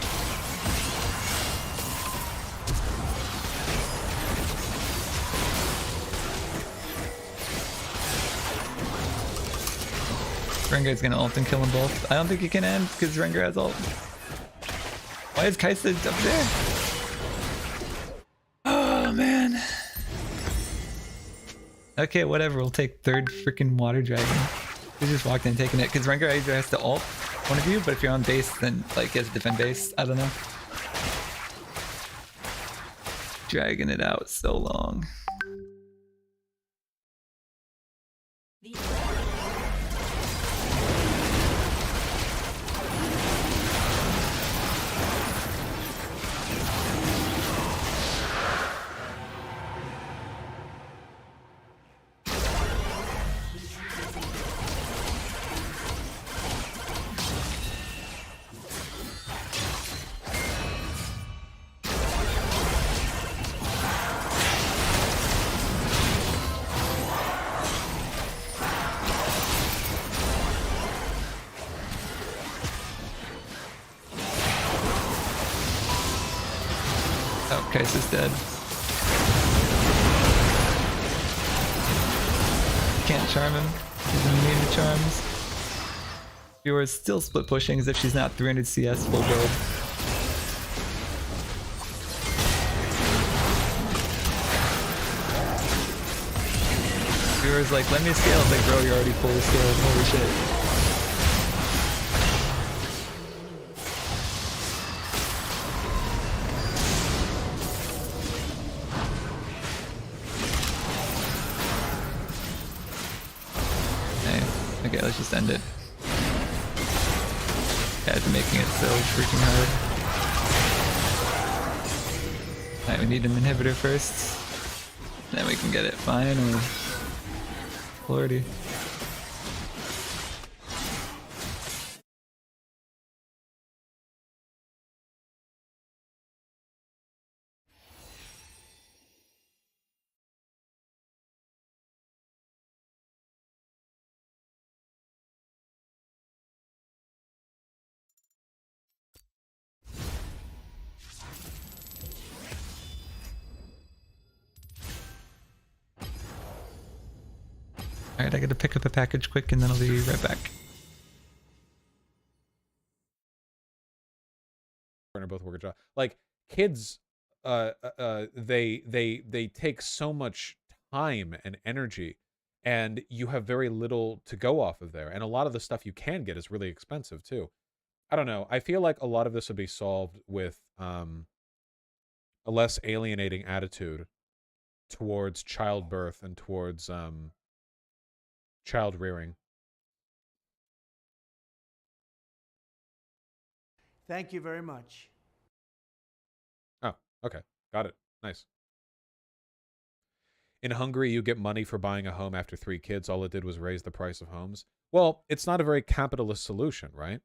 Rengar's gonna ult and kill them both. I don't think he can end because Rengar has ult. Why is Kaisa up there? Oh man. Okay, whatever. We'll take third freaking water dragon. We just walked in taking it because Rengar either has to ult one of you, but if you're on base, then like he has to defend base. I don't know. Dragging it out so long. Oh, Kaisa's dead. Can't charm him. He's immune to charms. Viewers still split pushing as if she's not 300 CS full build. Viewers like, let me scale. It's like, bro, you're already fully scaled. Holy shit. Okay, let's just end it. Guys are making it so freaking hard. Alright, we need an inhibitor first. Then we can get it finally. Lordy. Alright, I gotta pick up a package quick and then I'll be right back. Both work a job. Like kids, they take so much time and energy, and you have very little to go off of there. And a lot of the stuff you can get is really expensive too. I don't know. I feel like a lot of this would be solved with a less alienating attitude towards childbirth and towards child rearing. Thank you very much. Oh, okay. Got it. Nice. In Hungary, you get money for buying a home after 3 kids. All it did was raise the price of homes. Well, it's not a very capitalist solution, right?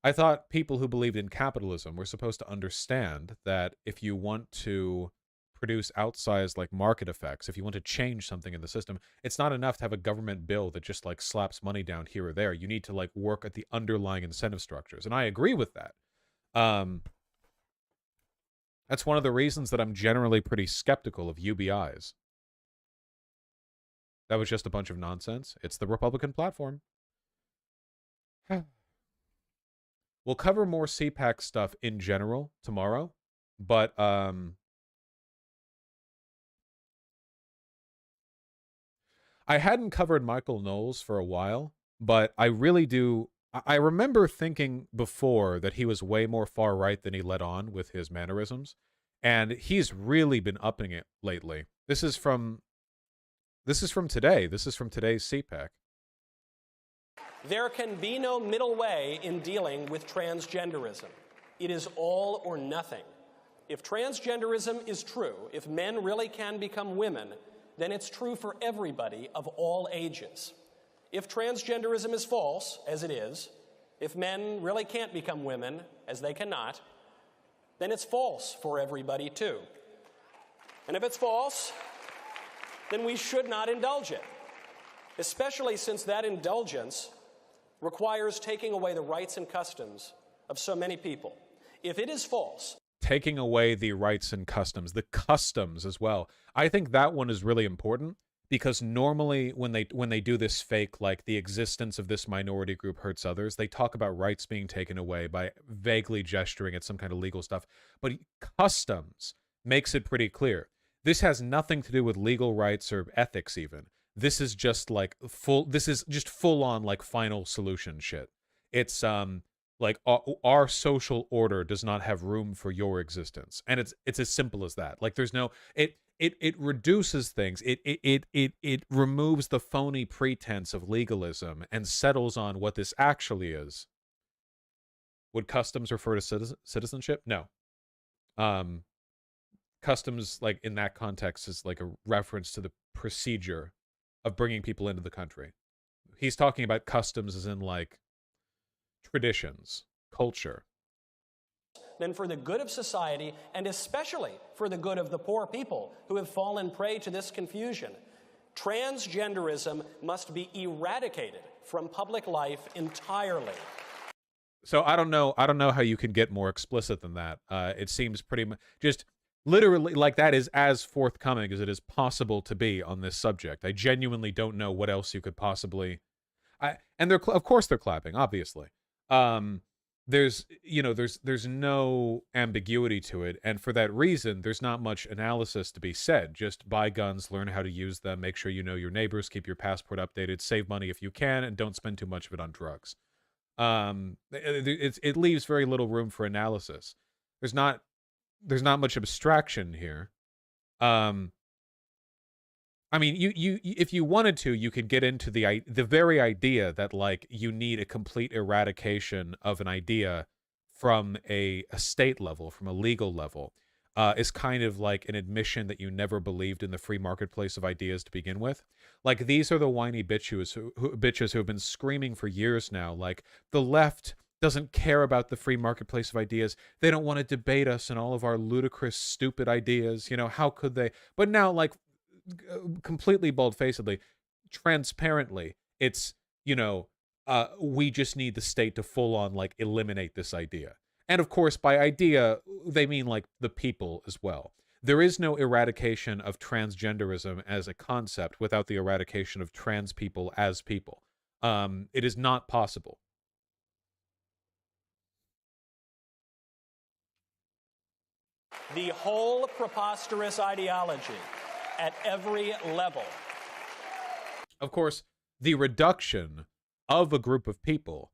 I thought people who believed in capitalism were supposed to understand that if you want to produce outsized like market effects, if you want to change something in the system, it's not enough to have a government bill that just like slaps money down here or there. You need to like work at the underlying incentive structures. And I agree with that. That's one of the reasons that I'm generally pretty skeptical of UBIs. That was just a bunch of nonsense. It's the Republican platform. We'll cover more CPAC stuff in general tomorrow, but I hadn't covered Michael Knowles for a while, but I really do. I remember thinking before that he was way more far right than he let on with his mannerisms, and he's really been upping it lately. This is from today. This is from today's CPAC. There can be no middle way in dealing with transgenderism. It is all or nothing. If transgenderism is true, if men really can become women, then it's true for everybody of all ages. If transgenderism is false, as it is, if men really can't become women, as they cannot, then it's false for everybody too. And if it's false, then we should not indulge it, especially since that indulgence requires taking away the rights and customs of so many people. If it is false, taking away the rights and customs, the customs as well. I think that one is really important because normally when they do this fake, like the existence of this minority group hurts others, they talk about rights being taken away by vaguely gesturing at some kind of legal stuff. But customs makes it pretty clear. This has nothing to do with legal rights or ethics even. This is just like full on like final solution shit. It's like our social order does not have room for your existence, and it's as simple as that. Like there's no it reduces things. It removes the phony pretense of legalism and settles on what this actually is. Would customs refer to citizenship? No. Customs, like in that context, is like a reference to the procedure of bringing people into the country. He's talking about customs as in like traditions, culture. then for the good of society, and especially for the good of the poor people who have fallen prey to this confusion, transgenderism must be eradicated from public life entirely. So I don't know how you can get more explicit than that. It seems pretty much just Literally, like, that is as forthcoming as it is possible to be on this subject. I genuinely don't know what else you could possibly. And they're of course they're clapping, obviously. There's there's no ambiguity to it, and for that reason, there's not much analysis to be said. Just buy guns, learn how to use them, make sure you know your neighbors, keep your passport updated, save money if you can, and don't spend too much of it on drugs. It leaves very little room for analysis. There's not much abstraction here. I mean, you if you wanted to, you could get into the very idea that, like, you need a complete eradication of an idea from a state level, from a legal level, is kind of like an admission that you never believed in the free marketplace of ideas to begin with. Like, these are the whiny bitches who have been screaming for years now, like, the left doesn't care about the free marketplace of ideas. They don't want to debate us and all of our ludicrous, stupid ideas. You know, how could they? But now, like, completely bald-facedly, transparently, it's, we just need the state to full-on, like, eliminate this idea. And of course, by idea, they mean, like, the people as well. There is no eradication of transgenderism as a concept without the eradication of trans people as people. It is not possible. The whole preposterous ideology at every level. Of course, the reduction of a group of people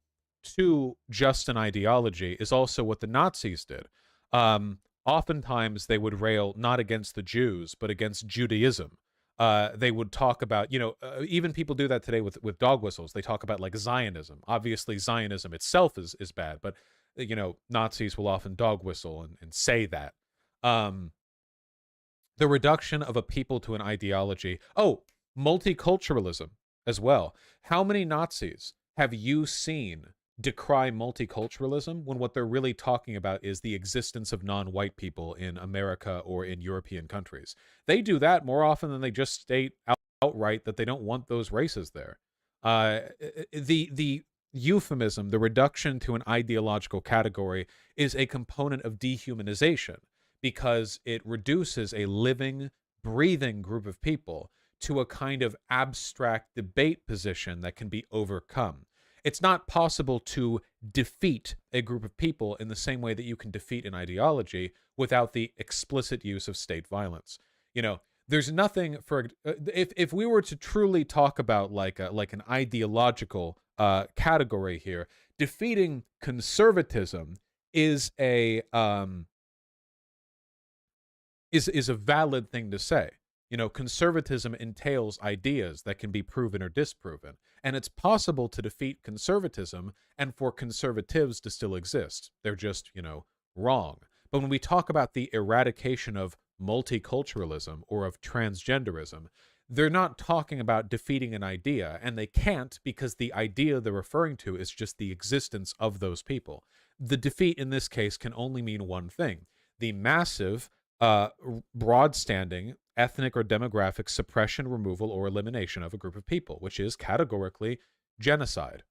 to just an ideology is also what the Nazis did. Oftentimes, they would rail not against the Jews, but against Judaism. They would talk about, even people do that today with dog whistles. They talk about, like, Zionism. Obviously, Zionism itself is bad, but, Nazis will often dog whistle and say that. The reduction of a people to an ideology. Oh, multiculturalism as well. How many Nazis have you seen decry multiculturalism when what they're really talking about is the existence of non-white people in America or in European countries? They do that more often than they just state outright that they don't want those races there. The euphemism, the reduction to an ideological category, is a component of dehumanization, because it reduces a living, breathing group of people to a kind of abstract debate position that can be overcome. It's not possible to defeat a group of people in the same way that you can defeat an ideology without the explicit use of state violence. There's nothing for if we were to truly talk about like an ideological category here, defeating conservatism is a is a valid thing to say. Conservatism entails ideas that can be proven or disproven, and it's possible to defeat conservatism and for conservatives to still exist. They're just, wrong. But when we talk about the eradication of multiculturalism or of transgenderism, they're not talking about defeating an idea, and they can't, because the idea they're referring to is just the existence of those people. The defeat in this case can only mean one thing: the massive, broad-standing ethnic or demographic suppression, removal, or elimination of a group of people, which is categorically genocide.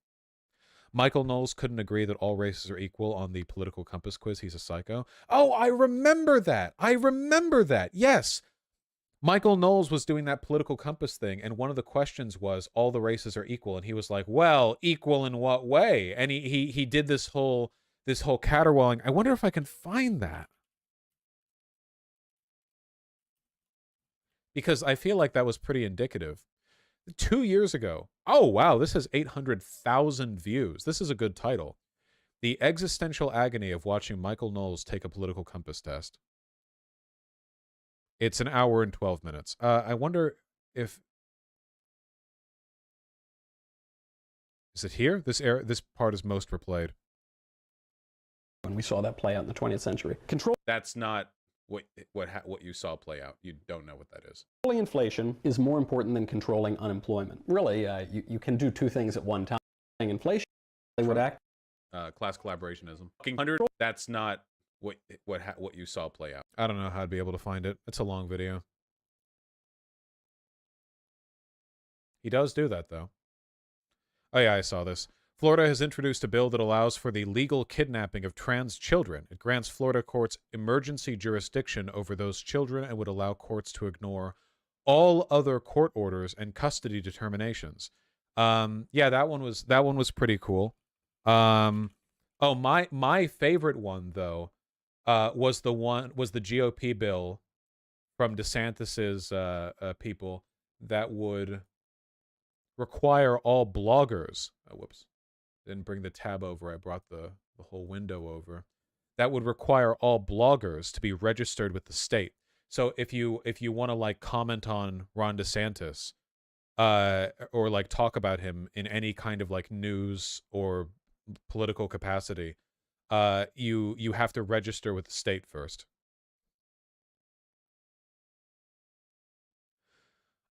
Michael Knowles couldn't agree that all races are equal on the political compass quiz. He's a psycho. Oh, I remember that. Yes. Michael Knowles was doing that political compass thing, and one of the questions was, all the races are equal. And he was like, well, equal in what way? And he did this whole caterwauling. I wonder if I can find that, because I feel like that was pretty indicative. 2 years ago. Oh, wow, this has 800,000 views. This is a good title. The Existential Agony of Watching Michael Knowles Take a Political Compass Test. It's an hour and 12 minutes. I wonder if... Is it here? This part is most replayed. When we saw that play out in the 20th century. Controlling That's not what you saw play out. You don't know what that is. inflation is more important than controlling unemployment. Really, you can do two things at one time. Inflation would act. Class collaborationism. 100. That's not what you saw play out. I don't know how I'd be able to find it. It's a long video. He does do that, though. Oh yeah, I saw this. Florida has introduced a bill that allows for the legal kidnapping of trans children. It grants Florida courts emergency jurisdiction over those children and would allow courts to ignore all other court orders and custody determinations. Yeah, that one was pretty cool. Oh, my favorite one though was the GOP bill from DeSantis's people that would require all bloggers. Whoops, didn't bring the tab over. I brought the whole window over. That would require all bloggers to be registered with the state. So if you want to like comment on Ron DeSantis, or like talk about him in any kind of like news or political capacity, you have to register with the state first.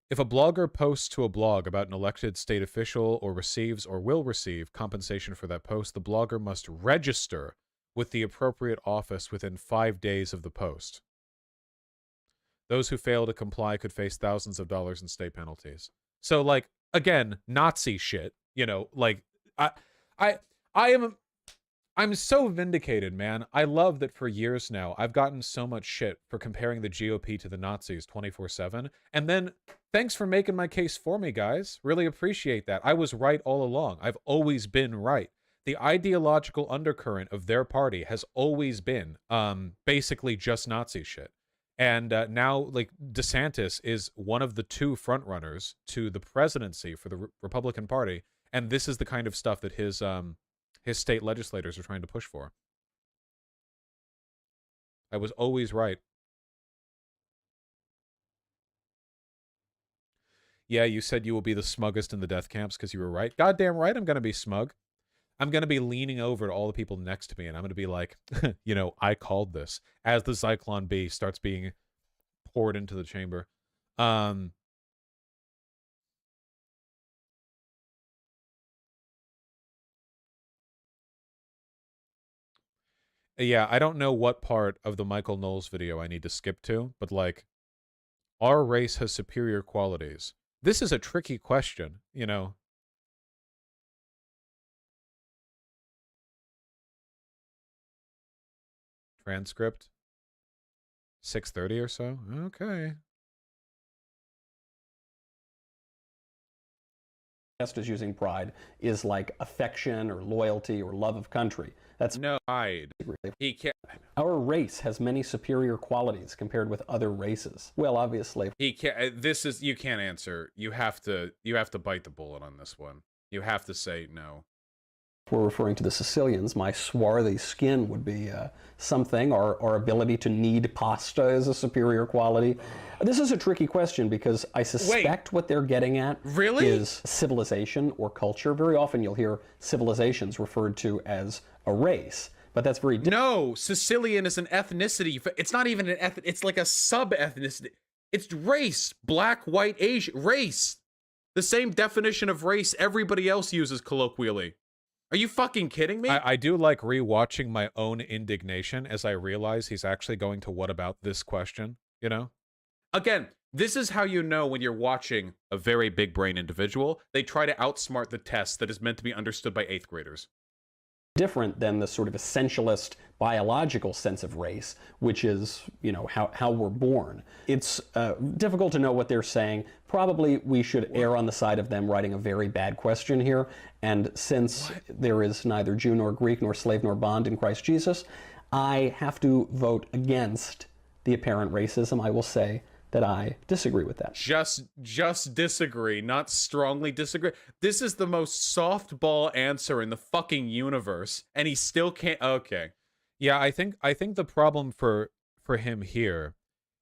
If a blogger posts to a blog about an elected state official or receives or will receive compensation for that post, the blogger must register with the appropriate office within 5 days of the post. Those who fail to comply could face thousands of dollars in state penalties. So, like, again, Nazi shit, you know, like, I'm so vindicated, man. I love that for years now, I've gotten so much shit for comparing the GOP to the Nazis 24/7. And then, thanks for making my case for me, guys. Really appreciate that. I was right all along. I've always been right. The ideological undercurrent of their party has always been basically just Nazi shit. And now, like, DeSantis is one of the two frontrunners to the presidency for the Republican Party. And this is the kind of stuff that his state legislators are trying to push for. I was always right. Yeah, you said you will be the smuggest in the death camps because you were right. Goddamn right I'm going to be smug. I'm going to be leaning over to all the people next to me, and I'm going to be like, you know, I called this. As the Zyklon B starts being poured into the chamber. Yeah, I don't know what part of the Michael Knowles video I need to skip to, but like, our race has superior qualities. This is a tricky question, you know. Transcript 6:30 or so. Okay. As using pride is like affection or loyalty or love of country. That's no pride. He can't. Our race has many superior qualities compared with other races. Well, obviously, he can't. This is, you can't answer. You have to bite the bullet on this one. You have to say no. If we're referring to the Sicilians, my swarthy skin would be something. Our ability to knead pasta is a superior quality. This is a tricky question because I suspect what they're getting at is civilization or culture. Very often you'll hear civilizations referred to as a race, but that's very No, Sicilian is an ethnicity. It's not even an ethnic. It's like a sub-ethnicity. It's race. Black, white, Asian. Race. The same definition of race everybody else uses colloquially. Are you fucking kidding me? I do like rewatching my own indignation as I realize he's actually going to what about this question, you know? Again, this is how you know when you're watching a very big brain individual. They try to outsmart the test that is meant to be understood by 8th graders. Different than the sort of essentialist biological sense of race, which is, you know, how we're born. It's difficult to know what they're saying. Probably we should err on the side of them writing a very bad question here. And since there is neither Jew nor Greek nor slave nor bond in Christ Jesus, I have to vote against the apparent racism. I will say that I disagree with that. Just disagree, not strongly disagree. This is the most softball answer in the fucking universe, and he still can't. Okay, yeah, I think the problem for him here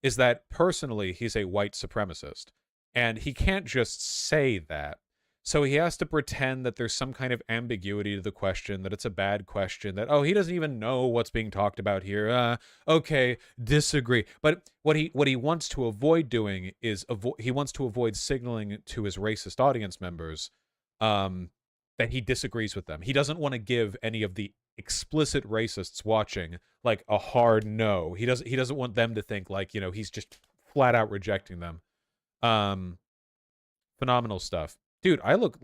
is that personally he's a white supremacist, and he can't just say that. So he has to pretend that there's some kind of ambiguity to the question, that it's a bad question, that, oh, he doesn't even know what's being talked about here. Okay, disagree. But what he wants to avoid doing is he wants to avoid signaling to his racist audience members that he disagrees with them. He doesn't want to give any of the explicit racists watching like a hard no. He doesn't want them to think like, you know, he's just flat out rejecting them. Phenomenal stuff. Dude, I look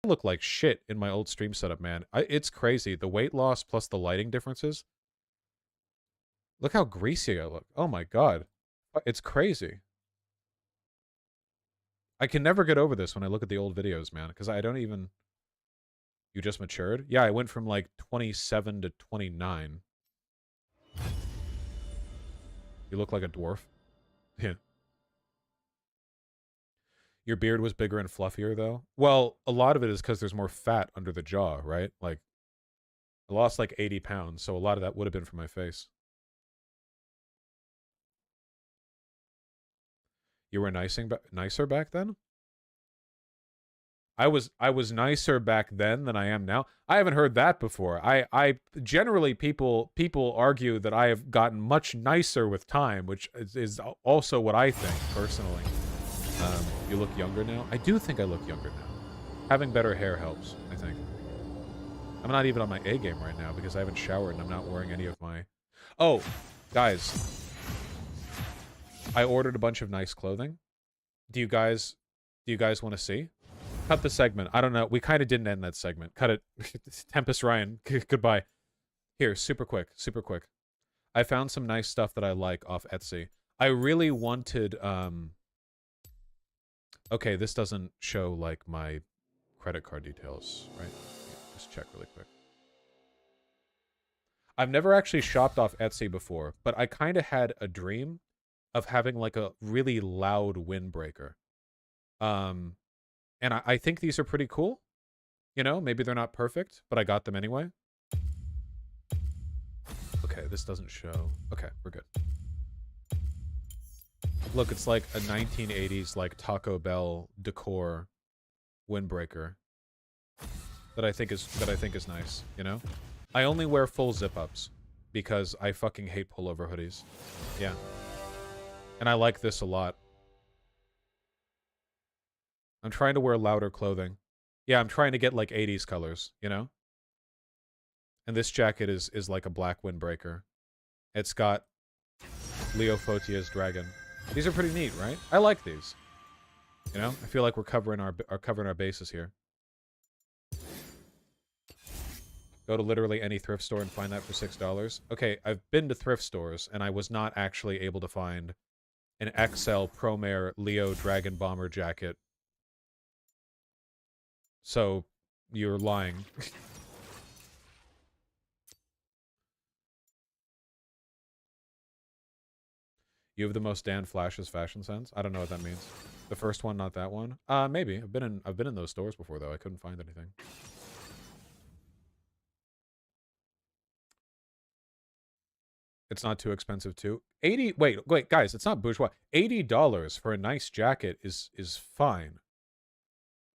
I look like shit in my old stream setup, man. It's crazy. The weight loss plus the lighting differences. Look how greasy I look. Oh my god. It's crazy. I can never get over this when I look at the old videos, man, because I don't even... You just matured? Yeah, I went from like 27 to 29. You look like a dwarf. Yeah. Your beard was bigger and fluffier, though? Well, a lot of it is because there's more fat under the jaw, right? Like, I lost like 80 pounds, so a lot of that would have been from my face. You were nicer back then? I was nicer back then than I am now. I haven't heard that before. I generally people argue that I have gotten much nicer with time, which is also what I think personally. You look younger now. I do think I look younger now. Having better hair helps, I think. I'm not even on my A game right now because I haven't showered and I'm not wearing any of my... Oh, guys. I ordered a bunch of nice clothing. Do you guys want to see? Cut the segment. I don't know. We kind of didn't end that segment. Cut it. Tempest Ryan. Goodbye. Here, super quick. I found some nice stuff that I like off Etsy. I really wanted, okay, this doesn't show, like, my credit card details, right? Just check really quick. I've never actually shopped off Etsy before, but I kind of had a dream of having, like, a really loud windbreaker. And I think these are pretty cool. You know, maybe they're not perfect, but I got them anyway. Okay, this doesn't show. Okay, we're good. Look, it's like a 1980s like Taco Bell decor windbreaker that I think is nice, you know? I only wear full zip-ups because I fucking hate pullover hoodies. Yeah. And I like this a lot. I'm trying to wear louder clothing. Yeah, I'm trying to get like 80s colors, you know? And this jacket is like a black windbreaker. It's got Leo Photia's dragon. These are pretty neat, right? I like these. You know? I feel like we're covering our bases here. Go to literally any thrift store and find that for $6. Okay, I've been to thrift stores and I was not actually able to find an XL Promare Leo Dragon Bomber jacket. So, you're lying. You have the most Dan Flash's fashion sense? I don't know what that means. The first one, not that one? Maybe. I've been in those stores before though. I couldn't find anything. It's not too expensive too. Wait, guys, it's not bourgeois. $80 for a nice jacket is fine.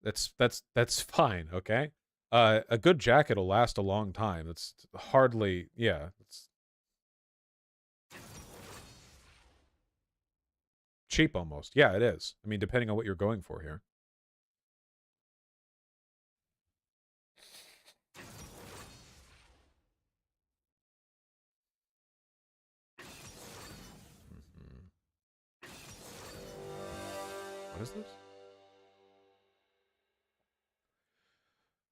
That's fine, okay? A good jacket will last a long time. It's hardly, yeah. It's cheap almost. Yeah, it is. I mean, depending on what you're going for here. What is this?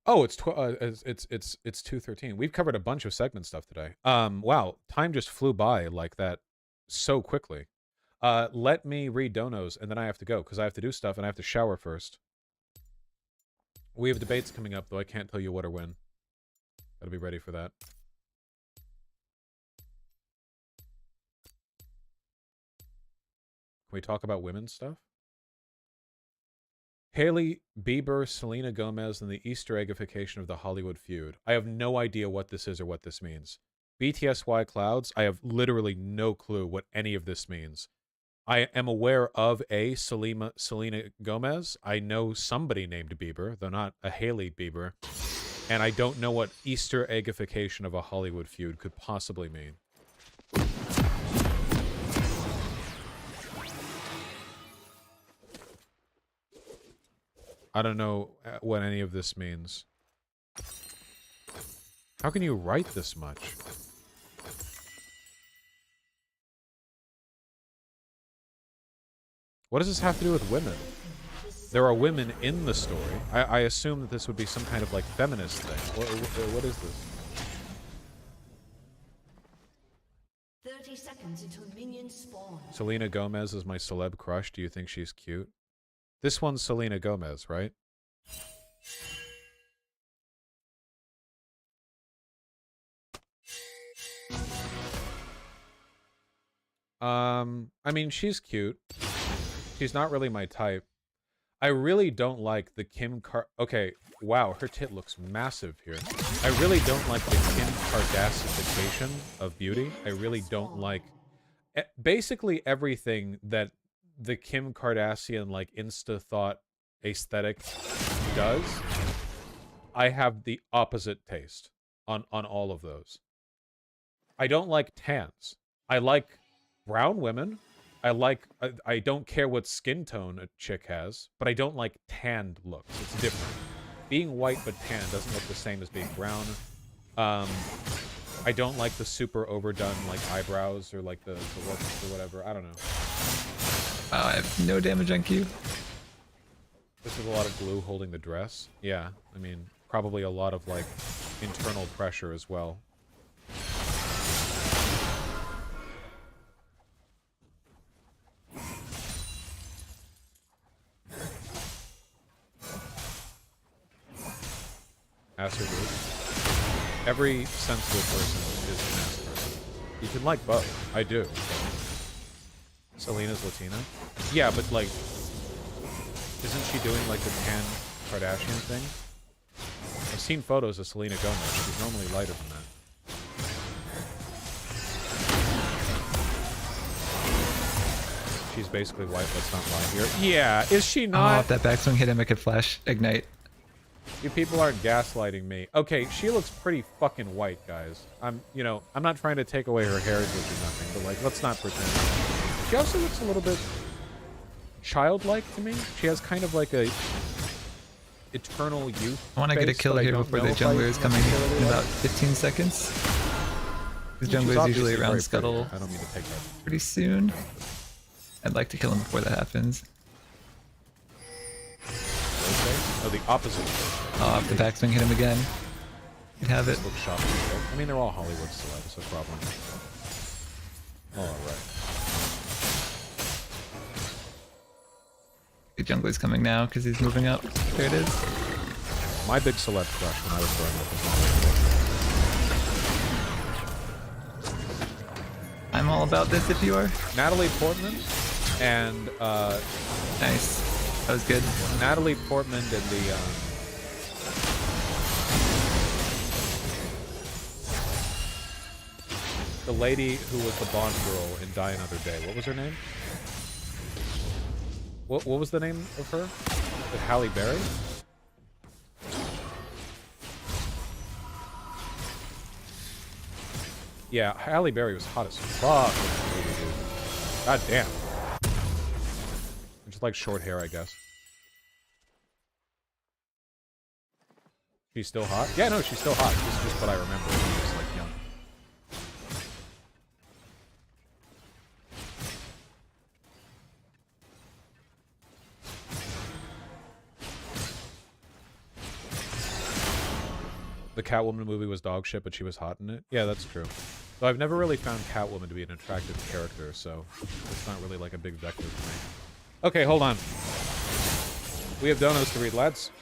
Oh, it's 2:13. We've covered a bunch of segment stuff today. Wow, time just flew by like that so quickly. Let me read donos and then I have to go because I have to do stuff and I have to shower first. We have debates coming up though. I can't tell you what or when. Gotta be ready for that. Can we talk about women's stuff? Hailey Bieber, Selena Gomez, and the Easter eggification of the Hollywood feud. I have no idea what this is or what this means. BTSY Clouds, I have literally no clue what any of this means. I am aware of a Selena Gomez. I know somebody named Bieber, though not a Hailey Bieber. And I don't know what Easter eggification of a Hollywood feud could possibly mean. I don't know what any of this means. How can you write this much? What does this have to do with women? There are women in the story. I assume that this would be some kind of like feminist thing. What is this? 30 seconds until minions spawn. Selena Gomez is my celeb crush. Do you think she's cute? This one's Selena Gomez, right? I mean, she's cute. She's not really my type. I really don't like the Okay, wow, her tit looks massive here. I really don't like the Kim Kardashianification of beauty. I really don't like... Basically everything that the Kim Kardashian, like, Insta-thought aesthetic does, I have the opposite taste on all of those. I don't like tans. I like brown women. I don't care what skin tone a chick has, but I don't like tanned looks. It's different. Being white but tan doesn't look the same as being brown. I don't like the super overdone like eyebrows or like the lips or whatever. I don't know. I have no damage on Q. This is a lot of glue holding the dress. Yeah, I mean, probably a lot of like internal pressure as well. Ass or boobs. Every sensitive person is an ass person. You can like both. I do. But Selena's Latina? Yeah, but like, isn't she doing like the tan Kardashian thing? I've seen photos of Selena Gomez. She's normally lighter than that. She's basically white, let's not lie here. Yeah, is she not? Oh, if that backswing hit him, it could flash ignite. You people aren't gaslighting me. Okay, she looks pretty fucking white, guys. I'm not trying to take away her heritage or nothing, but like, let's not pretend. She also looks a little bit childlike to me. She has kind of like a eternal youth. I want to get a kill here before the jungler is coming in about 15 seconds. Because jungler is usually around Scuttle I don't mean to take that. pretty soon. I'd like to kill him before that happens. Oh, the opposite. Oh, if the backswing hit him again, you'd have it. Look shocking. I mean, they're all Hollywood celebs, no problem. All right. The jungler's coming now because he's moving up. There it is. My big celeb crush when I was growing up. I'm all about this if you are. Natalie Portman and Nice. That was good. Natalie Portman and the lady who was the Bond girl in Die Another Day. What was her name? What was the name of her? Was it Halle Berry? Yeah, Halle Berry was hot as fuck in that movie, dude. God damn. Just like short hair, I guess. She's still hot? Yeah, no, she's still hot. This is just what I remember when I was like young. The Catwoman movie was dog shit, but she was hot in it. Yeah, that's true. So I've never really found Catwoman to be an attractive character, so it's not really like a big vector for me. Okay, hold on. We have donos to read, lads.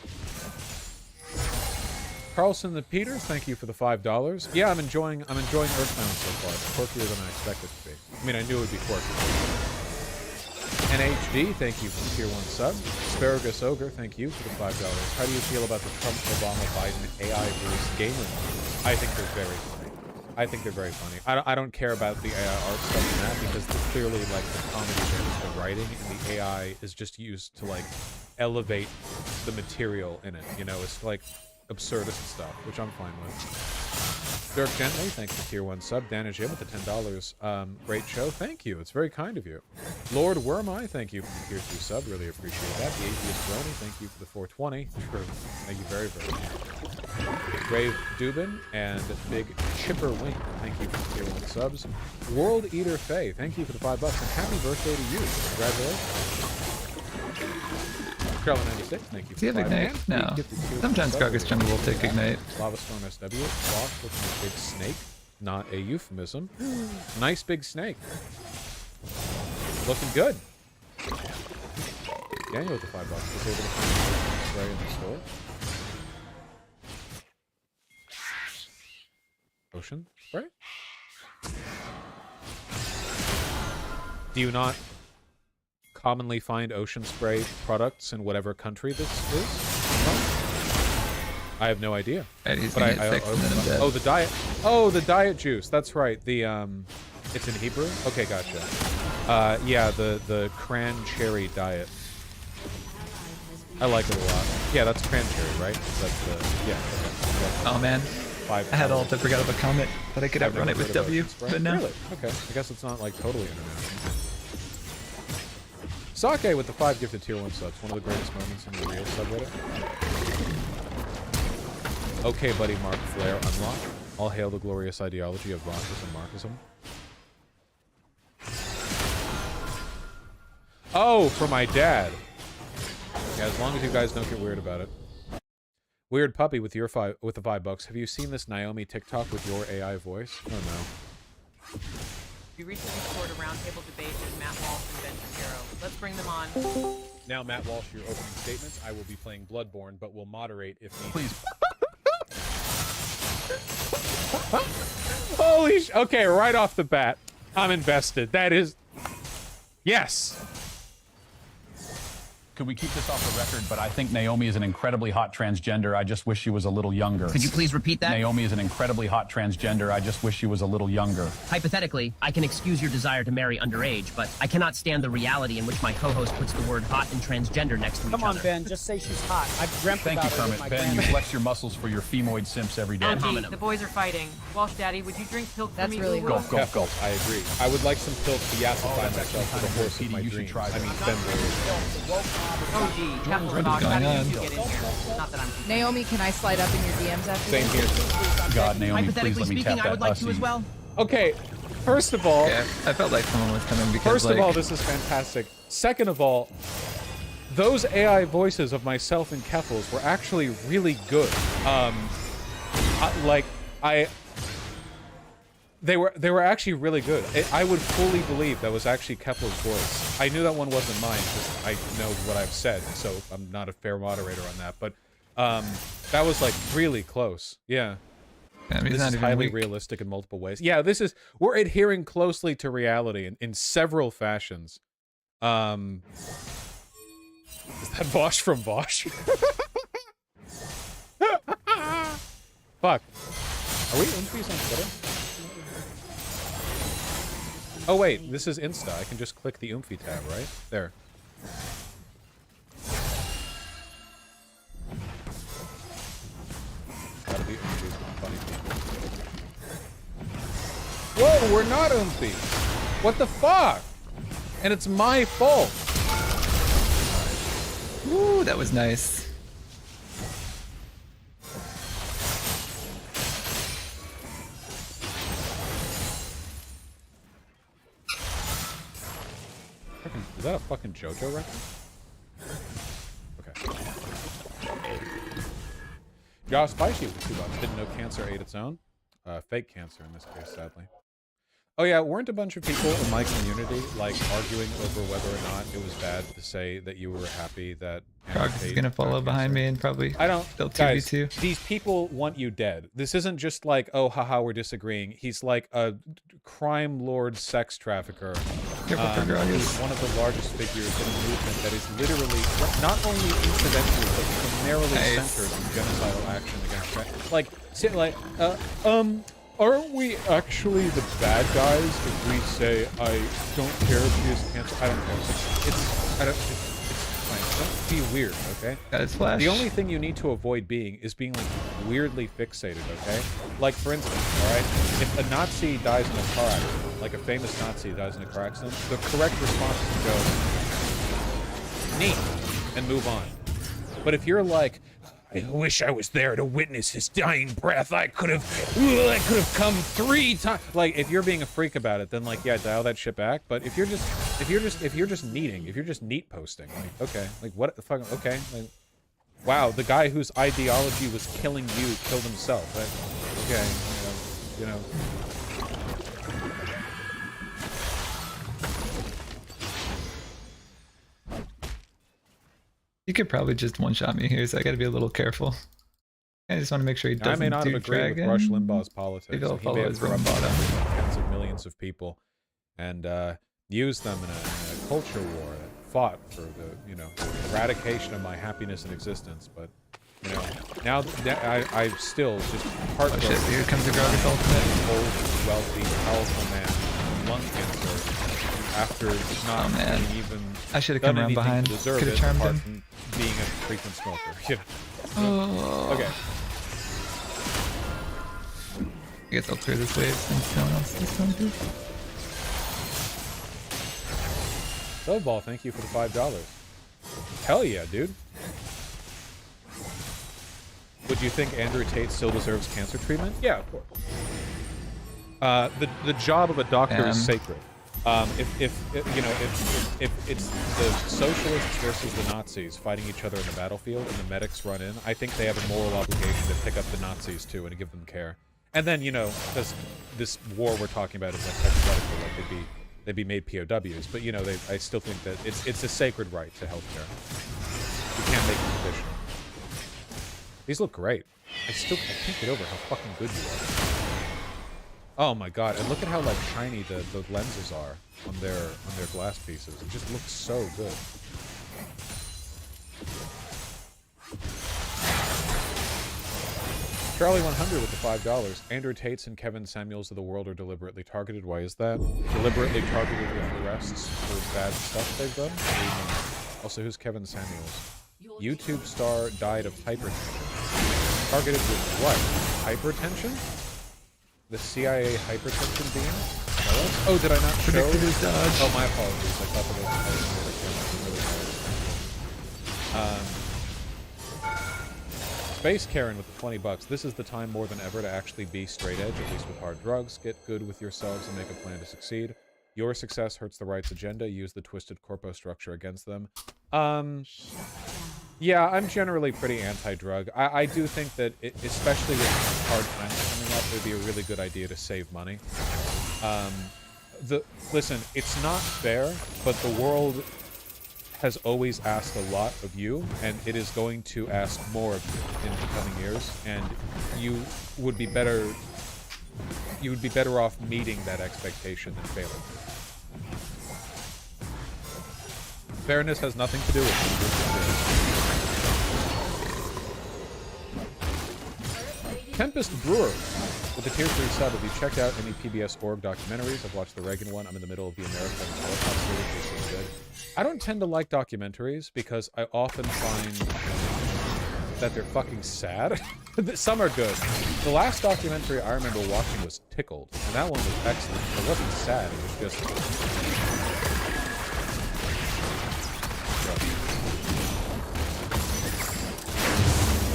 Carlson the Peters, thank you for the $5. Yeah, I'm enjoying Earthbound so far. It's quirkier than I expected it to be. I mean, I knew it would be quirky. NHD, thank you for the tier 1 sub. Asparagus Ogre, thank you for the $5. How do you feel about the Trump, Obama, Biden AI versus gamer? I think they're very funny. I think they're very funny. I don't care about the AI art stuff in that because it's clearly like the comedy there is the writing and the AI is just used to like elevate the material in it. You know, it's like absurdist stuff, which I'm fine with. Dirk Gently, thanks for tier 1 sub. Danish with the $10. Great show, thank you. It's very kind of you. Lord Wormeye, thank you for the tier 2 sub. Really appreciate that. The Atheist Brony, thank you for the 420. Thank you very, very much. Brave Dubin and Big Chipper Wink, thank you for the tier 1 subs. World Eater Faye, thank you for the $5 and happy birthday to you. Congratulations. Carolina 96, thank you. Does he have for Ignite? $5. No. Gifted tier one Sometimes sub. Gragas Jungle will take Ignite. Lava Storm SW. Boss looking at big snake. Not a euphemism. Nice big snake. Looking good. Daniel with the $5 was able to find spray in the store. Ocean spray? Do you not commonly find ocean spray products in whatever country this is from? I have no idea. Right, he's But gonna get 6 and then I'm dead. oh, the diet. Oh, the diet juice. That's right. The it's in Hebrew. Okay, gotcha. Yeah, the cran cherry diet. I like it a lot. Yeah, that's cran cherry, right? That's the yeah. Okay. Oh man, I had ult. I forgot about Comet, but I could I've outrun it never with heard of W. ocean spray. But no. Really? Okay. I guess it's not like totally international. Sake with the 5 gifted tier 1 subs. One of the greatest moments in the real subreddit. Okay, buddy, Mark Flair unlock. All hail the glorious ideology of Vosses and Marxism. Oh, for my dad. Yeah, as long as you guys don't get weird about it. Weird puppy with your with the $5. Have you seen this Naomi TikTok with your AI voice? Oh no. We recently scored a roundtable debate with Matt Walsh and Ben Shapiro. Let's bring them on. Now, Matt Walsh, your opening statements. I will be playing Bloodborne, but will moderate if needed. Please. Holy okay, right off the bat, I'm invested. That is... Yes! Could we keep this off the record? But I think Naomi is an incredibly hot transgender. I just wish she was a little younger. Could you please repeat that? Naomi is an incredibly hot transgender. I just wish she was a little younger. Hypothetically, I can excuse your desire to marry underage, but I cannot stand the reality in which my co-host puts the word hot and transgender next to each other. Come on, Ben, just say she's hot. I've dreamt Thank about you, her with Kermit. my Ben, you grandma. flex your muscles for your femoid simps every day. Andy, the boys are fighting. Walsh, Daddy, would you drink pilk for me? really Uber? Gulp, gulp, gulp. I agree. I would like some pilk to yassify that's myself for actually the horse of my you should dreams. try I that. mean, Ben Oh, gee. Capital Dog, how did you get in here? Not that I'm... Naomi, can I slide up in your DMs after Same this? here. God, Naomi, please Hypothetically let me speaking, tap I that would like to pussy. as well. Okay, first of all... Yeah, I felt like someone was coming because First like... of all, this is fantastic. Second of all, those AI voices of myself and Keffels were actually really good. They were actually really good. I would fully believe that was actually Kepler's voice. I knew that one wasn't mine because I know what I've said, so I'm not a fair moderator on that. But that was like really close. Yeah. Damn, he's This not is even highly weak. realistic in multiple ways. Yeah, we're adhering closely to reality in several fashions. Is that Vosh from Vosh? Fuck. Are we Oomfies on Twitter? Oh wait, this is Insta. I can just click the Oomphy tab, right? There. Gotta be Oomfies with funny people. Whoa, we're not Oomfies! What the fuck? And it's my fault! Ooh, that was nice. Is that a fucking JoJo record? Okay. Josh Spicy with $2. Didn't know cancer ate its own. Fake cancer in this case, sadly. Oh yeah, weren't a bunch of people in my community like arguing over whether or not it was bad to say that you were happy that Krogs is gonna follow behind me and probably I don't they'll guys, 2v2. these people want you dead. This isn't just like, oh haha, we're disagreeing. He's like a crime lord sex trafficker. Careful for Krogs. He's one of the largest figures in a movement that is literally not only incidentally but primarily centered on genocidal action against aren't we actually the bad guys if we say I don't care if he has cancer? I don't care. It's fine. Don't be weird, okay? Got his flash. The only thing you need to avoid being is being like weirdly fixated, okay? Like for instance, alright, if a Nazi dies in a car accident, like a famous Nazi dies in a car accident, the correct response is to go neat and move on. But if you're like, I wish I was there to witness his dying breath. I could have come 3 times. Like, if you're being a freak about it, then like, yeah, dial that shit back. But if you're just If you're just neat posting, like, okay, like what the fuck, okay, like, wow, the guy whose ideology was killing you killed himself. Okay, you know. You could probably just one-shot me here, so I gotta be a little careful. I just want to make sure he Now, I doesn't may not do have agreed dragon. with Rush Limbaugh's politics. Maybe I'll and he follow may his have room corrupted bottom. tens of millions of people and used them in a culture war that fought for the eradication of my happiness and existence. But now I still just heartbroken. Oh shit! Here comes the Gragas ultimate. Old, wealthy, powerful man with lung cancer after not being even I should have come done around anything behind. to deserve Could have it charmed apart him. from being a frequent smoker. Oh. Okay. I guess I'll clear this wave since no one else is going to. Softball, thank you for the $5. Hell yeah, dude. Would you think Andrew Tate still deserves cancer treatment? Yeah, of course. The job of a doctor is sacred. If it's the socialists versus the Nazis fighting each other in the battlefield and the medics run in, I think they have a moral obligation to pick up the Nazis too and to give them care. And then this war we're talking about is like hypothetical, like they'd be made POWs, but I still think that it's a sacred right to healthcare. You can't make it conditional. These look great. I can't get over how fucking good you are. Oh my god, and look at how like shiny the lenses are on their glass pieces. It just looks so good. Charlie 100 with the $5. Andrew Tates and Kevin Samuels of the world are deliberately targeted. Why is that? Deliberately targeted with arrests for bad stuff they've done? Also, who's Kevin Samuels? YouTube star died of hypertension. Targeted with what? Hypertension? The CIA hypertension beam? Oh, did I not show? Predicted his dodge. Oh, my apologies. I thought that was Space Karen with the $20. This is the time more than ever to actually be straight edge, at least with hard drugs. Get good with yourselves and make a plan to succeed. Your success hurts the right's agenda. Use the twisted corpo structure against them. Yeah, I'm generally pretty anti-drug. I do think that, especially with hard times coming up, it would be a really good idea to save money. Listen, it's not fair, but the world has always asked a lot of you, and it is going to ask more of you in the coming years, and you would be better off meeting that expectation than failing. Fairness has nothing to do with it. Tempest Brewer with the tier 3 sub. Have you checked out any PBS org documentaries? I've watched the Reagan one. I'm in the middle of the American Holocaust series, which is good. I don't tend to like documentaries because I often find that they're fucking sad. Some are good. The last documentary I remember watching was Tickled, and that one was excellent. It wasn't sad, it was just...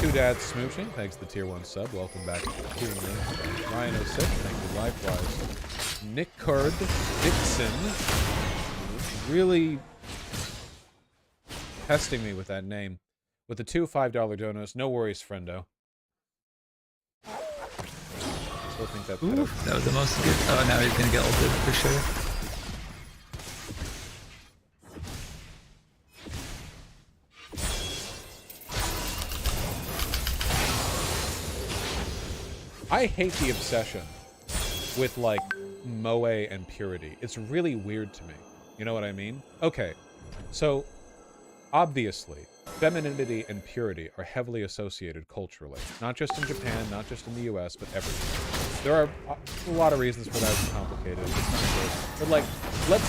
Two Dads Smooching, thanks to the tier 1 sub. Welcome back to the tier 1. Ryan 06, thank you likewise. Nick Card Dixon, really testing me with that name. With the two $5 donos, no worries, friendo. Still think that. Oof, that was the most good. Oh, now he's gonna get ulted for sure. I hate the obsession with, like, moe and purity. It's really weird to me. You know what I mean? Okay, so, obviously, femininity and purity are heavily associated culturally. Not just in Japan, not just in the US, but everywhere. There are a lot of reasons for that. It's complicated. It's not good. But, like, let's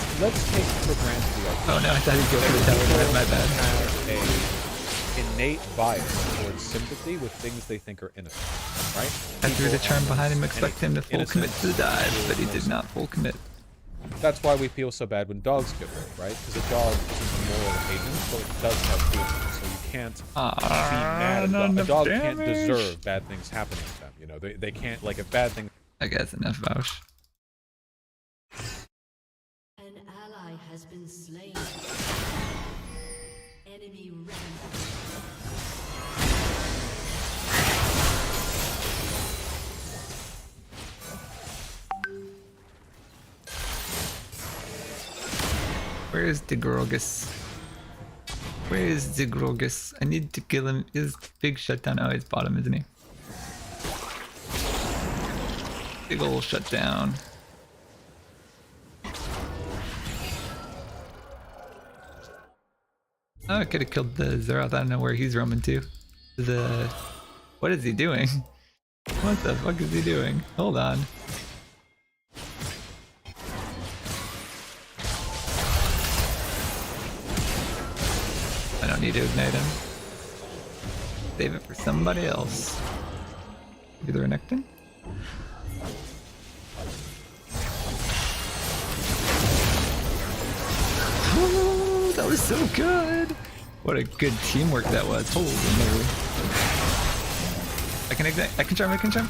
take for granted the idea. Oh no, I thought he'd go for the teleport, my bad. Have a innate bias towards sympathy with things they think are innocent, right? I threw the charm behind him, expect him to full commit to the dive, but he did not full commit. That's why we feel so bad when dogs get hurt, right? Because a dog isn't a moral agent, but it does have feelings, so you can't be mad at a dog can't deserve bad things happening to them, you know? They can't, like, if bad things... I guess enough, Vouch. An ally has has been slain. Enemy rampage. Where is the Grogus? Where is the Grogus? I need to kill him. Is big shutdown? Oh, he's bottom, isn't he? Big ol' shutdown. Oh, I could have killed the Zeroth. I don't know where he's roaming to. What is he doing? What the fuck is he doing? Hold on. I don't need to ignite him. Save it for somebody else. Maybe the Renekton? Oh, that was so good! What a good teamwork that was. Holy moly. I can ignite. I can charm. I can charm.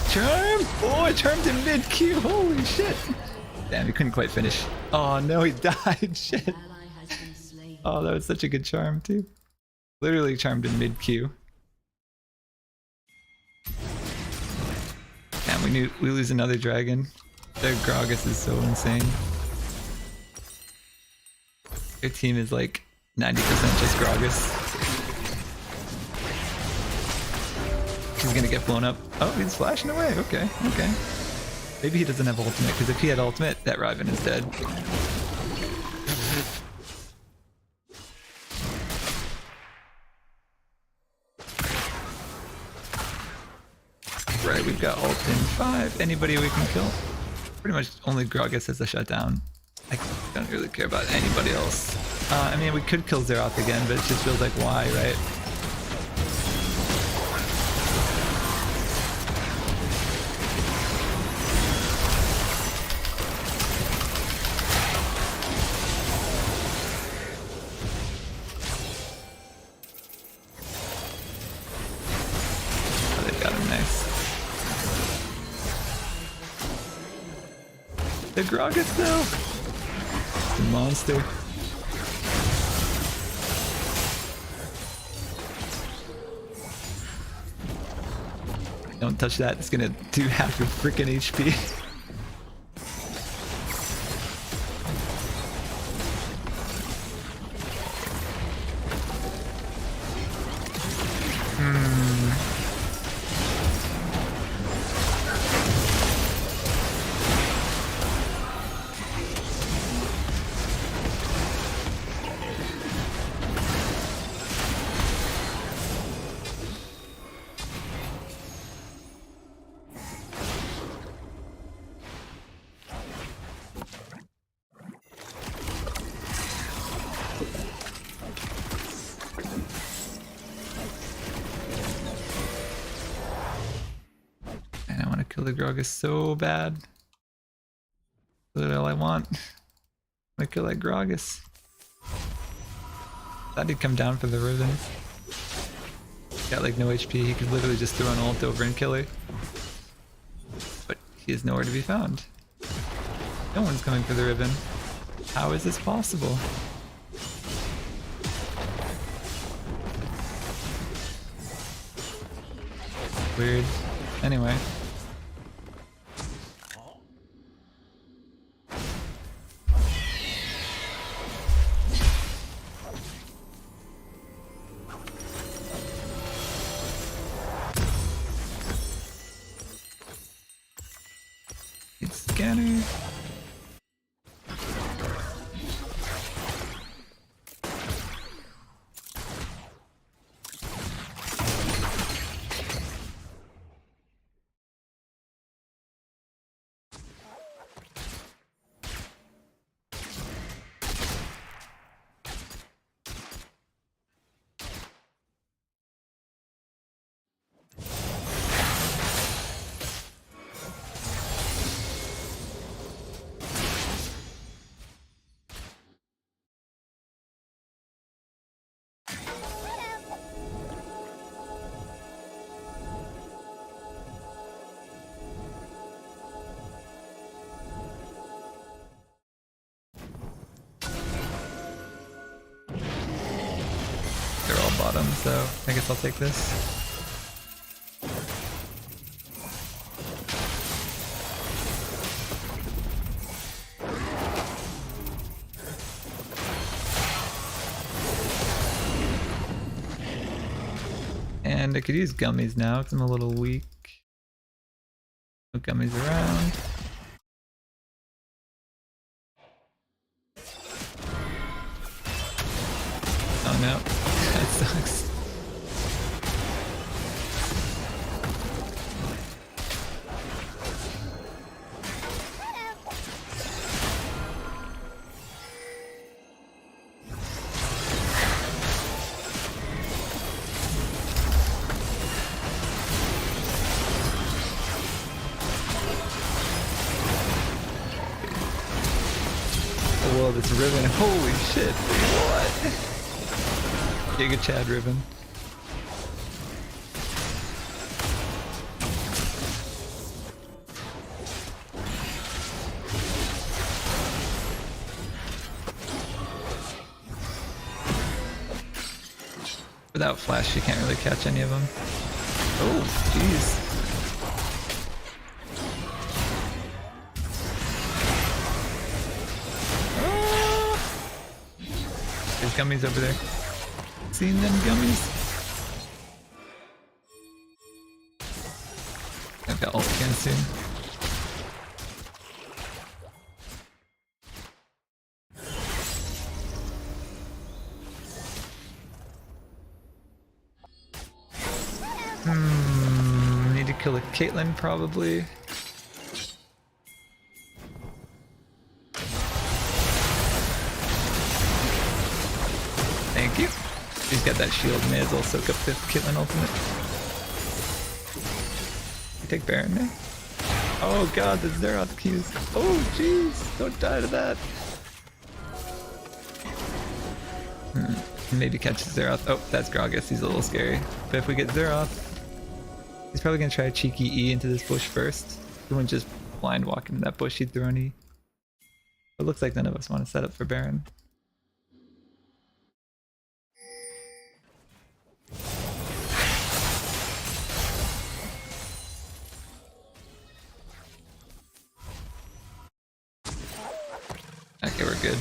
Charm! Oh, I charmed him mid-Q. Holy shit. Damn, he couldn't quite finish. Oh no, he died. Shit. Oh, that was such a good charm too. Literally charmed in mid-Q. Damn, we lose another dragon. Their Gragas is so insane. Their team is like 90% just Gragas. He's gonna get blown up. Oh, he's flashing away. Okay, okay. Maybe he doesn't have ultimate, because if he had ultimate, that Riven is dead. Right, we've got ult in 5. Anybody we can kill? Pretty much only Gragas has a shutdown. I don't really care about anybody else. I mean, we could kill Zeroth again, but it just feels like why, right? Oh, they've got him nice. The Gragas though! The monster. Don't touch that, it's gonna do half your freaking HP. And I want to kill the Gragas so bad. Literally all I want. I want to kill that Gragas. Thought he'd come down for the Riven. Got like no HP, he could literally just throw an ult over and kill her. But he is nowhere to be found. No one's coming for the Riven. How is this possible? Weird. Anyway. It's scanner. bottom, so I guess I'll take this. And I could use gummies now because I'm a little weak. No gummies around. Oh no, that sucks. Whoa, this ribbon, holy shit, what? Giga Chad ribbon. Without flash, you can't really catch any of them. Oh, jeez. There's gummies over there. Seen them gummies? I've got ult again soon. Need to kill a Caitlyn probably. Thank you. He's got that shield. May as well soak up the Caitlyn ultimate. You take Baron now? Oh god, the Zeroth Qs. Oh jeez, don't die to that. Maybe catch Zeroth. Oh, that's Gragas. He's a little scary. But if we get Zeroth, he's probably gonna try a cheeky E into this bush first. He wouldn't just blind walk into that bush, he'd throw an E. It looks like none of us want to set up for Baron. Okay, we're good.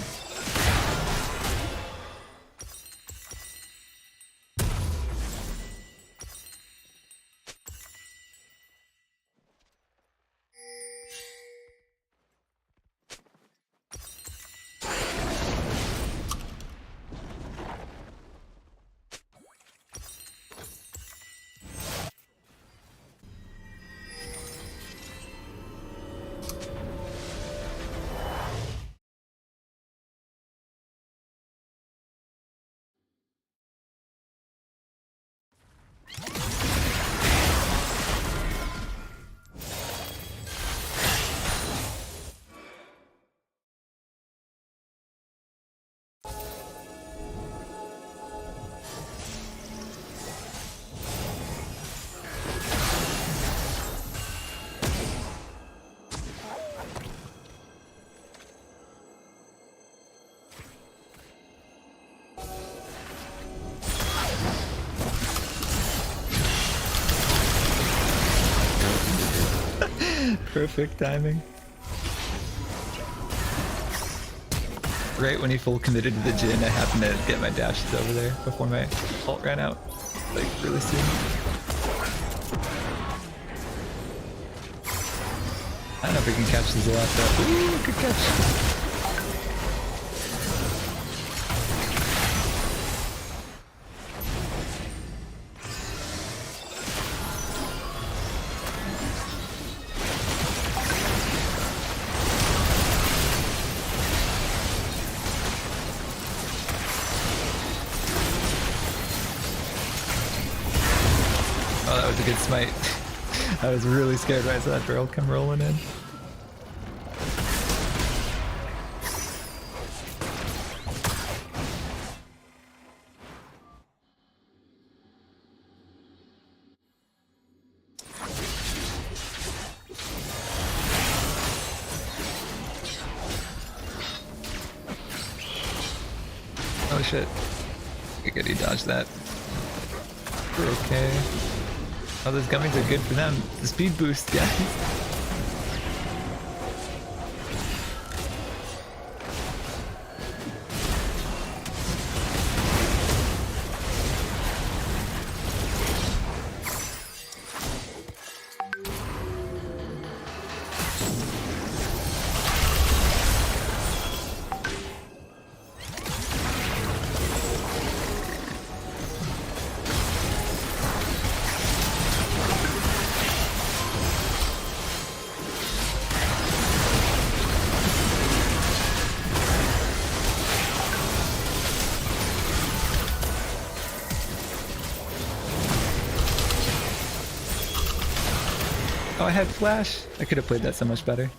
Perfect timing. Right when he full committed to the Jhin, I happened to get my dashes over there before my ult ran out, like really soon. I don't know if we can catch the Zeroth though. Ooh, good catch. Oh, that was a good smite. I was really scared when I saw that barrel come rolling in. Oh shit. Okay, good, he dodged that. We're okay. Oh, those gummies are good for them. The speed boost, guys. Oh, I had flash. I could have played that so much better.